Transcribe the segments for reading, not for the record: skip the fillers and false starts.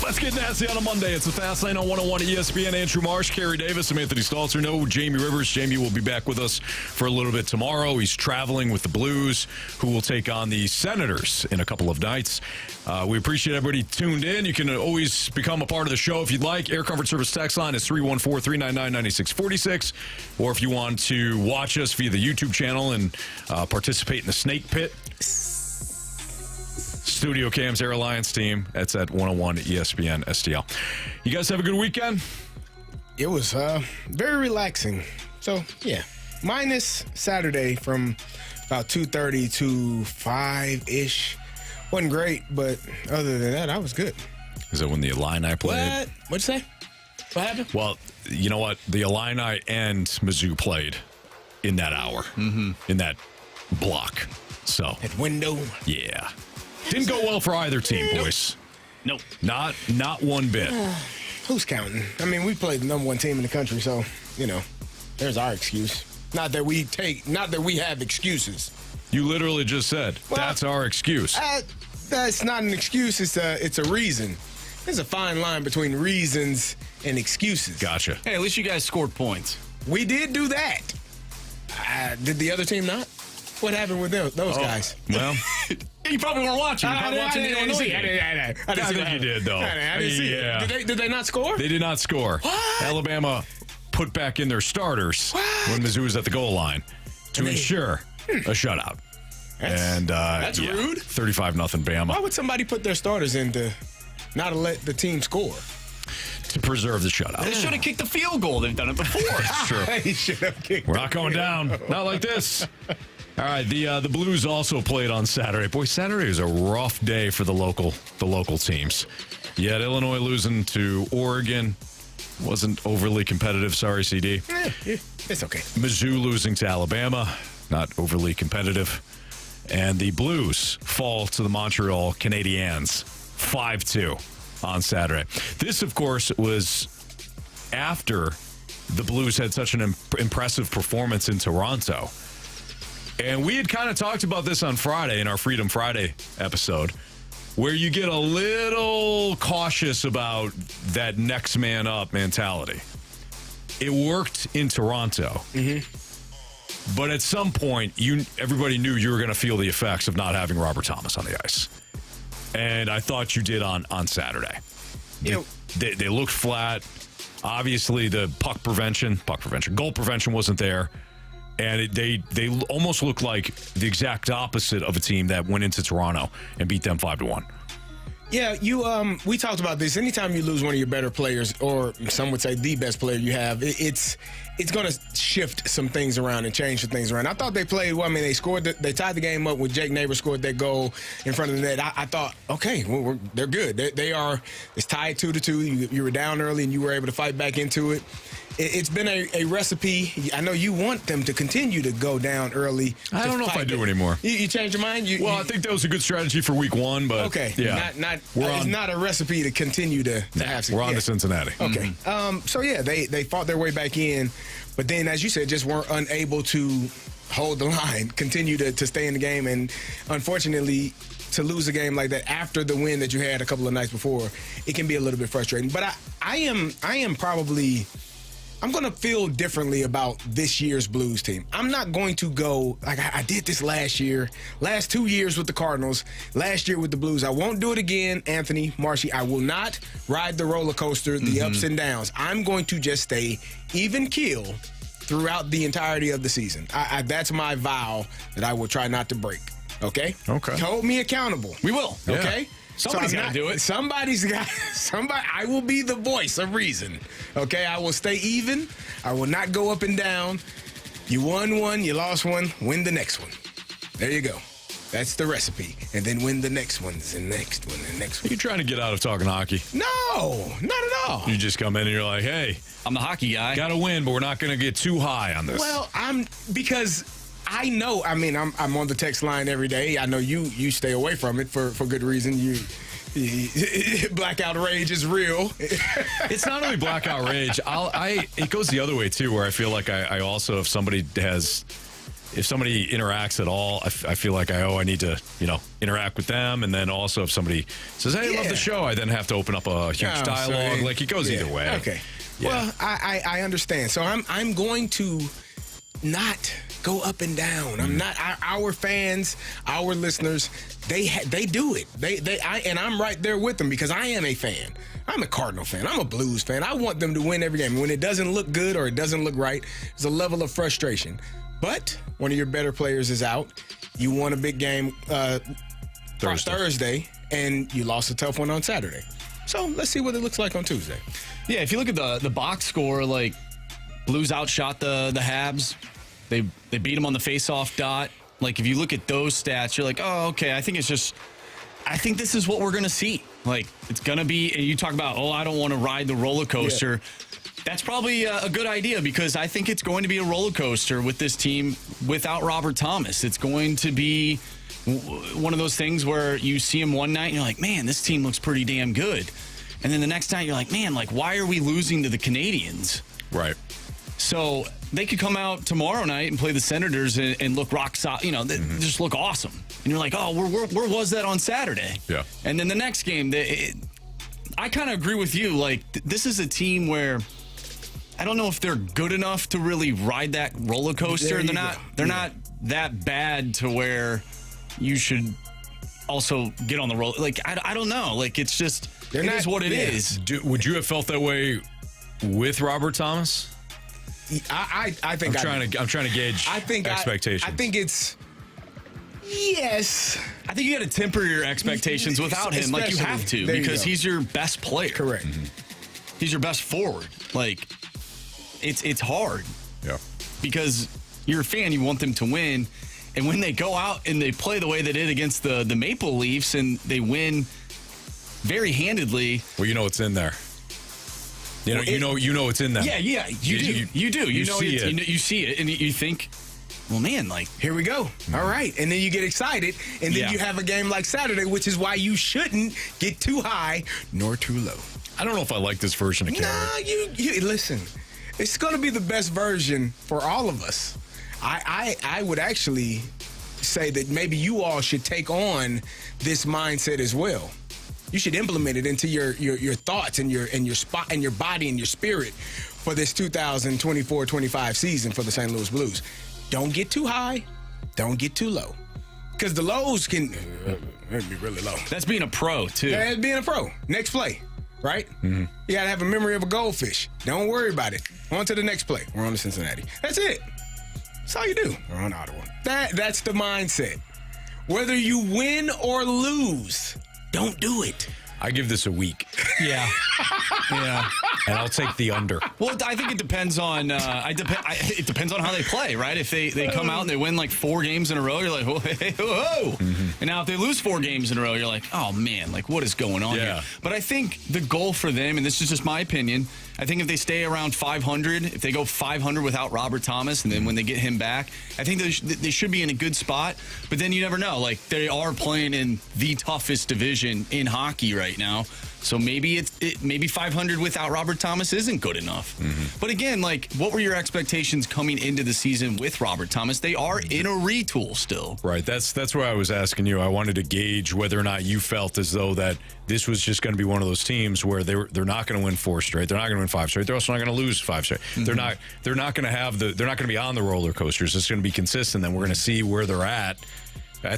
Let's get nasty on a Monday. It's the Fast Lane on 101 ESPN. Andrew Marsh, Carey Davis, I'm Anthony Stalter. No Jamie Rivers. Jamie will be back with us for a little bit tomorrow. He's traveling with the Blues, who will take on the Senators in a couple of nights. We appreciate everybody tuned in. You can always become a part of the show if you'd like. Air Comfort Service text line is 314-399-9646. Or if you want to watch us via the YouTube channel and participate in the Snake Pit, Studio Cam's Air Alliance team. That's at 101 ESPN STL. You guys have a good weekend? It was very relaxing. So, yeah. Minus Saturday from about 2:30 to 5-ish. Wasn't great, but other than that, I was good. Is that when the Illini played? What'd you say? What happened? Well, you know what? The Illini and Mizzou played in that hour, in that block. So That window. Yeah. Didn't go well for either team, boys. Nope. Not one bit. Who's counting? I mean, we played the number one team in the country, so, there's our excuse. Not that we have excuses. You literally just said, that's our excuse. That's not an excuse. It's a reason. There's a fine line between reasons and excuses. Gotcha. Hey, at least you guys scored points. We did do that. Did the other team not? What happened with those guys? Well, You probably weren't watching. You probably watching the Illinois game. I think you did, though. I didn't see it. Did they not score? They did not score. What? Alabama put back in their starters when Mizzou was at the goal line to ensure a shutout. That's rude. 35-0 Bama. Why would somebody put their starters in to not let the team score? To preserve the shutout. They should have kicked the field goal. They've done it before. That's true. He should have kicked. We're not going down. Not like this. All right, the Blues also played on Saturday. Boy, Saturday was a rough day for the local teams. You had Illinois losing to Oregon. Wasn't overly competitive. Sorry, CD. It's okay. Mizzou losing to Alabama. Not overly competitive. And the Blues fall to the Montreal Canadiens 5-2 on Saturday. This, of course, was after the Blues had such an impressive performance in Toronto. And we had kind of talked about this on Friday in our Freedom Friday episode, where you get a little cautious about that next man up mentality. It worked in Toronto. Mm-hmm. But at some point, everybody knew you were going to feel the effects of not having Robert Thomas on the ice. And I thought you did on Saturday. They looked flat. Obviously, the goal prevention wasn't there. And they almost looked like the exact opposite of a team that went into Toronto and beat them 5-1. Yeah, we talked about this. Anytime you lose one of your better players, or some would say the best player you have, it's going to shift some things around and change some things around. I thought they played well. I mean, they tied the game up when Jake Neighbor scored that goal in front of the net. I thought, okay, they're good. It's tied 2-2. You were down early and you were able to fight back into it. It's been a recipe. I know you want them to continue to go down early. I don't know if I do anymore. You changed your mind? I think that was a good strategy for week one, but okay. Yeah. It's not a recipe to continue to have success. We're on to Cincinnati. Okay. Mm-hmm. They fought their way back in, but then, as you said, just weren't unable to hold the line, continue to stay in the game, and unfortunately, to lose a game like that after the win that you had a couple of nights before, it can be a little bit frustrating. But I am probably. I'm going to feel differently about this year's Blues team. I'm not going to go like I did this last 2 years with the Cardinals, last year with the Blues. I won't do it again, Anthony, Marshy. I will not ride the roller coaster, the ups and downs. I'm going to just stay even keel throughout the entirety of the season. That's my vow that I will try not to break. Okay? Okay. Hold me accountable. We will. Okay? Yeah. Somebody's got to do it. Somebody's got. I will be the voice of reason. Okay, I will stay even. I will not go up and down. You won one, you lost one, win the next one. There you go. That's the recipe. And then win the next one, and next one, and next one. You're trying to get out of talking hockey. No, not at all. You just come in and you're like, hey, I'm the hockey guy. Got to win, but we're not going to get too high on this. Well, because I know. I mean, I'm on the text line every day. I know you stay away from it for good reason. Blackout rage is real. It's not only blackout rage. It goes the other way too, where I feel like I also, if somebody has if somebody interacts at all, I feel like I need to, interact with them. And then also if somebody says, hey, I love the show, I then have to open up a huge dialogue. Like, it goes either way. Okay. Yeah. Well, I understand. So I'm going to not go up and down. I'm not. Our fans, our listeners, they do it. And I'm right there with them because I am a fan. I'm a Cardinal fan. I'm a Blues fan. I want them to win every game. When it doesn't look good or it doesn't look right, there's a level of frustration. But one of your better players is out. You won a big game Thursday, and you lost a tough one on Saturday. So let's see what it looks like on Tuesday. Yeah, if you look at the box score, like Blues outshot the Habs. They beat them on the face-off dot. Like, if you look at those stats, you're like, oh, okay, I think this is what we're going to see. Like, it's going to be, you talk about, I don't want to ride the roller coaster. Yeah. That's probably a good idea because I think it's going to be a roller coaster with this team without Robert Thomas. It's going to be one of those things where you see him one night and you're like, man, this team looks pretty damn good. And then the next night you're like, man, like, why are we losing to the Canadians? Right. So they could come out tomorrow night and play the Senators and look rock solid, just look awesome. And you're like, oh, where was that on Saturday? Yeah. And then the next game, I kind of agree with you. Like, this is a team where I don't know if they're good enough to really ride that roller coaster. They're not that bad to where you should also get on the roll. Like, I don't know. Like, it's just, it is what it is. Would you have felt that way with Robert Thomas? I think I'm trying to gauge expectations. I think it's yes. I think you got to temper your expectations without him, like you have to, because he's your best player. Correct. Mm-hmm. He's your best forward. Like, it's hard. Yeah. Because you're a fan, you want them to win, and when they go out and they play the way they did against the Maple Leafs and they win very handedly. Well, you know it's in there. You know it's in them. Yeah, you do. You see it. You see it, and you think, well, man, like, here we go. All right. And then you get excited, and then you have a game like Saturday, which is why you shouldn't get too high nor too low. I don't know if I like this version of Carey. Nah, you listen. It's going to be the best version for all of us. I would actually say that maybe you all should take on this mindset as well. You should implement it into your thoughts and your spot and your body and your spirit for this 2024-25 season for the St. Louis Blues. Don't get too high. Don't get too low. Because the lows can be really low. That's being a pro, too. That's being a pro. Next play, right? Mm-hmm. You got to have a memory of a goldfish. Don't worry about it. On to the next play. We're on to Cincinnati. That's it. That's all you do. We're on Ottawa. That's the mindset. Whether you win or lose, don't do it. I give this a week. Yeah. Yeah. And I'll take the under. Well, I think it depends on it depends on how they play, right? If they come out and they win like 4 games in a row, you're like, whoa. Mm-hmm. And now if they lose 4 games in a row, you're like, oh man, like what is going on here? But I think the goal for them, and this is just my opinion, I think if they stay around 500, if they go 500 without Robert Thomas, and then when they get him back, I think they should be in a good spot. But then you never know. Like, they are playing in the toughest division in hockey right now. So maybe maybe 500 without Robert Thomas isn't good enough. Mm-hmm. But again, like, what were your expectations coming into the season with Robert Thomas? They are in a retool still. Right. That's why I was asking you. I wanted to gauge whether or not you felt as though that this was just going to be one of those teams where they're not going to win 4 straight. They're not going to win 5 straight. They're also not going to lose 5 straight. Mm-hmm. They're not going to be on the roller coasters. It's going to be consistent. Then we're going to see where they're at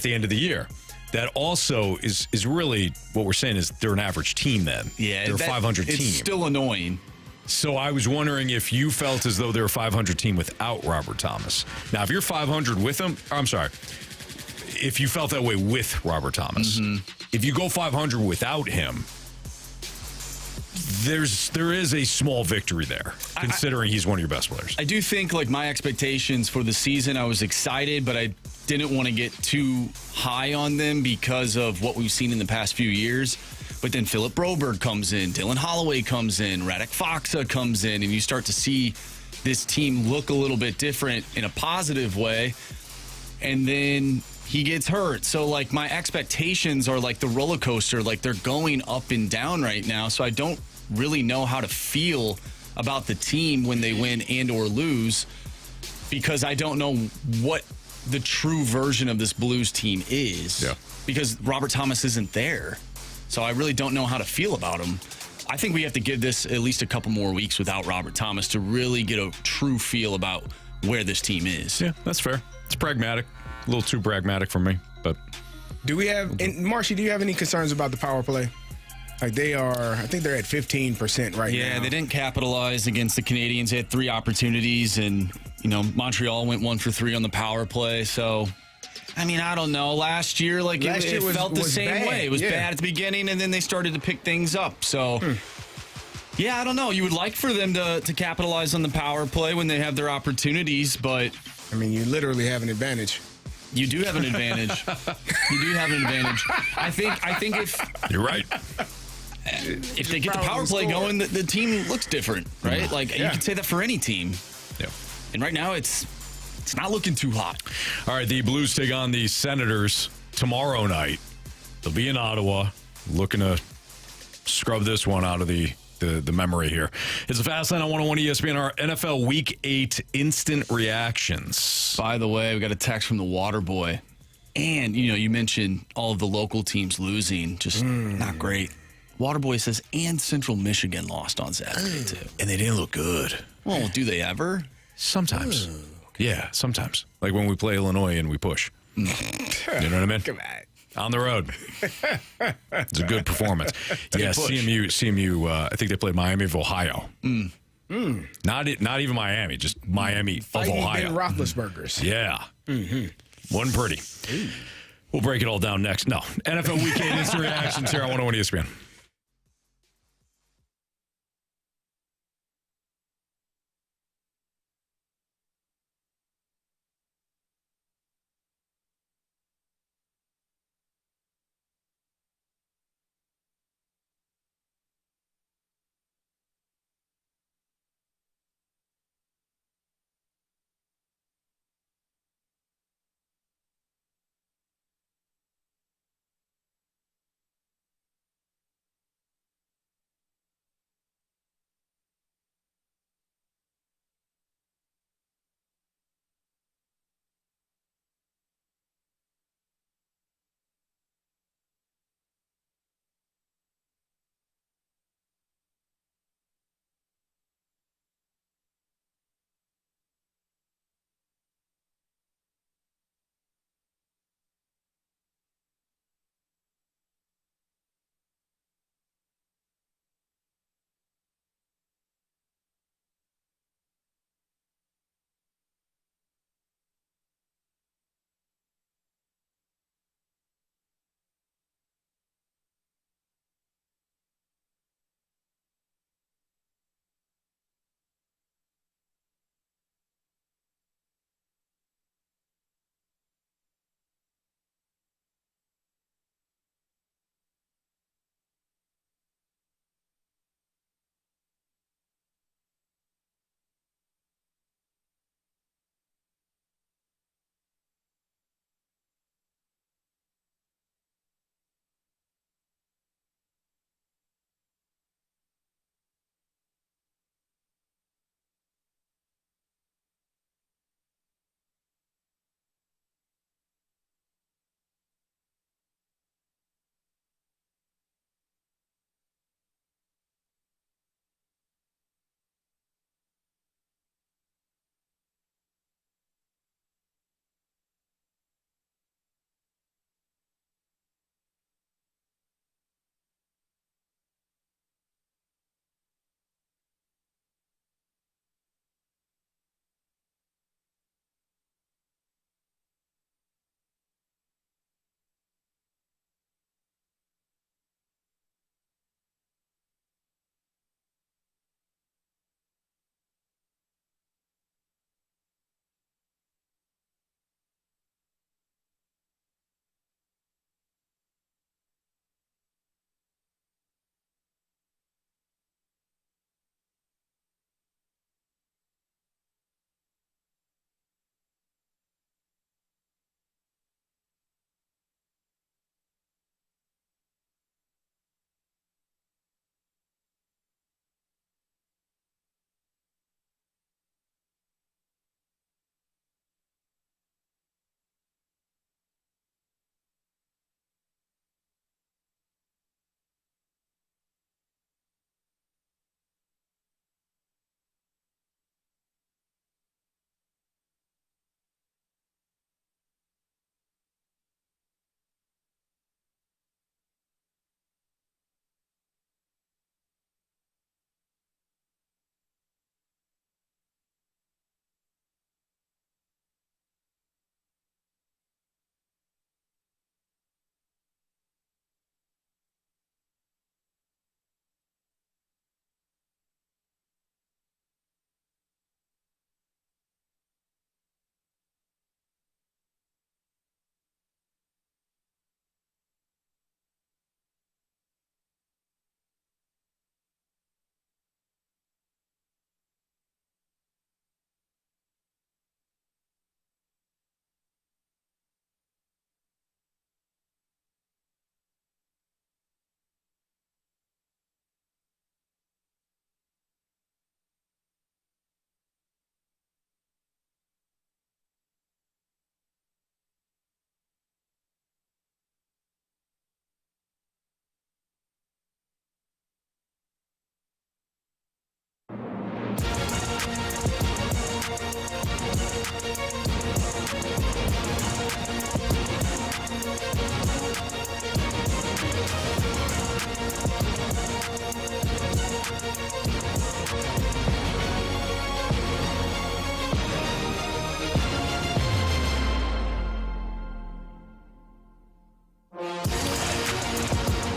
the end of the year. That also is really what we're saying is they're an average team then. Yeah. They're a 500 team. It's still annoying. So I was wondering if you felt as though they're a 500 team without Robert Thomas. Now, if you're 500 with him, if you felt that way with Robert Thomas, if you go 500 without him, there is a small victory there, considering he's one of your best players. I do think, like, my expectations for the season, I was excited, but I didn't want to get too high on them because of what we've seen in the past few years. But then Philip Broberg comes in, Dylan Holloway comes in, Radek Faksa comes in, and you start to see this team look a little bit different in a positive way. And then he gets hurt. So, like, my expectations are like the roller coaster. Like, they're going up and down right now. So I don't really know how to feel about the team when they win and or lose, because I don't know what the true version of this Blues team is. Yeah. Because Robert Thomas isn't there. So I really don't know how to feel about him. I think we have to give this at least a couple more weeks without Robert Thomas to really get a true feel about where this team is. Yeah, that's fair. It's pragmatic. A little too pragmatic for me, but Do we have, and Marshy, do you have any concerns about the power play? Like I think they're at 15% right now. Yeah, they didn't capitalize against the Canadians. They had 3 opportunities, and, Montreal went 1 for 3 on the power play. So, I mean, I don't know. Last year, it felt the same bad. way. It was Yeah. bad at the beginning, and then they started to pick things up. So, yeah, I don't know. You would like for them to capitalize on the power play when they have their opportunities, but I mean, you literally have an advantage. you do have an advantage. You do have an advantage. I think you're right. if they get the power play going, the team looks different, right? You can say that for any team. Yeah. And right now, it's not looking too hot. All right, the Blues take on the Senators tomorrow night. They'll be in Ottawa, looking to scrub this one out of the memory here. It's a Fast Line on 101 ESPN, our NFL Week 8 instant reactions. By the way, we got a text from the Water Boy. And, you mentioned all of the local teams losing. Just not great. Waterboy says, and Central Michigan lost on Saturday, too. And they didn't look good. Well, do they ever? Sometimes. Yeah, sometimes. Like when we play Illinois and we push. You know what I mean? Come on. On the road. It's a good performance. Yeah, CMU, I think they played Miami of Ohio. Not even Miami, just Miami Fighting of Ohio. Ben Roethlisberger's. Yeah. Wasn't pretty. We'll break it all down next. No. NFL Week 8 instant reactions here on 101 ESPN.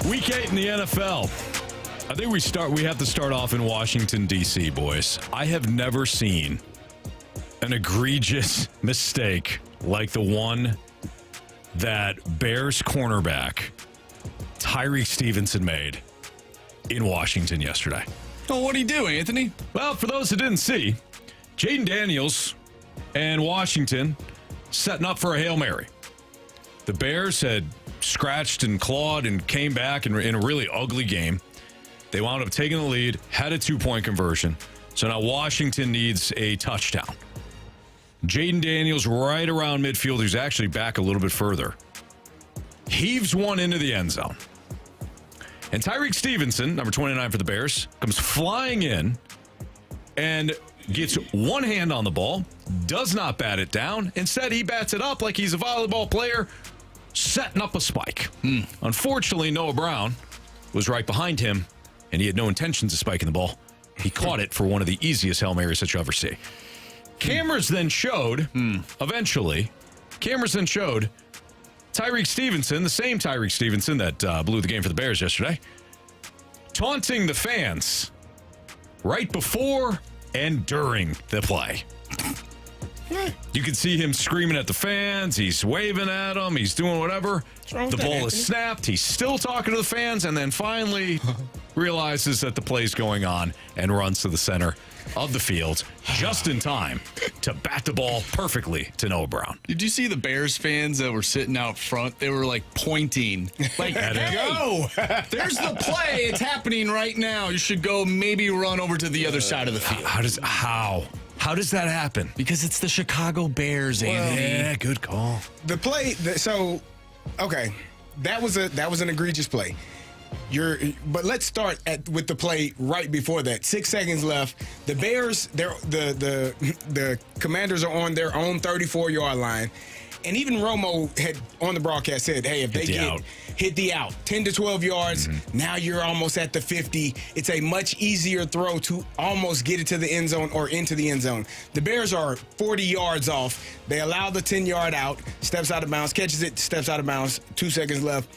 Week 8 in the NFL. I think we have to start off in Washington, D.C., boys. I have never seen an egregious mistake like the one that Bears cornerback Tyreek Stevenson made in Washington yesterday. Oh, what are you doing, Anthony? Well, for those who didn't see, Jaden Daniels and Washington setting up for a Hail Mary. The Bears had scratched and clawed and came back in a really ugly game. They wound up taking the lead, had a 2-point conversion. So now Washington needs a touchdown. Jaden Daniels right around midfield. He's actually back a little bit further. Heaves one into the end zone. And Tyreek Stevenson, number 29 for the Bears, comes flying in and gets one hand on the ball, does not bat it down. Instead, he bats it up like he's a volleyball player, setting up a spike. Unfortunately, Noah Brown was right behind him, and he had no intentions of spiking the ball. He caught it for one of the easiest Hail Marys that you'll ever see. Cameras then showed, eventually, Tyreek Stevenson, the same Tyreek Stevenson that blew the game for the Bears yesterday, taunting the fans right before and during the play. You can see him screaming at the fans. He's waving at them. He's doing whatever. The ball is snapped. He's still talking to the fans, and then finally realizes that the play's going on and runs to the center of the field just in time to bat the ball perfectly to Noah Brown. Did you see the Bears fans that were sitting out front? They were like pointing, like, hey, go! There's the play. It's happening right now. You should go maybe run over to the other side of the field. How does that happen? Because it's the Chicago Bears, Anthony. Yeah, good call. The play, okay, that was an egregious play. But let's start with the play right before that. 6 seconds left. The Bears, the Commanders are on their own 34-yard line. And even Romo had on the broadcast said, hey, if they hit the out, 10 to 12 yards, now you're almost at the 50. It's a much easier throw to almost get it to the end zone or into the end zone. The Bears are 40 yards off. They allow the 10-yard out, steps out of bounds, catches it, steps out of bounds, 2 seconds left.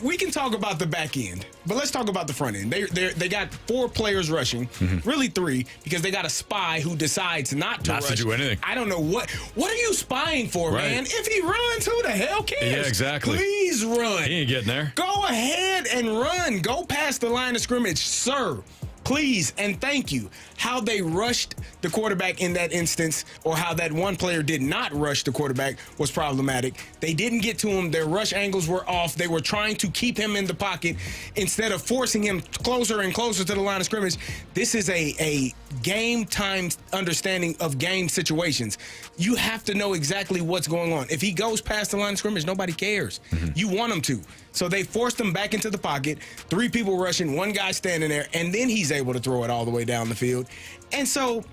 We can talk about the back end, but let's talk about the front end. They got 4 players rushing, really 3, because they got a spy who decides not to rush. to do anything. I don't know what are you spying for, man? If he runs, who the hell cares? Yeah, exactly. Please run. He ain't getting there. Go ahead and run. Go past the line of scrimmage, sir. Please and thank you. How they rushed the quarterback in that instance, or how that one player did not rush the quarterback, was problematic. They didn't get to him. Their rush angles were off. They were trying to keep him in the pocket instead of forcing him closer and closer to the line of scrimmage. This is a game time understanding of game situations. You have to know exactly what's going on. If he goes past the line of scrimmage, nobody cares. You want him to. So they forced him back into the pocket, 3 people rushing, 1 guy standing there, and then he's able to throw it all the way down the field. And so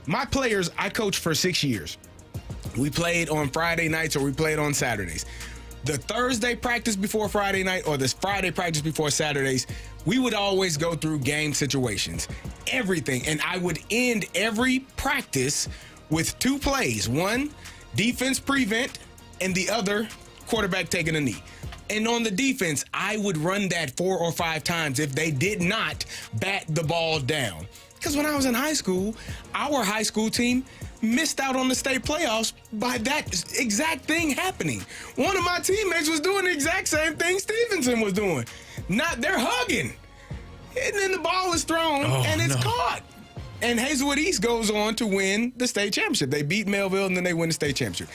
my players, I coached for 6 years. We played on Friday nights or we played on Saturdays. The Thursday practice before Friday night or the Friday practice before Saturdays, we would always go through game situations, everything. And I would end every practice with 2 plays. One, defense prevent, and the other, quarterback taking a knee. And on the defense, I would run that 4 or 5 times if they did not bat the ball down. Because when I was in high school, our high school team missed out on the state playoffs by that exact thing happening. One of my teammates was doing the exact same thing Stevenson was doing. They're hugging. And then the ball is thrown and it's caught. And Hazelwood East goes on to win the state championship. They beat Melville and then they win the state championship.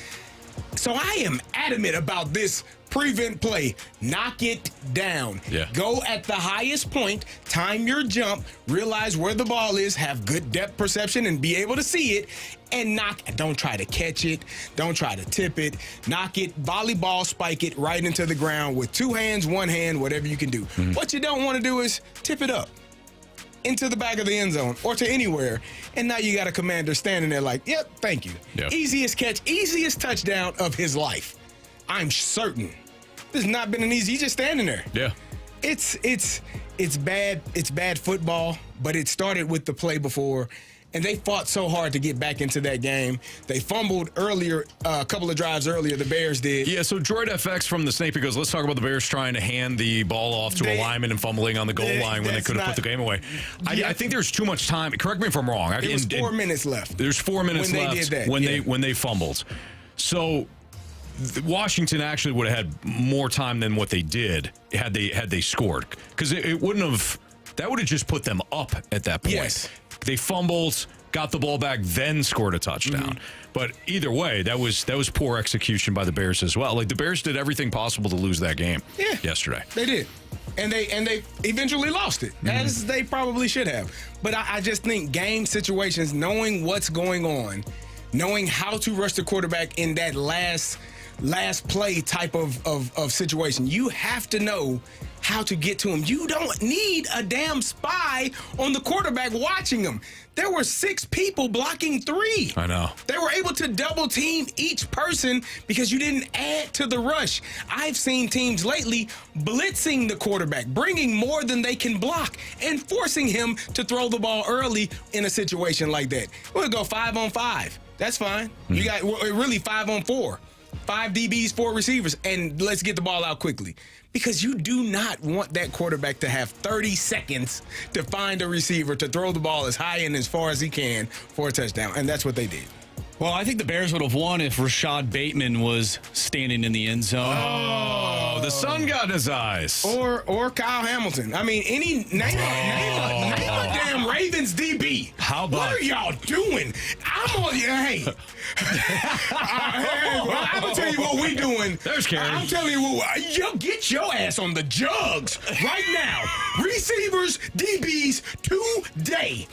So I am adamant about this prevent play. Knock it down. Yeah. Go at the highest point, time your jump, realize where the ball is, have good depth perception and be able to see it, and knock. Don't try to catch it. Don't try to tip it. Knock it, volleyball, spike it right into the ground with 2 hands, 1 hand, whatever you can do. What you don't want to do is tip it up. into the back of the end zone or to anywhere, and now you got a commander standing there like, yep, thank you. Yeah. Easiest catch, easiest touchdown of his life. I'm certain. This has not been an easy. He's just standing there. Yeah. It's bad. It's bad football, but it started with the play before, and they fought so hard to get back into that game. They fumbled earlier, a couple of drives earlier. The Bears did. Yeah, so Droid FX from the Snake goes, let's talk about the Bears trying to hand the ball off to a lineman and fumbling on the goal line when they could have put the game away. I think there's too much time. Correct me if I'm wrong. There was 4 minutes left. There's 4 minutes when left they did that. when they fumbled. So Washington actually would have had more time than what they did had they scored, because it wouldn't have. That would have just put them up at that point. Yes. They fumbled, got the ball back, then scored a touchdown. Mm-hmm. But either way, that was poor execution by the Bears as well. Like, the Bears did everything possible to lose that game yesterday. They did. And they eventually lost it, as they probably should have. But I just think game situations, knowing what's going on, knowing how to rush the quarterback in that last play type of situation, you have to know how to get to him. You don't need a damn spy on the quarterback watching him. There were 6 people blocking 3. I know. They were able to double team each person because you didn't add to the rush. I've seen teams lately blitzing the quarterback, bringing more than they can block, and forcing him to throw the ball early in a situation like that. We'll go 5-on-5. That's fine. You got really 5-on-4. 5 DBs, 4 receivers, and let's get the ball out quickly. Because you do not want that quarterback to have 30 seconds to find a receiver to throw the ball as high and as far as he can for a touchdown. And that's what they did. Well, I think the Bears would have won if Rashad Bateman was standing in the end zone. Oh, the sun got in his eyes. Or Kyle Hamilton. I mean, name a damn Ravens DB. How about? What are y'all doing? I'm on you. Hey. Well, I'm going to tell you what we doing. There's Carey. I'm telling you what, you get your ass on the jugs right now. Receivers, DBs, today.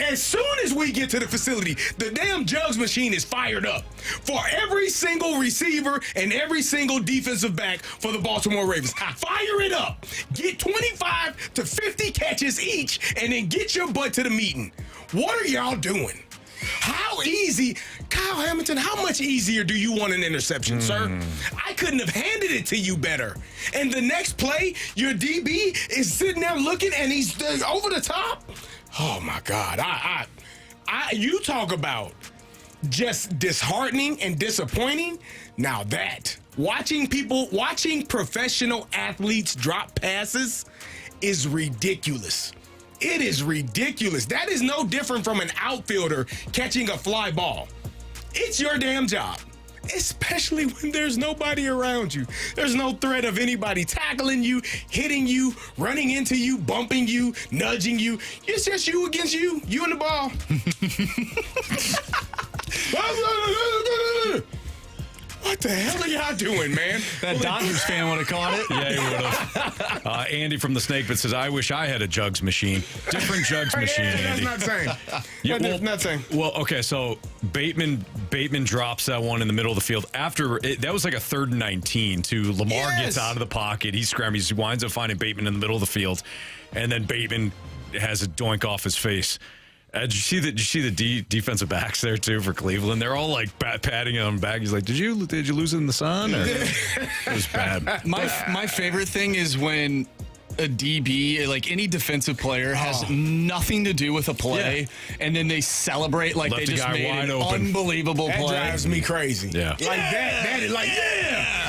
As soon as we get to the facility, the damn jugs machine is fired up for every single receiver and every single defensive back for the Baltimore Ravens. Fire it up. Get 25 to 50 catches each, and then get your butt to the meeting. What are y'all doing? How easy, Kyle Hamilton, how much easier do you want an interception, sir? I couldn't have handed it to you better. And the next play, your DB is sitting there looking, and he's over the top. Oh, my God. You talk about just disheartening and disappointing. Now that, watching professional athletes drop passes is ridiculous. It is ridiculous. That is no different from an outfielder catching a fly ball. It's your damn job, especially when there's nobody around you. There's no threat of anybody tackling you, hitting you, running into you, bumping you, nudging you. It's just you against you and the ball. What the hell are y'all doing, man? That Dodgers fan would have caught it. Yeah, he would have. Andy from the Snake Pit says, I wish I had a jugs machine. Different jugs machine, That's Andy. not saying. Yeah, Not saying. Well, okay, so Bateman drops that one in the middle of the field. That was like a 3rd and 19 to Lamar gets out of the pocket. He scrambles. He winds up finding Bateman in the middle of the field. And then Bateman has a doink off his face. Did you see the defensive backs there too for Cleveland? They're all like patting him on the back. He's like, "Did you lose it in the sun?" Or? It was bad. My favorite thing is when a DB, like any defensive player, has nothing to do with a play, and then they celebrate like Left they just guy made wide an open. unbelievable That play. drives me crazy. Yeah. Like that is like,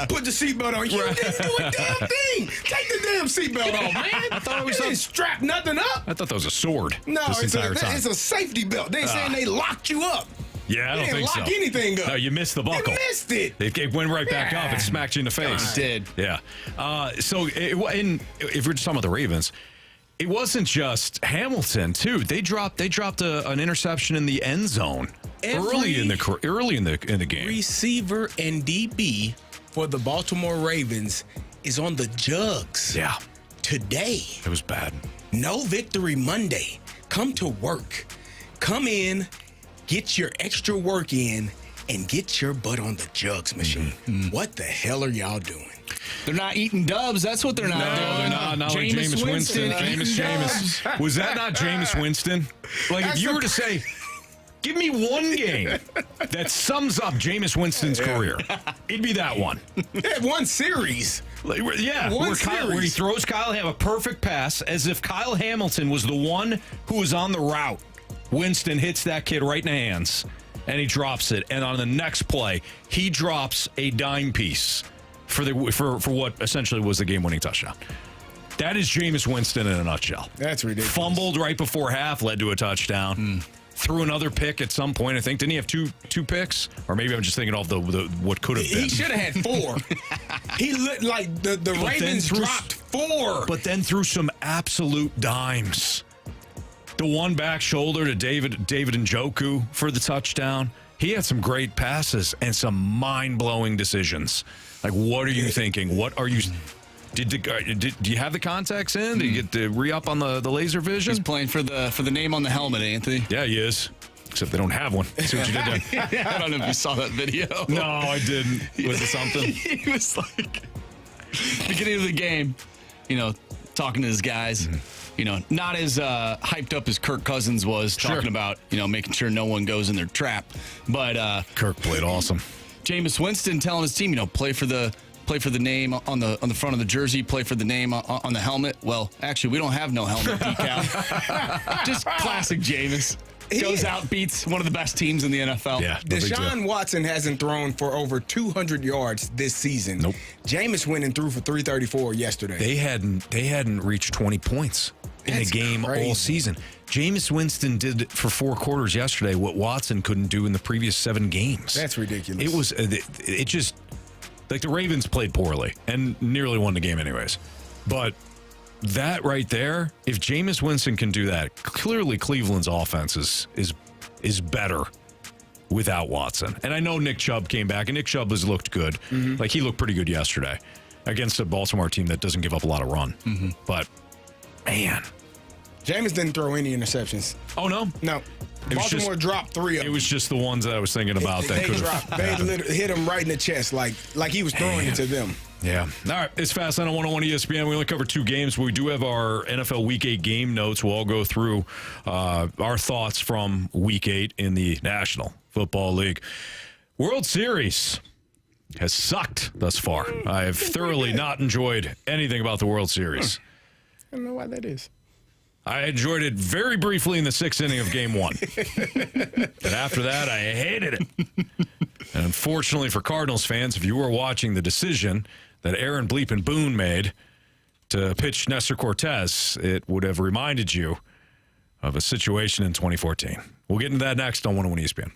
put the seatbelt on. You didn't do a damn thing. Take the damn seatbelt off, man. I thought it was you didn't strap nothing up. I thought that was a sword. No, this entire time. it's a safety belt. They saying they locked you up. Yeah, I don't They didn't think so. lock anything up. No, you missed the buckle. You missed it. It went right back up and smacked you in the face. It did. Yeah. If we're just talking about the Ravens, it wasn't just Hamilton too. They dropped an interception in the end zone early in the game. Receiver and DB for the Baltimore Ravens is on the jugs. Yeah, Today. it was bad. No Victory Monday. Come to work. Come in, get your extra work in, and get your butt on the jugs machine. What the hell are y'all doing? They're not eating dubs. That's what they're not doing. No, they're not like Jameis Winston. Jameis. Was that not Jameis Winston? Like, if you were to say, give me one game that sums up Jameis Winston's career, it'd be that one. One series. Like, where he throws Kyle Hamilton a perfect pass as if Kyle Hamilton was the one who was on the route. Winston hits that kid right in the hands, and he drops it. And on the next play, he drops a dime piece for what essentially was the game-winning touchdown. That is Jameis Winston in a nutshell. That's ridiculous. Fumbled right before half, led to a touchdown. Threw another pick at some point, I think. Didn't he have two picks? Or maybe I'm just thinking of the what could have been. He should have had 4. He looked like the Ravens dropped 4. But then threw some absolute dimes. The one back shoulder to David Njoku for the touchdown. He had some great passes and some mind-blowing decisions. Like, what are you thinking? What are you... Do you have the contacts in? Did you get the re-up on the laser vision? He's playing for the name on the helmet, Anthony. Yeah, he is. Except they don't have one. See what you did there? I don't know if you saw that video. No, I didn't. Was it something? He was like, beginning of the game, talking to his guys. Not as hyped up as Kirk Cousins was, talking about, making sure no one goes in their trap. But Kirk played awesome. Jameis Winston telling his team, play for the name on the front of the jersey, play for the name on the helmet. Well, actually, we don't have no helmet decal. Just classic Jameis. Goes out, beats one of the best teams in the NFL. Yeah, Deshaun Watson hasn't thrown for over 200 yards this season. Nope. Jameis went and threw for 334 yesterday. They hadn't reached 20 points in a game all season. Jameis Winston did for 4 quarters yesterday what Watson couldn't do in the previous 7 games. That's ridiculous. It was it just like the Ravens played poorly and nearly won the game anyways. But that right there, if Jameis Winston can do that, clearly Cleveland's offense is better without Watson. And I know Nick Chubb came back, and Nick Chubb has looked good. Like, he looked pretty good yesterday against a Baltimore team that doesn't give up a lot of run. But, man. Jameis didn't throw any interceptions. Oh, no? No. Baltimore dropped 3 of them. It was just the ones that I was thinking about that could have happened. They hit him right in the chest like he was throwing it to them. Yeah. All right. It's Fast on 101 ESPN. We only cover 2 games, but we do have our NFL Week 8 game notes. We'll all go through our thoughts from Week 8 in the National Football League. World Series has sucked thus far. I have thoroughly not enjoyed anything about the World Series. I don't know why that is. I enjoyed it very briefly in the 6th inning of Game 1. But after that, I hated it. And unfortunately for Cardinals fans, if you were watching the decision that Aaron Bleepin Boone made to pitch Nestor Cortez, it would have reminded you of a situation in 2014. We'll get into that next on 101 ESPN.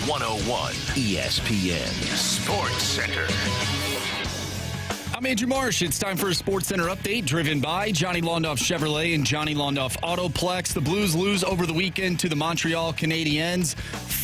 101 ESPN Sports Center. I'm Andrew Marsh. It's time for a Sports Center update driven by Johnny Londoff Chevrolet and Johnny Londoff Autoplex. The Blues lose over the weekend to the Montreal Canadiens.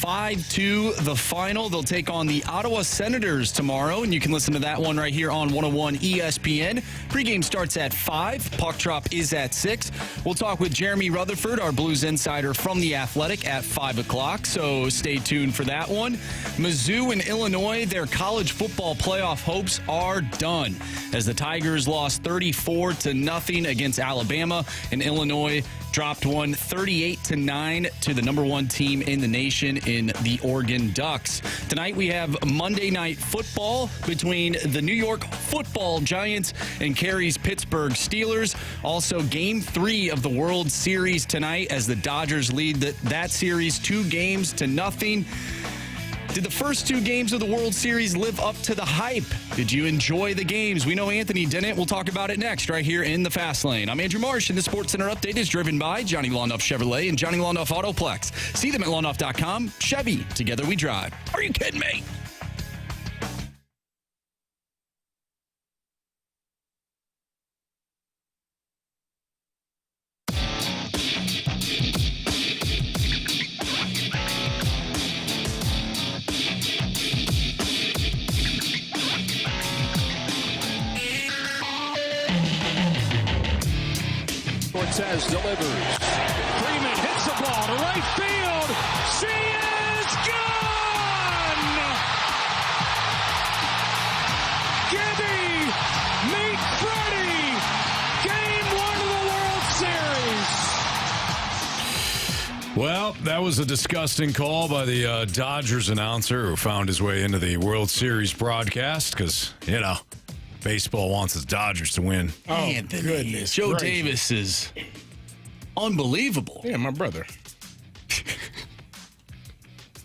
5-2 the final. They'll take on the Ottawa Senators tomorrow, and you can listen to that one right here on 101 ESPN. Pregame starts at 5. Puck drop is at 6. We'll talk with Jeremy Rutherford, our Blues insider from The Athletic, at 5 o'clock, so stay tuned for that one. Mizzou and Illinois, their college football playoff hopes are done, as the Tigers lost 34-0 against Alabama, and Illinois dropped one 38-9 to the number 1 team in the nation in the Oregon Ducks. Tonight we have Monday Night Football between the New York Football Giants and Carey's Pittsburgh Steelers. Also, Game 3 of the World Series tonight as the Dodgers lead that series 2-0. Did the first 2 games of the World Series live up to the hype? Did you enjoy the games? We know Anthony didn't. We'll talk about it next right here in the Fast Lane. I'm Andrew Marsh, and the Sports Center update is driven by Johnny Londoff Chevrolet and Johnny Londoff Autoplex. See them at londoff.com. Chevy, together we drive. Are you kidding me? Cortez delivers. Freeman hits the ball to right field. She is gone! Gibby, meet Freddie. Game 1 of the World Series. Well, that was a disgusting call by the Dodgers announcer who found his way into the World Series broadcast because, baseball wants his Dodgers to win. Oh, Anthony, goodness Joe gracious. Davis is unbelievable. Yeah, my brother. I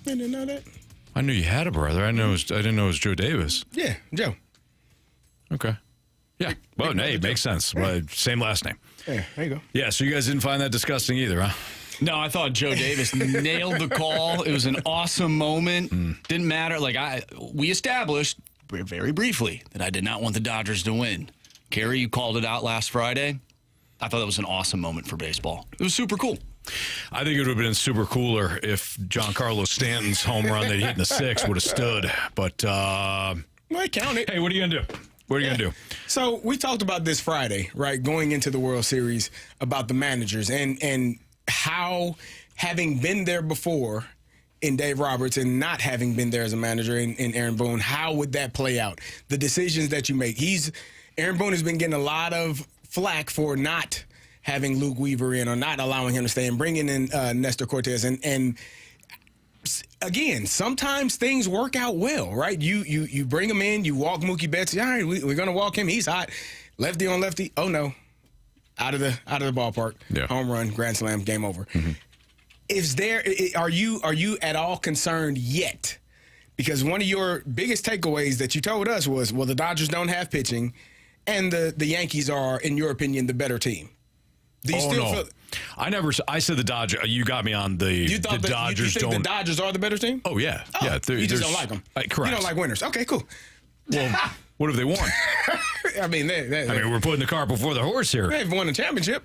didn't know that. I knew you had a brother. I didn't know it was Joe Davis. Yeah, Joe. Okay. Yeah. Well, hey, makes sense. Well, same last name. Yeah, there you go. Yeah, so you guys didn't find that disgusting either, huh? No, I thought Joe Davis nailed the call. It was an awesome moment. Didn't matter. We established very briefly that I did not want the Dodgers to win. Carey, you called it out last Friday. I thought that was an awesome moment for baseball. It was super cool. I think it would have been super cooler if Giancarlo Stanton's home run that he hit in the 6th would have stood. But, Well, it counted. hey, what are you going to do? What are you going to do? So we talked about this Friday, right, going into the World Series, about the managers and how, having been there before in Dave Roberts and not having been there as a manager in Aaron Boone, how would that play out? The decisions that you make. Aaron Boone has been getting a lot of flack for not having Luke Weaver in or not allowing him to stay and bringing in Nestor Cortez. And again, sometimes things work out well, right? You bring him in, you walk Mookie Betts. All right, we're going to walk him. He's hot. Lefty on lefty. Oh, no. Out of the ballpark. Yeah. Home run, grand slam, game over. Mm-hmm. Are you at all concerned yet? Because one of your biggest takeaways that you told us was, well, the Dodgers don't have pitching, and the Yankees are, in your opinion, the better team. Do you still feel? I said the Dodgers. You got me on the Dodgers. You think the Dodgers are the better team? Oh yeah, yeah. You just don't like them. Correct. You don't like winners. Okay, cool. Well, what have they won? I mean, we're putting the cart before the horse here. They've won a championship.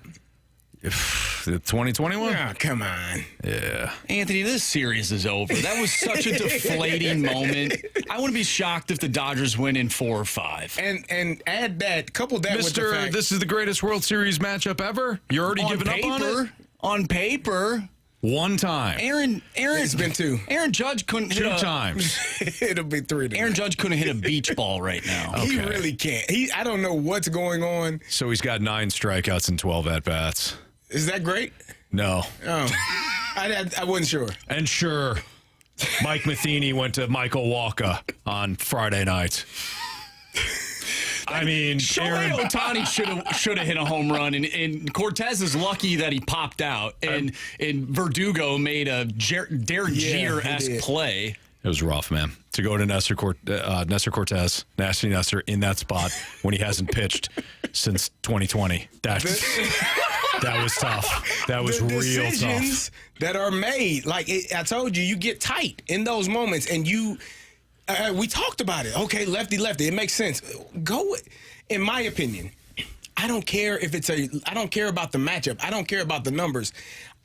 2021? Oh, come on. Yeah. Anthony, this series is over. That was such a deflating moment. I wouldn't be shocked if the Dodgers win in 4 or 5. And couple that with the fact. This is the greatest World Series matchup ever? You're already giving up on it? On paper. One time. It's been 2. Aaron Judge couldn't hit 2 times. It'll be 3 tonight. Aaron Judge couldn't hit a beach ball right now. Okay. He really can't. I don't know what's going on. So he's got 9 strikeouts and 12 at-bats. Is that great? No. Oh, I wasn't sure. And sure, Mike Matheny went to Michael Walker on Friday night. I mean, Shohei Ohtani should have hit a home run, and Cortez is lucky that he popped out, and Verdugo made a Derek Jeter-esque play. It was rough, man. To go to Nestor Cortez, Nasty Nestor, in that spot when he hasn't pitched since 2020. That was tough. That was the real decisions tough. that are made. Like I told you, you get tight in those moments, and we talked about it. Okay, lefty. It makes sense. In my opinion, I don't care I don't care about the matchup. I don't care about the numbers.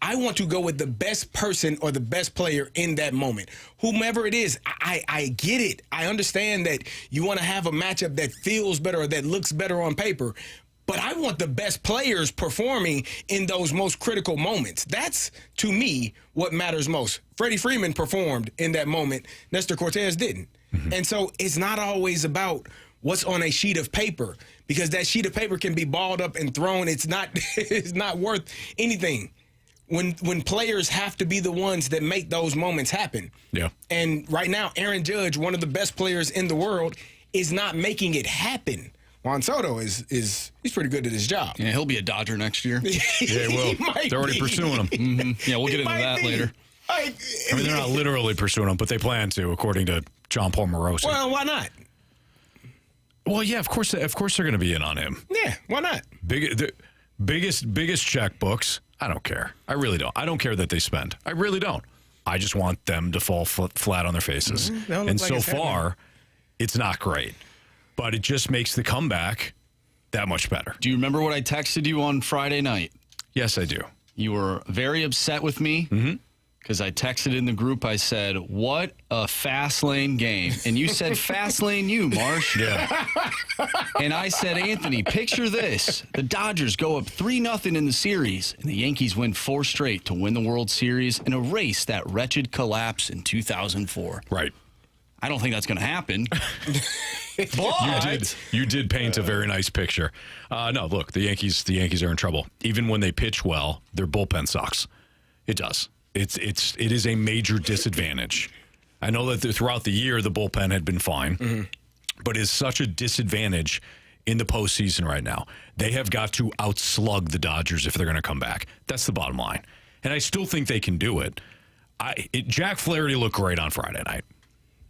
I want to go with the best person or the best player in that moment. Whomever it is, I get it. I understand that you want to have a matchup that feels better or that looks better on paper. But I want the best players performing in those most critical moments. That's, to me, what matters most. Freddie Freeman performed in that moment. Nestor Cortez didn't. Mm-hmm. And so it's not always about what's on a sheet of paper, because that sheet of paper can be balled up and thrown. It's not worth anything. When players have to be the ones that make those moments happen. Yeah. And right now, Aaron Judge, one of the best players in the world, is not making it happen. Juan Soto he's pretty good at his job. Yeah, he'll be a Dodger next year. Yeah, he will. They're already pursuing him. Mm-hmm. Yeah, we'll get into that later. I mean, they're not literally pursuing him, but they plan to, according to John Paul Morosi. Well, why not? Well, yeah, of course they're going to be in on him. Yeah, why not? Biggest checkbooks. I don't care. I really don't. I don't care that they spend. I really don't. I just want them to fall flat on their faces. Mm-hmm. And so far, it's not great. But it just makes the comeback that much better. Do you remember what I texted you on Friday night? Yes, I do. You were very upset with me because I texted in the group. I said, what a fast lane game. And you said, fast lane you, Marsh. Yeah. And I said, Anthony, picture this. The Dodgers go up 3-0 in the series, and the Yankees win 4 straight to win the World Series and erase that wretched collapse in 2004. Right. I don't think that's going to happen. But you did paint a very nice picture. No, look, the Yankees are in trouble. Even when they pitch well, their bullpen sucks. It does. It is a major disadvantage. I know that throughout the year the bullpen had been fine, but it's such a disadvantage in the postseason right now. They have got to outslug the Dodgers if they're going to come back. That's the bottom line, and I still think they can do it. Jack Flaherty looked great on Friday night.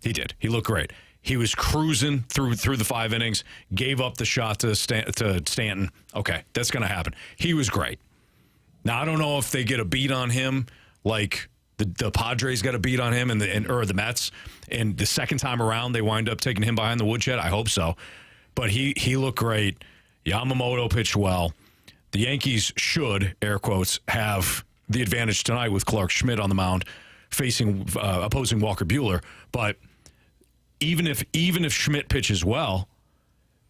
He did. He looked great. He was cruising through the 5 innings, gave up the shot to Stanton. Okay, that's going to happen. He was great. Now, I don't know if they get a beat on him like the Padres got a beat on him or the Mets. And the second time around, they wind up taking him behind the woodshed. I hope so. But he looked great. Yamamoto pitched well. The Yankees should, air quotes, have the advantage tonight with Clark Schmidt on the mound facing opposing Walker Buehler. But even if Schmidt pitches well,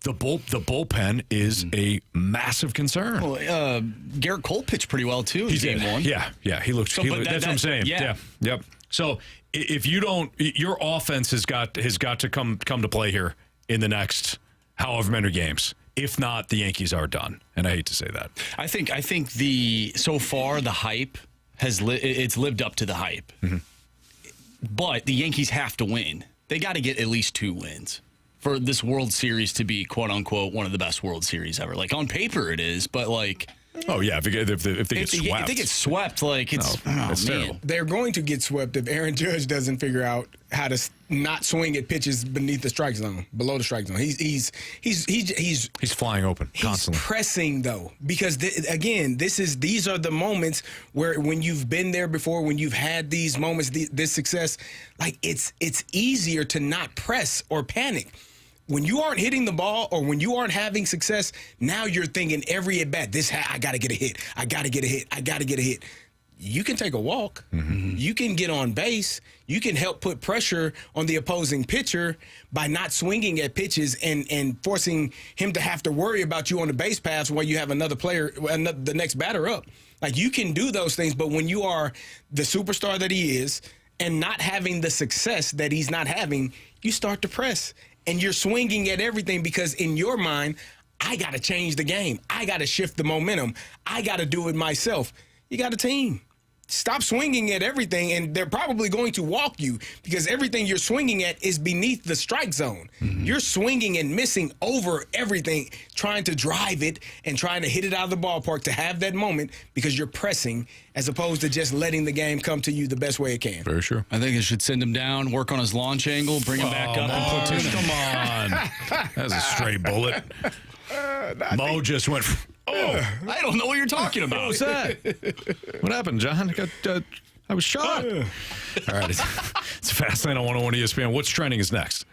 the bullpen is a massive concern. Well, Garrett Cole pitched pretty well too in game 1. Yeah, he looked. That's what I'm saying. Yeah, yep. So if you don't, your offense has got to come to play here in the next however many games. If not, the Yankees are done, and I hate to say that. I think so far the hype has it's lived up to the hype, but the Yankees have to win. They got to get at least 2 wins for this World Series to be, quote unquote, one of the best World Series ever. Like on paper, it is, but like, oh yeah, if they get swept, if they get swept, like it's terrible. They're going to get swept if Aaron Judge doesn't figure out how to not swing at pitches beneath the strike zone, below the strike zone. He's flying open constantly. He's pressing though, because these are the moments where when you've been there before, when you've had these moments, this success, like it's easier to not press or panic. When you aren't hitting the ball or when you aren't having success, now you're thinking every at bat, I got to get a hit. I got to get a hit. I got to get a hit. You can take a walk. You can get on base. You can help put pressure on the opposing pitcher by not swinging at pitches and forcing him to have to worry about you on the base paths while you have another player, the next batter up. Like you can do those things, but when you are the superstar that he is and not having the success that he's not having, you start to press. And you're swinging at everything because in your mind, I got to change the game. I got to shift the momentum. I got to do it myself. You got a team. Stop swinging at everything, and they're probably going to walk you because everything you're swinging at is beneath the strike zone. You're swinging and missing over everything, trying to drive it and trying to hit it out of the ballpark to have that moment because you're pressing as opposed to just letting the game come to you the best way it can. Very sure. I think they should send him down, work on his launch angle, bring him back up, and platoon him. Come on. That was a straight bullet. Mo just went, I don't know what you're talking about. What was that? What happened, John? I was shot. All right. It's Fastlane on 101 ESPN. What's trending is next.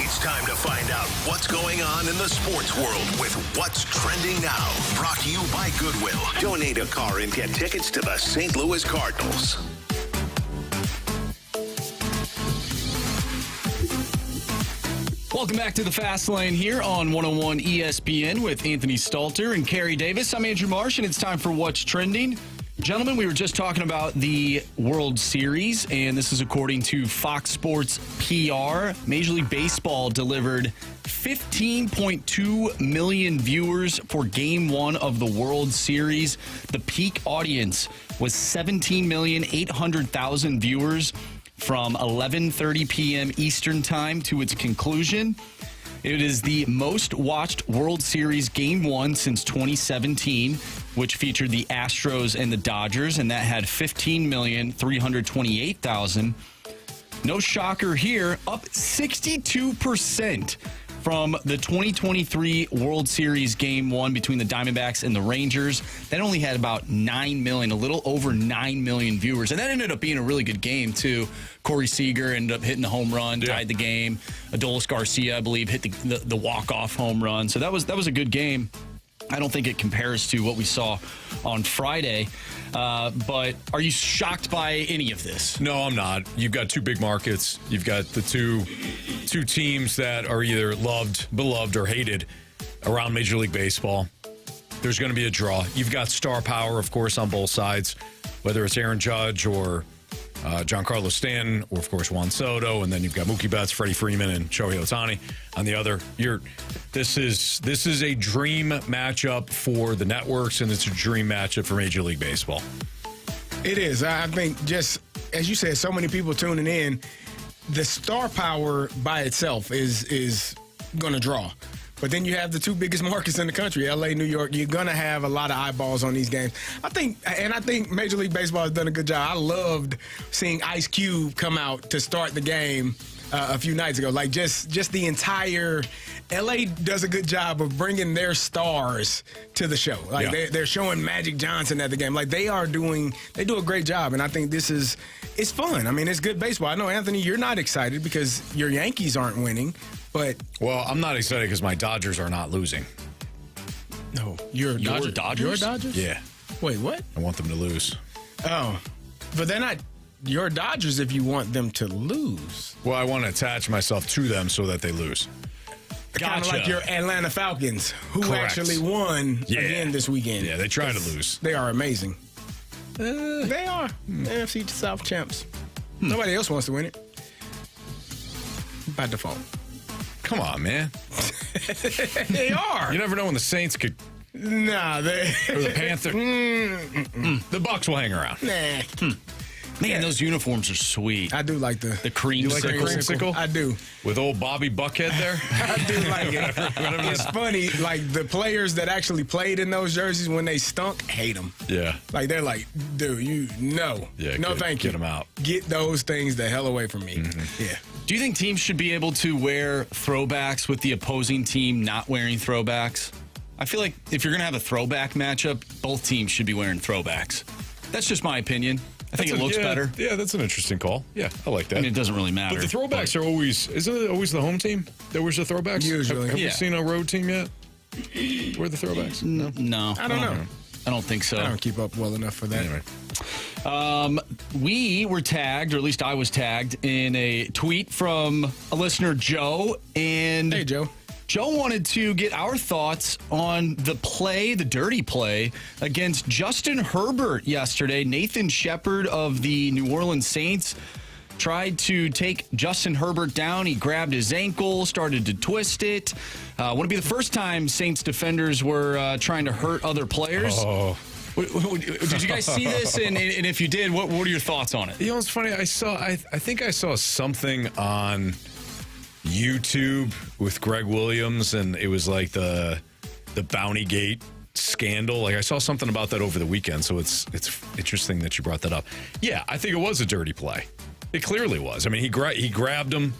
It's time to find out what's going on in the sports world with What's Trending Now. Brought to you by Goodwill. Donate a car and get tickets to the St. Louis Cardinals. Welcome back to the Fast Lane here on 101 ESPN with Anthony Stalter and Carey Davis. I'm Andrew Marsh, and it's time for What's Trending. Gentlemen, we were just talking about the World Series, and this is according to Fox Sports PR. Major League Baseball delivered 15.2 million viewers for Game 1 of the World Series. The peak audience was 17,800,000 viewers from 11:30 p.m. Eastern Time to its conclusion. It is the most watched World Series Game 1 since 2017, which featured the Astros and the Dodgers, and that had 15,328,000. No shocker here, up 62% from the 2023 World Series Game 1 between the Diamondbacks and the Rangers. That only had about 9 million, a little over 9 million viewers. And that ended up being a really good game, too. Corey Seager ended up hitting the home run, tied the game. Adolis Garcia, I believe, hit the walk-off home run. So that was a good game. I don't think it compares to what we saw on Friday. But are you shocked by any of this? No, I'm not. You've got two big markets. You've got the two teams that are either loved, beloved, or hated around Major League Baseball. There's going to be a draw. You've got star power, of course, on both sides, whether it's Aaron Judge or Giancarlo Stanton, or, of course, Juan Soto, and then you've got Mookie Betts, Freddie Freeman, and Shohei Ohtani on the other. This is a dream matchup for the networks, and it's a dream matchup for Major League Baseball. It is. I think just, as you said, so many people tuning in, the star power by itself is going to draw. But then you have the two biggest markets in the country, L.A., New York. You're going to have a lot of eyeballs on these games. I think Major League Baseball has done a good job. I loved seeing Ice Cube come out to start the game a few nights ago. Like, just the entire L.A. does a good job of bringing their stars to the show. Like, they're showing Magic Johnson at the game. Like, they do a great job, and I think it's fun. I mean, it's good baseball. I know, Anthony, you're not excited because your Yankees aren't winning. Well, I'm not excited because my Dodgers are not losing. No, your Dodgers? Your Dodgers? Yeah. Wait, what? I want them to lose. Oh, but they're not your Dodgers if you want them to lose. Well, I want to attach myself to them so that they lose. Kind of like your Atlanta Falcons, who actually won again this weekend. Yeah, they try to lose. They are amazing. They are. NFC South champs. Nobody else wants to win it. By default. Come on, man. They are. You never know when the Saints could. Nah, they. Or the Panthers. The Bucks will hang around. Nah. Man, those uniforms are sweet. I do like the creamsicle. You like the creamsicle? I do. With old Bobby Buckhead there? I do like it. It's funny, like the players that actually played in those jerseys when they stunk, hate them. Yeah. Like they're like, dude, no, thank you. Get them out. Get those things the hell away from me. Mm-hmm. Yeah. Do you think teams should be able to wear throwbacks with the opposing team not wearing throwbacks? I feel like if you're going to have a throwback matchup, both teams should be wearing throwbacks. That's just my opinion. I think it looks better. Yeah, that's an interesting call. Yeah, I like that. I mean, it doesn't really matter. But the throwbacks are always, isn't it always the home team that wears the throwbacks? Usually. Have we seen a road team yet wear the throwbacks? No. I don't know. I don't think so. I don't keep up well enough for that. Anyway. We were tagged, or at least I was tagged, in a tweet from a listener, Joe. And hey, Joe. Joe wanted to get our thoughts on the dirty play against Justin Herbert yesterday. Nathan Shepard of the New Orleans Saints tried to take Justin Herbert down. He grabbed his ankle, started to twist it. Wouldn't be the first time Saints defenders were trying to hurt other players. Oh. Did you guys see this? And if you did, what are your thoughts on it? You know, it's funny. I think I saw something on YouTube with Greg Williams, and it was like the Bounty Gate scandal. Like, I saw something about that over the weekend, so it's interesting that you brought that up. Yeah, I think it was a dirty play. It clearly was. I mean, he grabbed him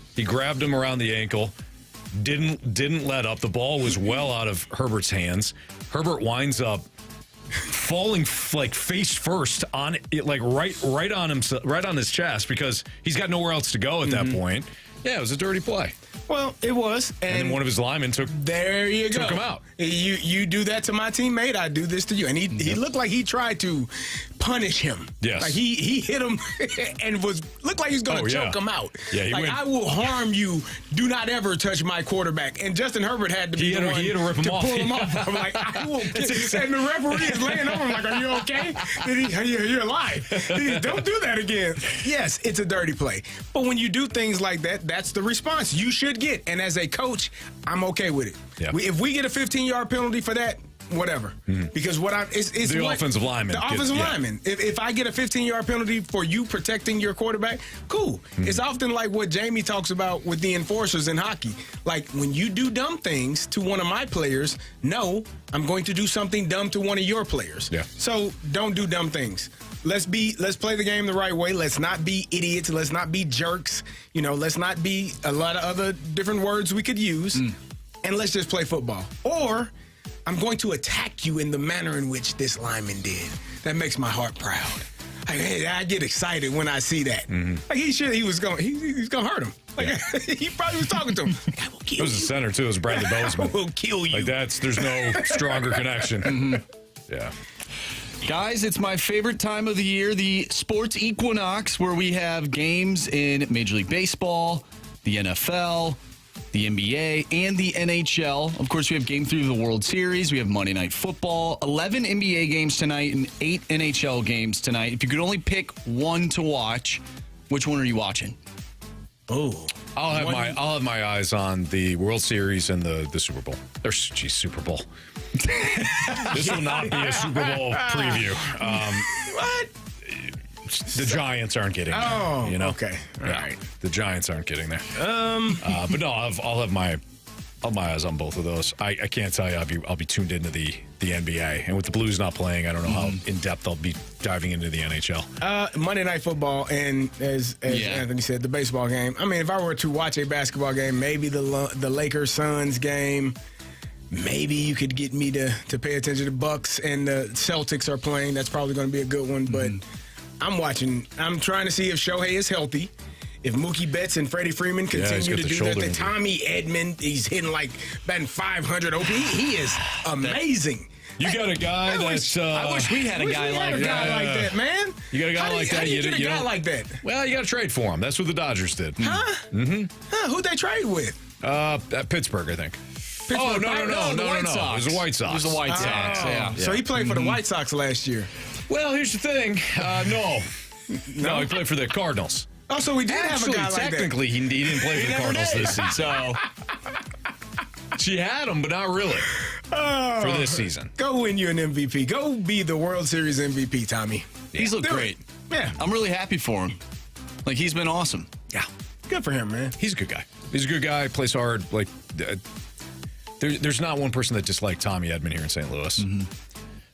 around the ankle, didn't let up. The ball was well out of Herbert's hands. Herbert winds up falling like face first on it, like right on himself, right on his chest, because he's got nowhere else to go at that point. Yeah, it was a dirty play. Well, it was. And then one of his linemen took him out. You do that to my teammate, I do this to you. And he looked like he tried to punish him. Yes. Like he hit him and looked like he was going to choke him out. Yeah, like, I will harm you. Do not ever touch my quarterback. And Justin Herbert had to be the one to rip him off. pull him off. I'm like, I will kill you. And the referee is laying over him like, are you okay? You're alive. Don't do that again. Yes, it's a dirty play. But when you do things like that, that's the response you should get. And as a coach, I'm okay with it. Yeah. If we get a 15-yard penalty for that, whatever. Because it's the offensive lineman. The offensive lineman. If I get a 15-yard penalty for you protecting your quarterback, cool. It's often like what Jamie talks about with the enforcers in hockey. Like when you do dumb things to one of my players, no, I'm going to do something dumb to one of your players. Yeah. So don't do dumb things. Let's play the game the right way. Let's not be idiots. Let's not be jerks. Let's not be a lot of other different words we could use. And let's just play football. Or I'm going to attack you in the manner in which this lineman did. That makes my heart proud. I get excited when I see that. Like he was going to hurt him. Like he probably was talking to him. I will kill you. It was the center too. It was Bradley Bozeman. I will kill you. Like there's no stronger connection. Yeah. Guys, it's my favorite time of the year, the sports equinox, where we have games in Major League Baseball, the NFL, the NBA, and the NHL. Of course, we have Game 3 of the World Series. We have Monday Night Football, 11 NBA games tonight, and 8 NHL games tonight. If you could only pick one to watch, which one are you watching? Oh, I'll have my eyes on the World Series and the Super Bowl. Super Bowl. This will not be a Super Bowl preview. What? The Giants aren't getting there. Oh, okay. All right. The Giants aren't getting there. But no, I'll have my eyes on both of those. I can't tell you I'll be tuned into the NBA, and with the Blues not playing, I don't know how in depth I'll be diving into the NHL. Monday Night Football, and as Anthony said, the baseball game. I mean, if I were to watch a basketball game, maybe the Lakers Suns game. Maybe you could get me to pay attention to Bucks and the Celtics are playing. That's probably going to be a good one. But I'm trying to see if Shohei is healthy. If Mookie Betts and Freddie Freeman continue to do that, then Tommy Edman, he's hitting like batting 500 OP. He is amazing. You got a guy that's. I wish we had a guy like that, man. You got a guy like that. How do you get a guy like that? Well, you got to trade for him. That's what the Dodgers did. Huh? Who'd they trade with? At Pittsburgh, I think. Oh, no. It was the White Sox. It was the White Sox, yeah. So he played for the White Sox last year. Well, here's the thing. No, he played for the Cardinals. Oh, so we did have a guy like that. Technically, he didn't play for the Cardinals this season. So she had him, but not really for this season. Go win you an MVP. Go be the World Series MVP, Tommy. He's looked great. Yeah. I'm really happy for him. Like, he's been awesome. Yeah. Good for him, man. He's a good guy. He's a good guy, plays hard. Like, there's not one person that disliked Tommy Edman here in St. Louis.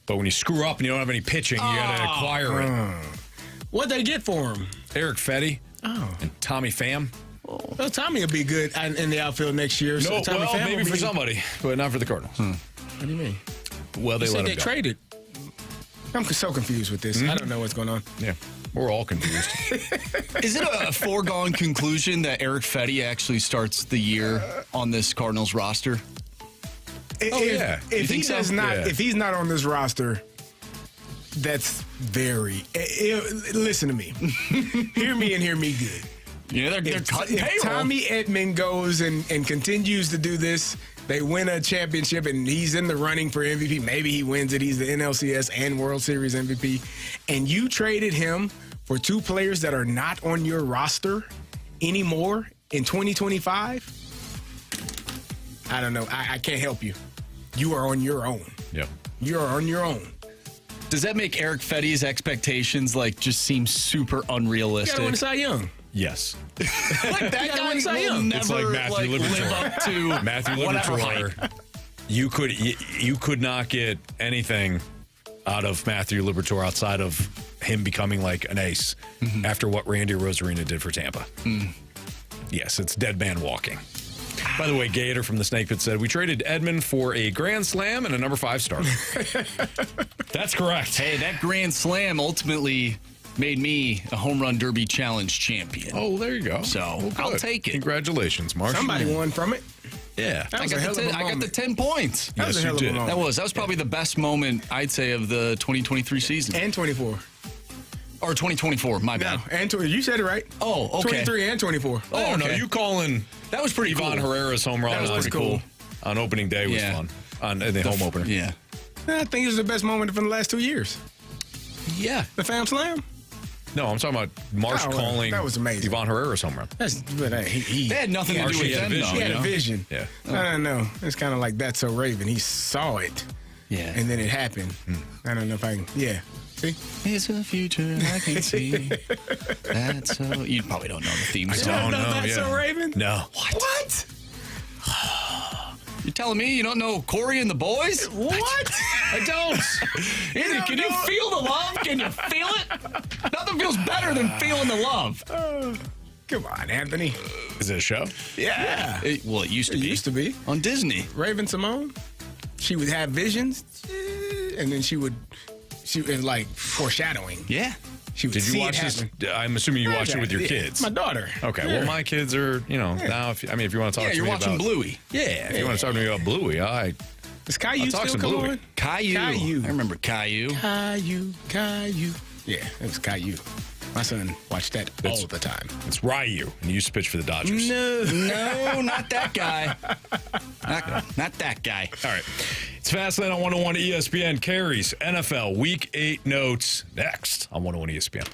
But when you screw up and you don't have any pitching, you got to acquire it. What'd they get for him? Eric Fetty and Tommy Pham. Well, Tommy will be good in the outfield next year. No, so well, maybe for somebody, but not for the Cardinals. What do you mean? Well, they let him go. They traded. I'm so confused with this. I don't know what's going on. Yeah, we're all confused. Is it a foregone conclusion that Eric Fetty actually starts the year on this Cardinals roster? If he does not, if he's not on this roster, that's very. Listen to me. Hear me and hear me good. Yeah, they're cutting payroll. If Tommy Edman goes and continues to do this, they win a championship and he's in the running for MVP. Maybe he wins it. He's the NLCS and World Series MVP. And you traded him for two players that are not on your roster anymore in 2025? I don't know. I can't help you. You are on your own. Yep. You are on your own. Does that make Eric Fetty's expectations just seem super unrealistic? You gotta win Cy Young. Yes. Like that guy will never it's like Matthew live up to Matthew Liberatore. You could not get anything out of Matthew Liberatore outside of him becoming like an ace after what Randy Rosarina did for Tampa. Yes, it's dead man walking. By the way, Gator from the Snake Pit said, we traded Edman for a Grand Slam and a number 5 starter. That's correct. Hey, that Grand Slam ultimately made me a home run derby challenge champion. Oh, there you go. So, Well, I'll good. take it. Congratulations, Marshy. Somebody won from it. Yeah. That was I a hell of a got the moment. 10 points. That was Yes, a hell you of a did. moment. That was probably the best moment, I'd say, of the 2023 season. And 24. Or 2024, my No, bad. and you said it right. Oh, okay. 23 and 24. Oh, no, okay. you calling That was pretty Ivan cool. Herrera's home run That was on, cool. on opening day was Yeah. fun. On the home opener. Yeah. I think it was the best moment from the last 2 years. Yeah. The Fam Slam. No, I'm talking about Marsh Oh, calling that was amazing. Ivan Herrera's home run. That's but he They had nothing to do Marshy with had them, vision. though. he had you a know? vision. Yeah. I don't know. It's kind of like That's So Raven. He saw it, Yeah. and then it happened. I don't know if I can. Yeah. See? It's a future I can see. That's so. You probably don't know the theme I song. don't know know. That's So Raven? No. What? You telling me you don't know Corey and the boys? What? I don't. Andy, don't can you know? feel the love? Can you feel it? Nothing feels better than feeling the love. Come on, Anthony. Is it a show? Yeah. It used to It be. used to be. On Disney. Raven Simone. She would have visions, and then she was like foreshadowing. Yeah. She would Did you see watch it this? happen. I'm assuming you watched it with your Yeah, kids. My daughter. Okay, Yeah. well, my kids are, now, if you want to talk Yeah, to you're me watching about... Bluey. Yeah, if you want to talk to me about Bluey, Is Caillou I'll talk still some come Bluey. on? Caillou. I remember Caillou. Caillou. Yeah, it was Caillou. My son watched that all the time. it's Ryu, and you used to pitch for the Dodgers. No, not that guy. Not that guy. All right. It's Fastlane on 101 ESPN. Carey's NFL Week 8 notes next on 101 ESPN.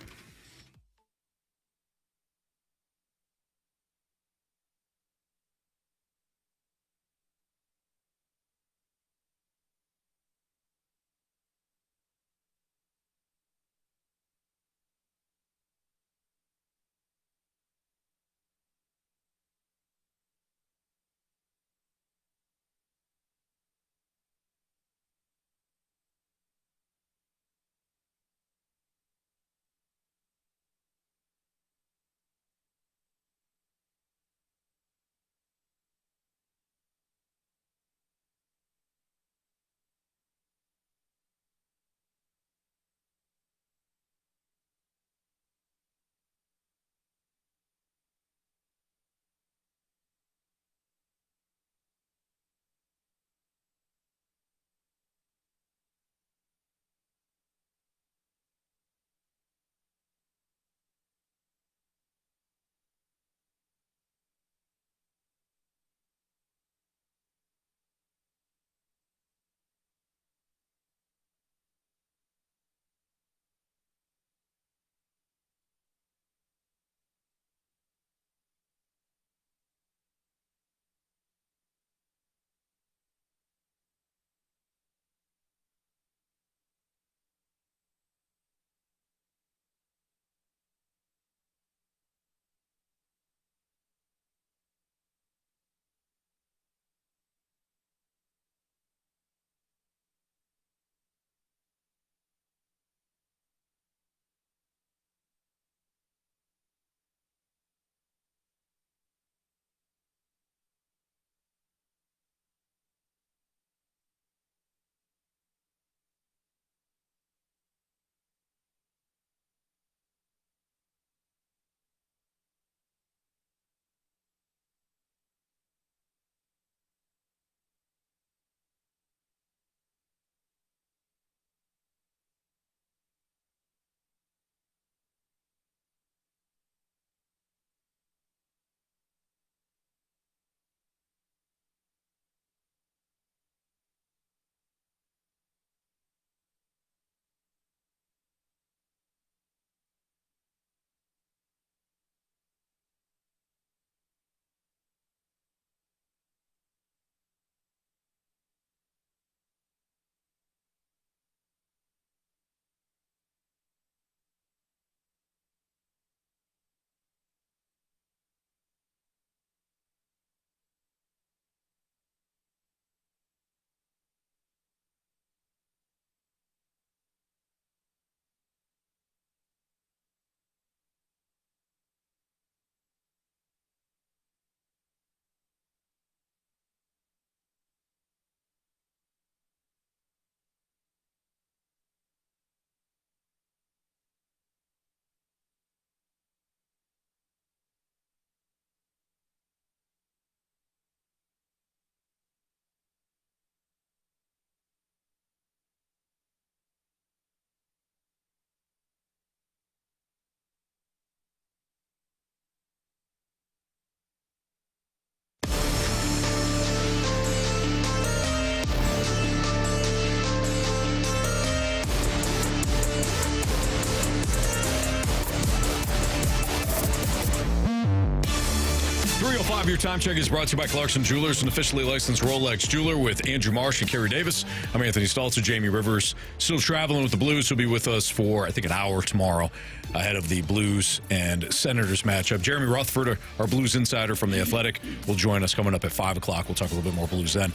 Your time check is brought to you by Clarkson Jewelers, an officially licensed Rolex jeweler, with Andrew Marshy and Carey Davis. I'm Anthony Stalter. Jamie Rivers still traveling with the Blues. He'll be with us for, I think, an hour tomorrow ahead of the Blues and Senators matchup. Jeremy Rutherford, our Blues insider from The Athletic, will join us coming up at 5 o'clock. We'll talk a little bit more Blues then.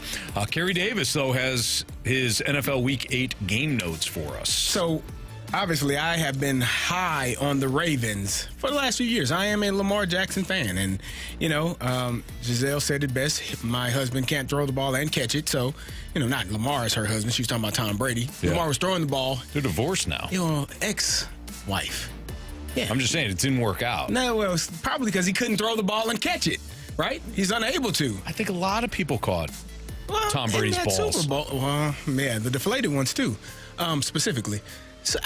Carey Davis, though, has his NFL Week 8 game notes for us. So, obviously, I have been high on the Ravens for the last few years. I am a Lamar Jackson fan. And, Giselle said it best. My husband can't throw the ball and catch it. So, not Lamar is her husband. She was talking about Tom Brady. Yeah. Lamar was throwing the ball. They're divorced now. Ex-wife. Yeah. I'm just saying, it didn't work out. No, well, it's probably because he couldn't throw the ball and catch it, right? He's unable to. I think a lot of people caught Tom Brady's balls. Super Bowl, the deflated ones, too, specifically. So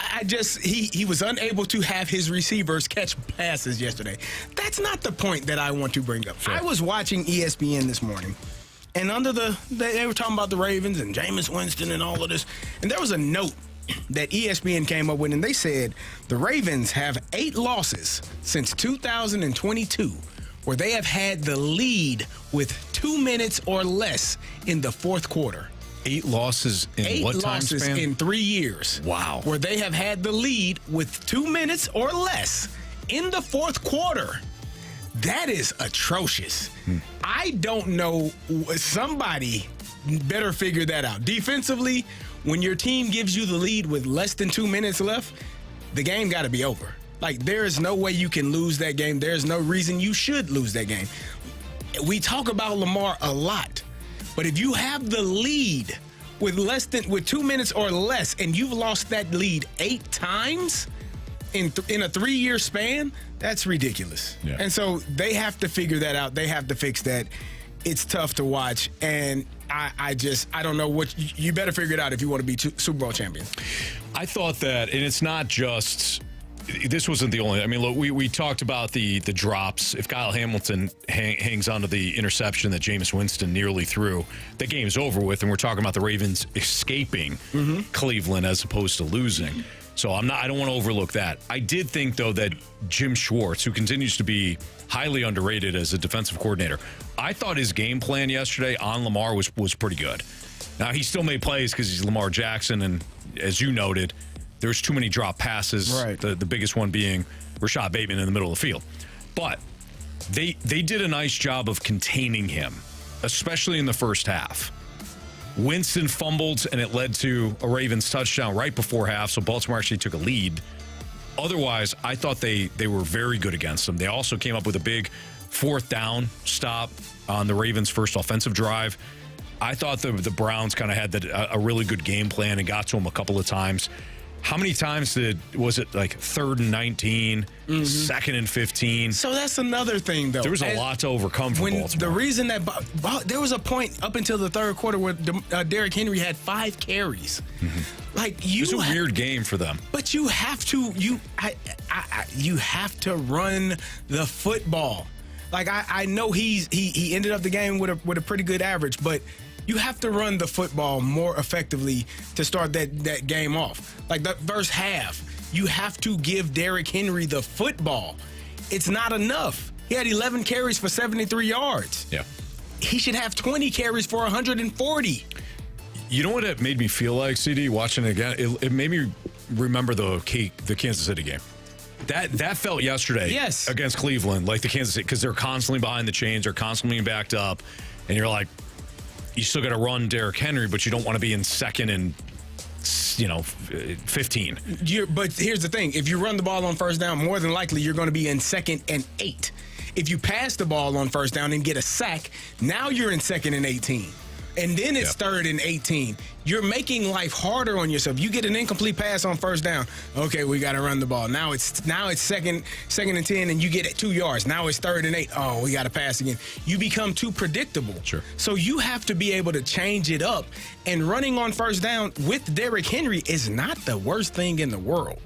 he was unable to have his receivers catch passes yesterday. That's not the point that I want to bring up. Sure. I was watching ESPN this morning, and they were talking about the Ravens and Jameis Winston and all of this, and there was a note that ESPN came up with, and they said the Ravens have 8 losses since 2022 where they have had the lead with 2 minutes or less in the fourth quarter. 8 losses in what time span? 8 losses in 3 years. Wow. Where they have had the lead with 2 minutes or less in the fourth quarter. That is atrocious. I don't know. Somebody better figure that out. Defensively, when your team gives you the lead with less than 2 minutes left, the game got to be over. Like, there is no way you can lose that game. There's no reason you should lose that game. We talk about Lamar a lot. But if you have the lead with 2 minutes or less, and you've lost that lead 8 times in a 3-year span, that's ridiculous. Yeah. And so they have to figure that out. They have to fix that. It's tough to watch, and I don't know what you better figure it out if you want to be Super Bowl champion. I thought that, and it's not just. This wasn't the only. I mean, look, we talked about the drops. If Kyle Hamilton hangs onto the interception that Jameis Winston nearly threw, the game's over with, and we're talking about the Ravens escaping Cleveland as opposed to losing. So I don't want to overlook that. I did think, though, that Jim Schwartz, who continues to be highly underrated as a defensive coordinator, I thought his game plan yesterday on Lamar was pretty good. Now, he still made plays because he's Lamar Jackson, and as you noted, there's too many drop passes, right. The biggest one being Rashad Bateman in the middle of the field. But they did a nice job of containing him, especially in the first half. Winston fumbled, and it led to a Ravens touchdown right before half, so Baltimore actually took a lead. Otherwise, I thought they were very good against them. They also came up with a big 4th down stop on the Ravens' first offensive drive. I thought the Browns kind of had a really good game plan and got to them a couple of times. How many times was it like 3rd and 19, 2nd and 15? So that's another thing, though. There was a lot to overcome for Baltimore. The reason that there was a point up until the third quarter where Derrick Henry had 5 carries. It was a weird game for them. But you have to you have to run the football. Like I know he ended up the game with a pretty good average, but you have to run the football more effectively to start that game off. Like the first half, you have to give Derrick Henry the football. It's not enough. He had 11 carries for 73 yards. Yeah. He should have 20 carries for 140. You know what it made me feel like, CD, watching it again? It made me remember the Kansas City game. That felt yesterday against Cleveland, like the Kansas City, because they're constantly behind the chains, they're constantly backed up, and you're like, you still got to run Derrick Henry, but you don't want to be in 2nd and 15. But here's the thing: if you run the ball on first down, more than likely you're going to be in 2nd and 8. If you pass the ball on first down and get a sack, now you're in 2nd and 18. And then it's 3rd and 18. You're making life harder on yourself. You get an incomplete pass on first down. Okay, we got to run the ball. Now it's 2nd and 10, and you get it 2 yards. Now it's 3rd and 8. Oh, we got to pass again. You become too predictable. Sure. So you have to be able to change it up. And running on first down with Derrick Henry is not the worst thing in the world.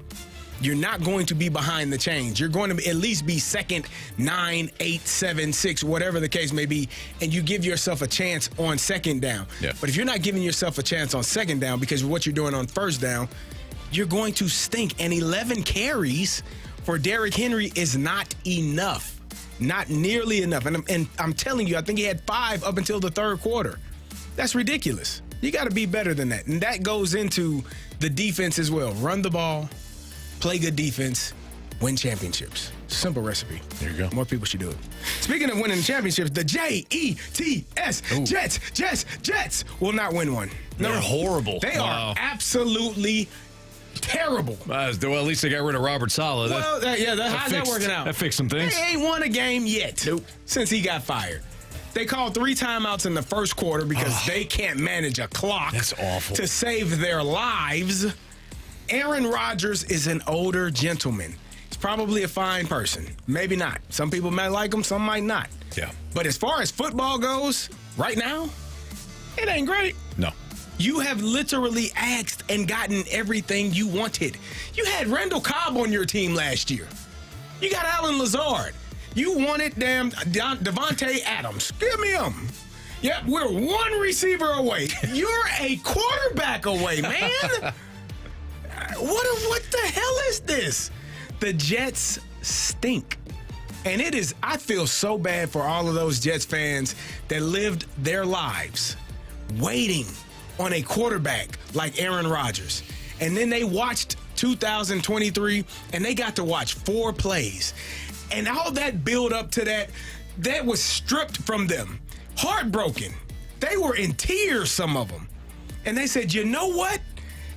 You're not going to be behind the chains. You're going to at least be 2nd, 9, 8, 7, 6, whatever the case may be, and you give yourself a chance on 2nd down. Yeah. But if you're not giving yourself a chance on 2nd down because of what you're doing on first down, you're going to stink. And 11 carries for Derrick Henry is not enough. Not nearly enough. And I'm telling you, I think he had 5 up until the third quarter. That's ridiculous. You got to be better than that. And that goes into the defense as well. Run the ball, play good defense, win championships. Simple recipe. There you go. More people should do it. Speaking of winning championships, the Jets, Jets will not win one. No, They're horrible. They are absolutely terrible. Well, at least they got rid of Robert Saleh. Well, how's that working out? That fixed some things. They ain't won a game yet since he got fired. They called 3 timeouts in the first quarter because they can't manage a clock. That's awful. To save their lives. Aaron Rodgers is an older gentleman. He's probably a fine person. Maybe not. Some people might like him, some might not. Yeah. But as far as football goes, right now, it ain't great. No. You have literally asked and gotten everything you wanted. You had Randall Cobb on your team last year. You got Alan Lazard. You wanted Devontae Adams. Give me him. Yep, we're 1 receiver away. You're a quarterback away, man. What the hell is this? The Jets stink. And it is, I feel so bad for all of those Jets fans that lived their lives waiting on a quarterback like Aaron Rodgers. And then they watched 2023 and they got to watch 4 plays. And all that build up to that was stripped from them. Heartbroken. They were in tears, some of them. And they said, you know what?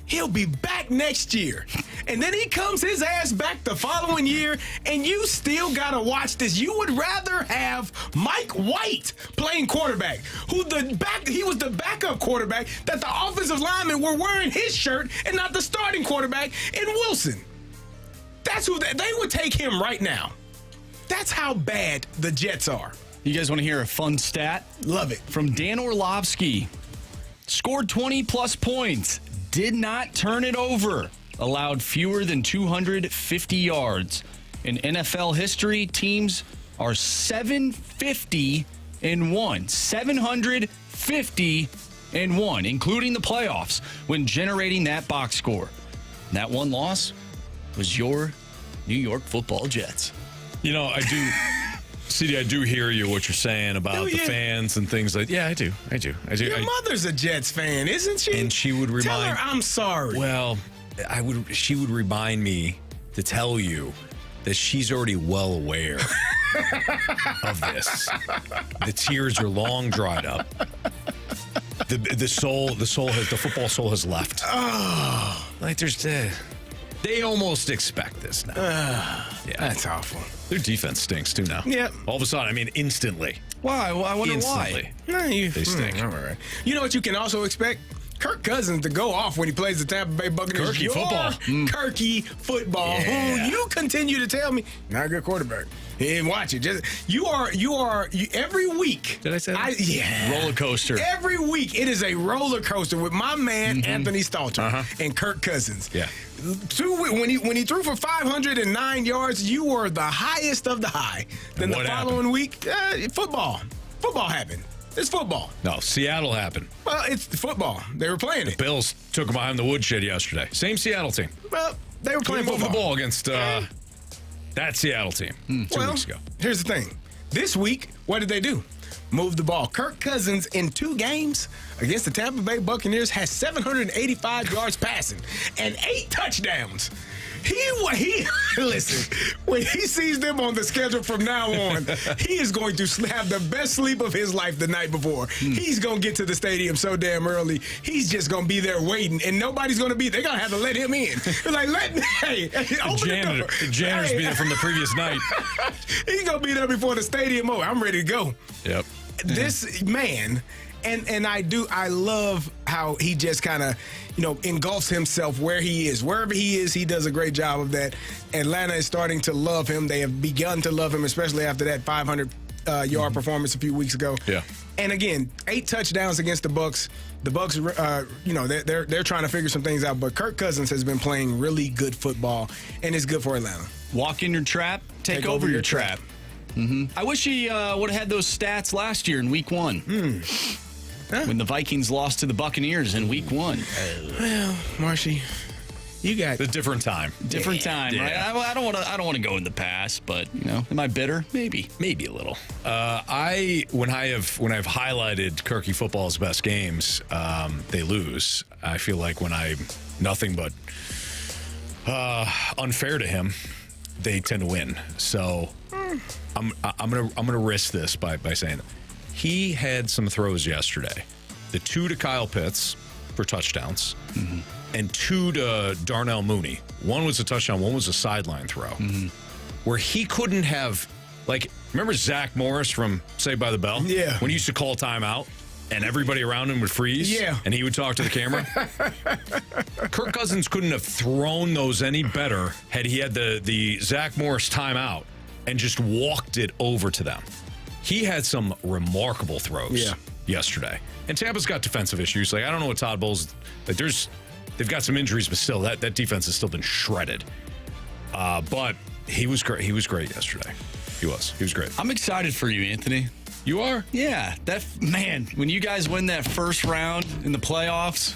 He'll be back next year. And then he comes his ass back the following year, and you still got to watch this. You would rather have Mike White playing quarterback, he was the backup quarterback that the offensive linemen were wearing his shirt and not the starting quarterback in Wilson. That's who they would take him right now. That's how bad the Jets are. You guys want to hear a fun stat? Love it. From Dan Orlovsky. Scored 20-plus points. Did not turn it over. Allowed fewer than 250 yards. In NFL history, teams are 750-1. 750-1, including the playoffs, when generating that box score. That one loss was your New York Football Jets. You know, I do, CD, I do hear you, what you're saying about the fans and things like, yeah, I do. Your mother's a Jets fan, isn't she? And she would remind. Tell her I'm sorry. Well, she would remind me to tell you that she's already well aware of this. The tears are long dried up. The football soul has left. Oh, Like they almost expect this now. Yeah, that's awful. Their defense stinks too now. Yeah. All of a sudden, I mean, instantly. Why? Well, I wonder why. They stink. All right. You know what you can also expect? Kirk Cousins to go off when he plays the Tampa Bay Buccaneers. Kirky football. Kirky football. Yeah. Who you continue to tell me not a good quarterback. And watch it. You every week. Did I say that? Yeah. Roller coaster. Every week it is a roller coaster with my man Anthony Stalter and Kirk Cousins. Yeah. When he threw for 509 yards, you were the highest of the high. Then the following week, football. Football happened. It's football. No, Seattle happened. Well, it's football. They were playing it. Bills took them behind the woodshed yesterday. Same Seattle team. Well, they were playing Couldn't move football. the ball against that Seattle team 2 weeks ago. Here's the thing. This week, what did they do? Move the ball. Kirk Cousins in 2 games against the Tampa Bay Buccaneers has 785 yards passing and 8 touchdowns. Listen, when he sees them on the schedule from now on, he is going to have the best sleep of his life the night before. He's going to get to the stadium so damn early. He's just going to be there waiting, and nobody's going to be. They're going to have to let him in. They're like, The janitor's be there from the previous night. He's going to be there before the stadium over. I'm ready to go. Yep. This man, and I love how he just kind of, engulfs himself where he is. Wherever he is, he does a great job of that. Atlanta is starting to love him. They have begun to love him, especially after that 500-yard performance a few weeks ago. Yeah. And again, 8 touchdowns against the Bucs. The Bucs, they're trying to figure some things out. But Kirk Cousins has been playing really good football, and it's good for Atlanta. Walk in your trap, take over your trap. I wish he would have had those stats last year in Week 1. When the Vikings lost to the Buccaneers in Week 1. Well, Marshy, You got a different time. Different time, right? I don't want to go in the past, but am I bitter? Maybe a little. When I've highlighted Kirky football's best games, they lose. I feel like when I'm nothing but unfair to him, they tend to win. So I'm gonna risk this by saying that. He had some throws yesterday. The 2 to Kyle Pitts for touchdowns, and 2 to Darnell Mooney. One was a touchdown, one was a sideline throw, where he couldn't have, remember Zach Morris from Saved by the Bell? Yeah. When he used to call timeout and everybody around him would freeze? Yeah. And he would talk to the camera? Kirk Cousins couldn't have thrown those any better had he had the Zach Morris timeout and just walked it over to them. He had some remarkable throws yesterday. And Tampa's got defensive issues. I don't know what Todd Bowles... they've got some injuries, but still, that defense has still been shredded. But he was great. He was great yesterday. He was great. I'm excited for you, Anthony. You are? Yeah. When you guys win that first round in the playoffs,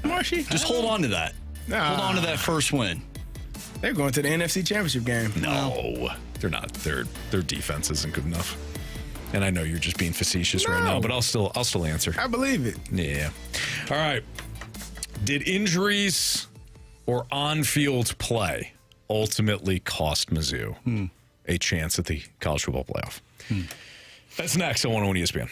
Marshy. just hold on to that. Hold on to that first win. They're going to the NFC Championship game. No, they're not. Their defense isn't good enough. And I know you're just being facetious right now, but I'll still answer. I believe it. Yeah. All right. Did injuries or on-field play ultimately cost Mizzou a chance at the college football playoff? That's next on 101 ESPN.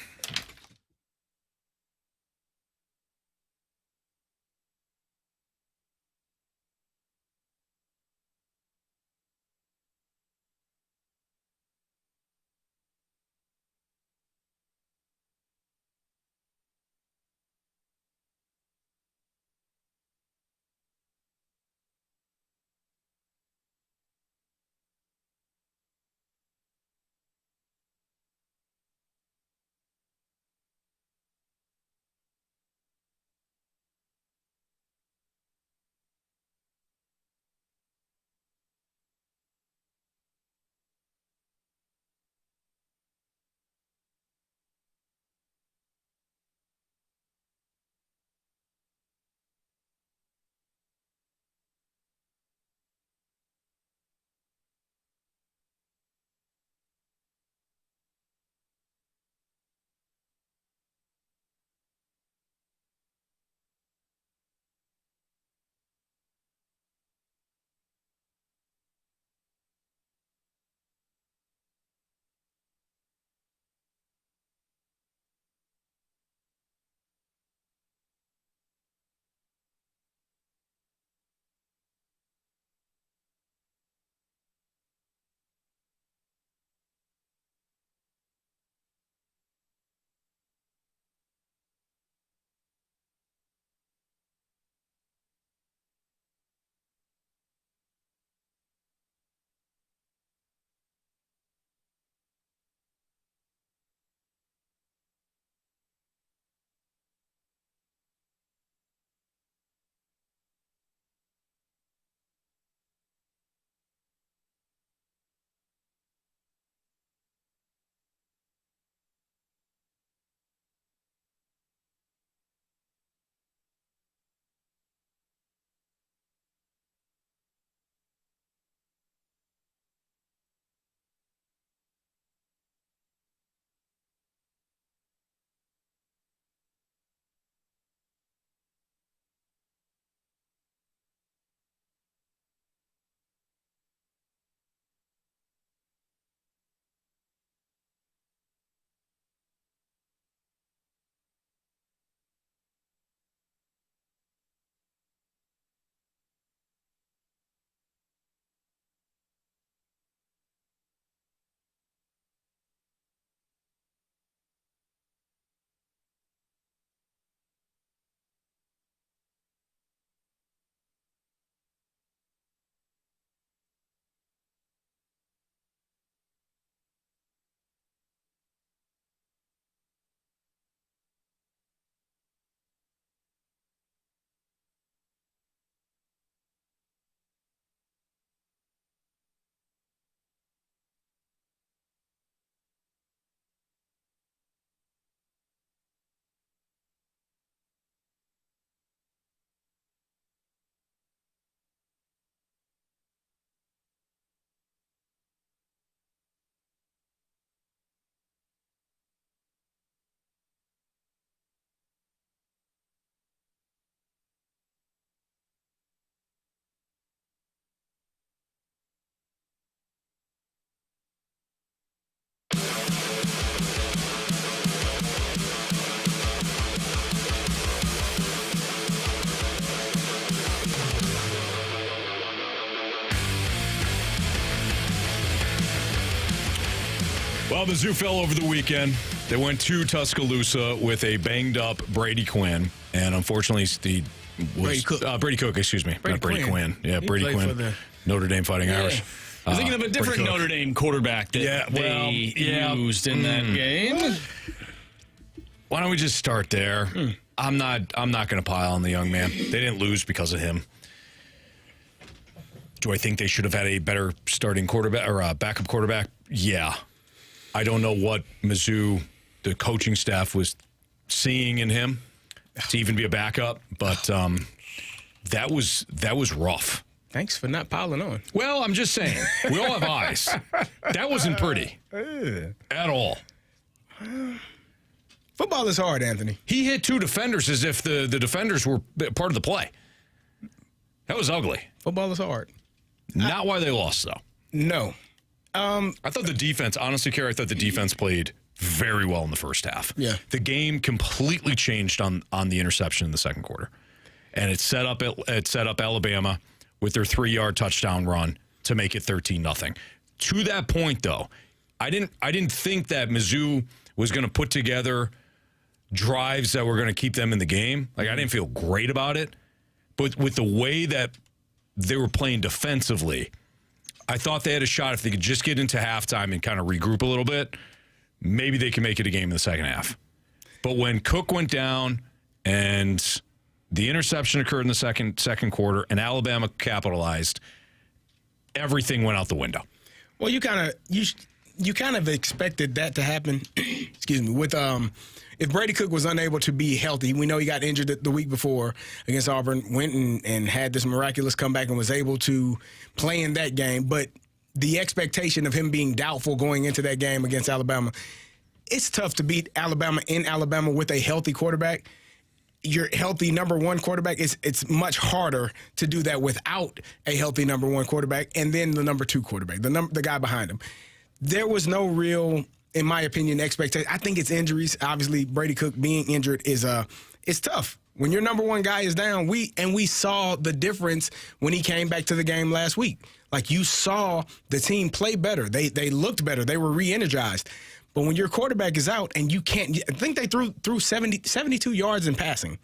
Well, Mizzou fell over the weekend. They went to Tuscaloosa with a banged-up Brady Quinn, and unfortunately, Brady Cook, excuse me. Not Brady Quinn. Yeah, He Brady played Quinn. for the Notre Dame Fighting Irish. I'm thinking of a different Notre Dame quarterback that they used in that game. Why don't we just start there? I'm not going to pile on the young man. They didn't lose because of him. Do I think they should have had a better starting quarterback or backup quarterback? Yeah. I don't know what Mizzou, the coaching staff, was seeing in him to even be a backup, but that was rough. Thanks for not piling on. Well, I'm just saying, we all have eyes. That wasn't pretty at all. Football is hard, Anthony. He hit two defenders as if the defenders were part of the play. That was ugly. Football is hard. Not why they lost, though. No. I thought the defense, honestly, Carey, I thought the defense played very well in the first half. Yeah. The game completely changed on the interception in the second quarter. And it set up Alabama with their 3-yard touchdown run to make it 13-0. To that point, though, I didn't think that Mizzou was going to put together drives that were going to keep them in the game. Like, I didn't feel great about it. But with the way that they were playing defensively, I thought they had a shot if they could just get into halftime and kind of regroup a little bit. Maybe they can make it a game in the second half. But when Cook went down and the interception occurred in the second quarter and Alabama capitalized, everything went out the window. Well, you kind of expected that to happen. Excuse me. With if Brady Cook was unable to be healthy, we know he got injured the week before against Auburn, went and had this miraculous comeback and was able to play in that game. But the expectation of him being doubtful going into that game against Alabama, it's tough to beat Alabama in Alabama with a healthy quarterback. Your healthy number one quarterback, it's much harder to do that without a healthy number one quarterback and then the number two quarterback, the guy behind him. There was no real, in my opinion, expectation. I think it's injuries. Obviously, Brady Cook being injured is it's tough. When your number one guy is down, we saw the difference when he came back to the game last week. Like, you saw the team play better. They looked better. They were re-energized. But when your quarterback is out and you can't, I think they threw 72 yards in passing.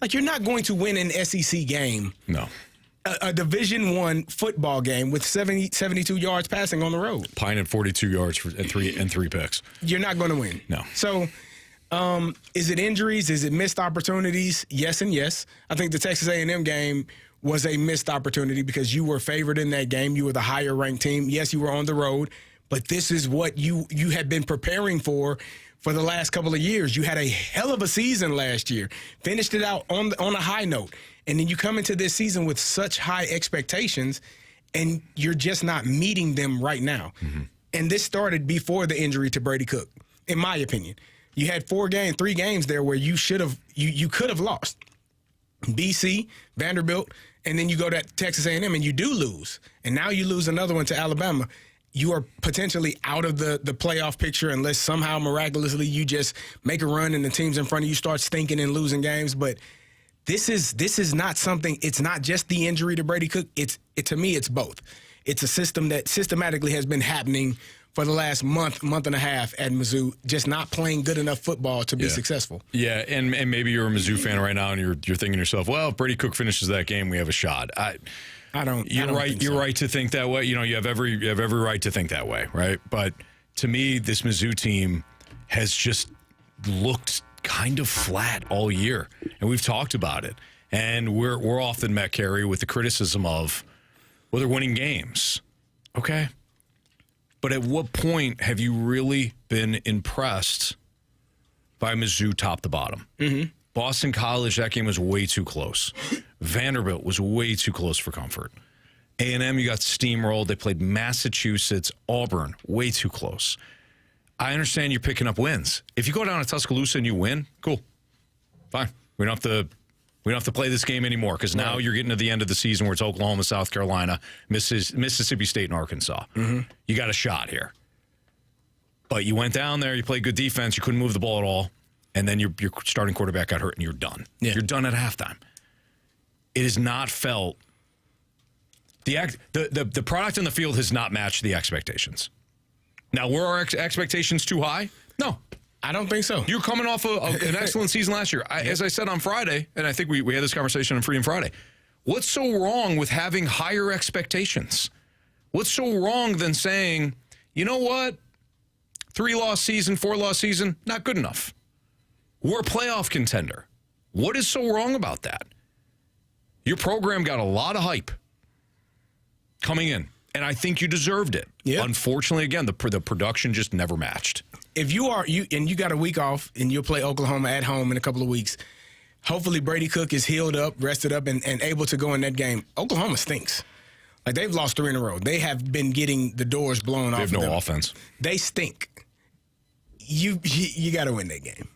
Like, you're not going to win an SEC game. No. A Division I football game with 72 yards passing on the road. Pine had 42 yards and three picks. You're not going to win. No. So, is it injuries? Is it missed opportunities? Yes and yes. I think the Texas A&M game was a missed opportunity because you were favored in that game. You were the higher-ranked team. Yes, you were on the road, but this is what you had been preparing for the last couple of years. You had a hell of a season last year. Finished it out on a high note. And then you come into this season with such high expectations, and you're just not meeting them right now. Mm-hmm. And this started before the injury to Brady Cook, in my opinion. You had 3 games there where you could have lost. BC, Vanderbilt, and then you go to Texas A&M and you do lose. And now you lose another one to Alabama. You are potentially out of the playoff picture unless somehow miraculously you just make a run and the teams in front of you start stinking and losing games. But this is not something. It's not just the injury to Brady Cook. To me, it's both. It's a system that systematically has been happening for the last month and a half at Mizzou, just not playing good enough football to be successful. Yeah, and maybe you're a Mizzou fan right now and you're thinking to yourself, well, if Brady Cook finishes that game, we have a shot. You're right to think that way. You know, you have every right to think that way, right? But to me, this Mizzou team has just looked kind of flat all year, and we've talked about it. And we're often met, Carey, with the criticism of, well, they're winning games, okay? But at what point have you really been impressed by Mizzou top to bottom? Mm-hmm. Boston College, that game was way too close. Vanderbilt was way too close for comfort. A&M, you got steamrolled. They played Massachusetts, Auburn, way too close. I understand you're picking up wins. If you go down to Tuscaloosa and you win, cool, fine. We don't have to play this game anymore because now you're getting to the end of the season where it's Oklahoma, South Carolina, Mississippi State, and Arkansas. Mm-hmm. You got a shot here. But you went down there, you played good defense, you couldn't move the ball at all, and then your starting quarterback got hurt and you're done. Yeah. You're done at halftime. It has not felt the product on the field has not matched the expectations. Now, were our expectations too high? No. I don't think so. You're coming off an excellent season last year. As I said on Friday, and I think we had this conversation on Freedom Friday, what's so wrong with having higher expectations? What's so wrong than saying, you know what? 3-loss season, 4-loss season, not good enough. We're a playoff contender. What is so wrong about that? Your program got a lot of hype coming in, and I think you deserved it. Yeah. Unfortunately, again, the production just never matched. If you got a week off and you'll play Oklahoma at home in a couple of weeks, hopefully Brady Cook is healed up, rested up, and able to go in that game. Oklahoma stinks. Like, they've lost 3 in a row. They have been getting the doors blown off of them. They have no offense. They stink. You got to win that game.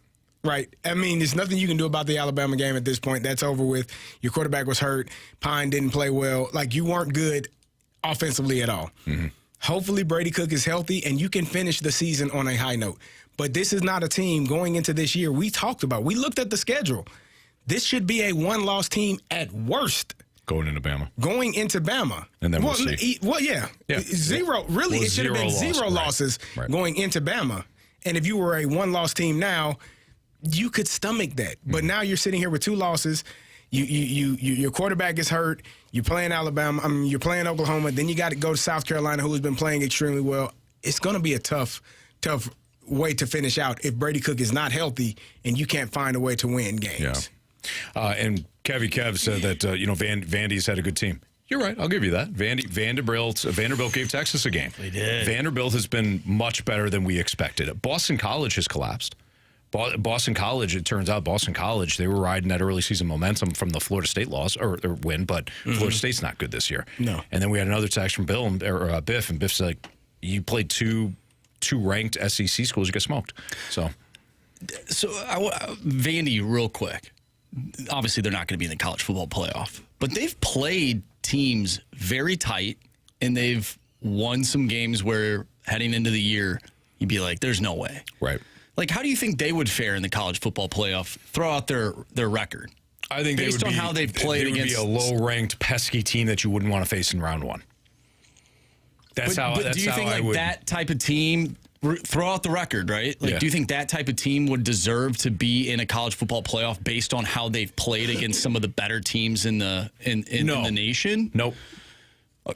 Right. I mean, there's nothing you can do about the Alabama game at this point. That's over with. Your quarterback was hurt. Pine didn't play well. Like, you weren't good offensively at all. Mm-hmm. Hopefully Brady Cook is healthy and you can finish the season on a high note. But this is not a team going into this year. We looked at the schedule. This should be a 1-loss team at worst. Going into Bama. And then we'll see. Yeah. Zero. Really, it should have been 0 losses going into Bama. And if you were a 1-loss team now, you could stomach that. But now you're sitting here with 2 losses. Your quarterback is hurt. You're playing Alabama. You're playing Oklahoma. Then you got to go to South Carolina, who has been playing extremely well. It's going to be a tough way to finish out if Brady Cook is not healthy and you can't find a way to win games. Yeah. And Kev said that Vandy's had a good team. You're right. I'll give you that. Vanderbilt gave Texas a game. They did. Vanderbilt has been much better than we expected. Boston College has collapsed. Boston College, it turns out, they were riding that early season momentum from the Florida State loss or win, but Florida State's not good this year. No. And then we had another text from Biff, and Biff's like, you played two ranked SEC schools, you get smoked. So Vandy, real quick. Obviously, they're not going to be in the college football playoff, but they've played teams very tight, and they've won some games where heading into the year, you'd be like, there's no way. Right. Like, how do you think they would fare in the college football playoff? Throw out their record. I think based on how they've played against a low-ranked, pesky team that you wouldn't want to face in round 1. That's how. Do you think that type of team? Throw out the record, right? Like, do you think that type of team would deserve to be in a college football playoff based on how they've played against some of the better teams in the nation? Nope.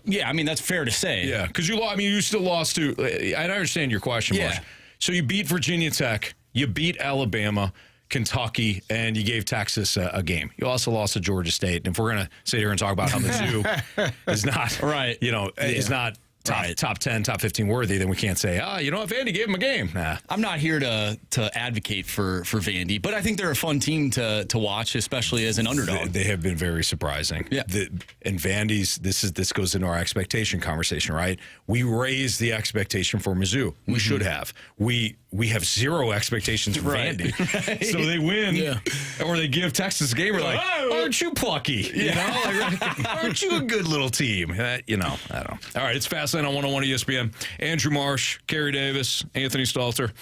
Yeah, I mean that's fair to say. Yeah, because you still lost to. I understand your question, Marsh. So you beat Virginia Tech, you beat Alabama, Kentucky, and you gave Texas a game. You also lost to Georgia State. And if we're going to sit here and talk about how Mizzou is not, is not top 10, top 15 worthy, then we can't say, Vandy gave him a game. Nah. I'm not here to advocate for Vandy, but I think they're a fun team to watch, especially as an underdog. They have been very surprising. Yeah. And Vandy's, this goes into our expectation conversation, right? We raised the expectation for Mizzou. We should have. We have 0 expectations for Vandy. Right. So they win, or they give Texas a game. We're like, aren't you plucky? Aren't you a good little team? I don't know. All right, it's Fastlane on 101 ESPN. Andrew Marsh, Carey Davis, Anthony Stalter.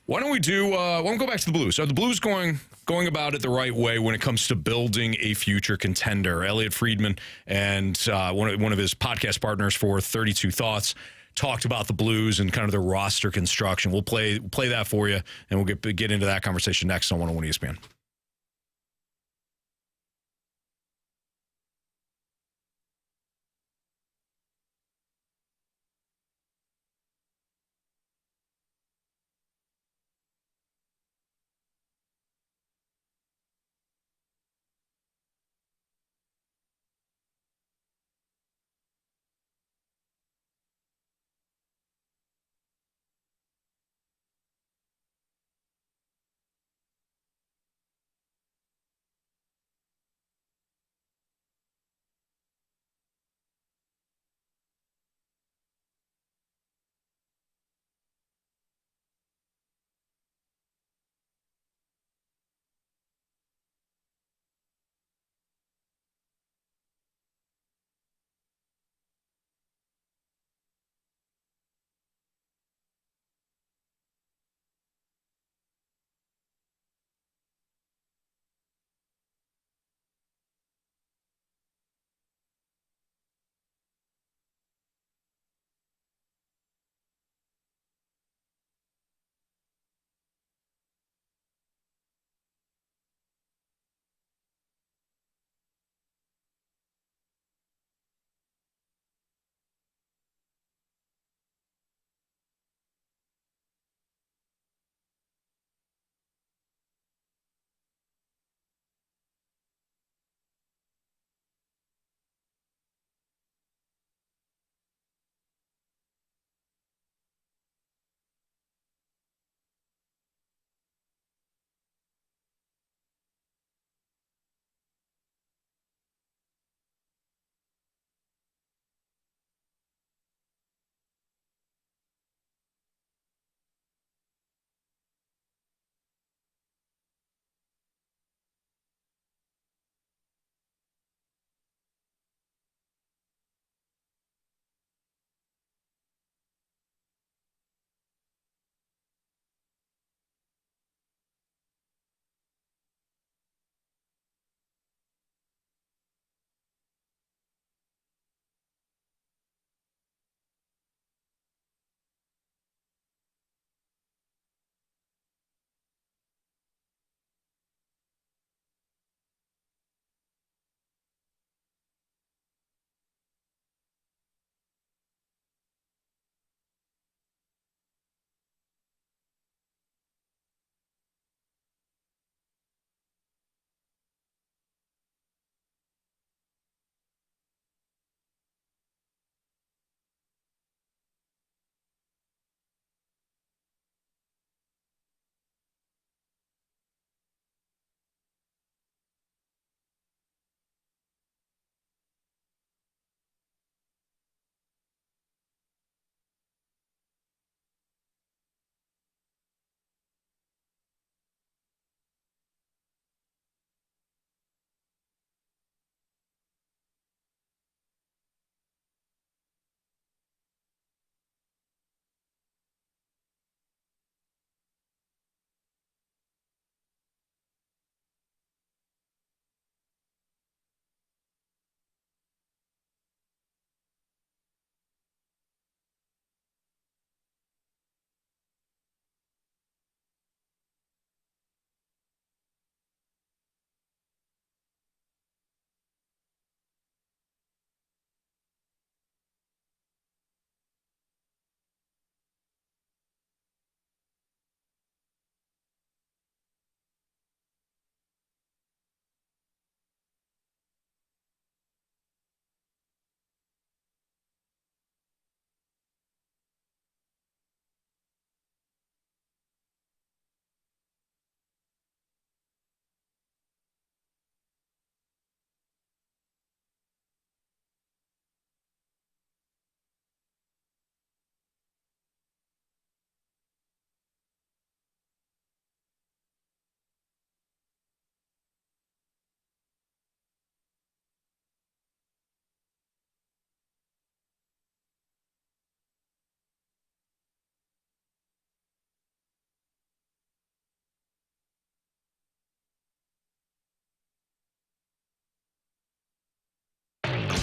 Why don't we go back to the Blues? Are the Blues going about it the right way when it comes to building a future contender? Elliot Friedman and one of his podcast partners for 32 Thoughts talked about the Blues and kind of their roster construction. We'll play that for you, and we'll get into that conversation next on 101 ESPN.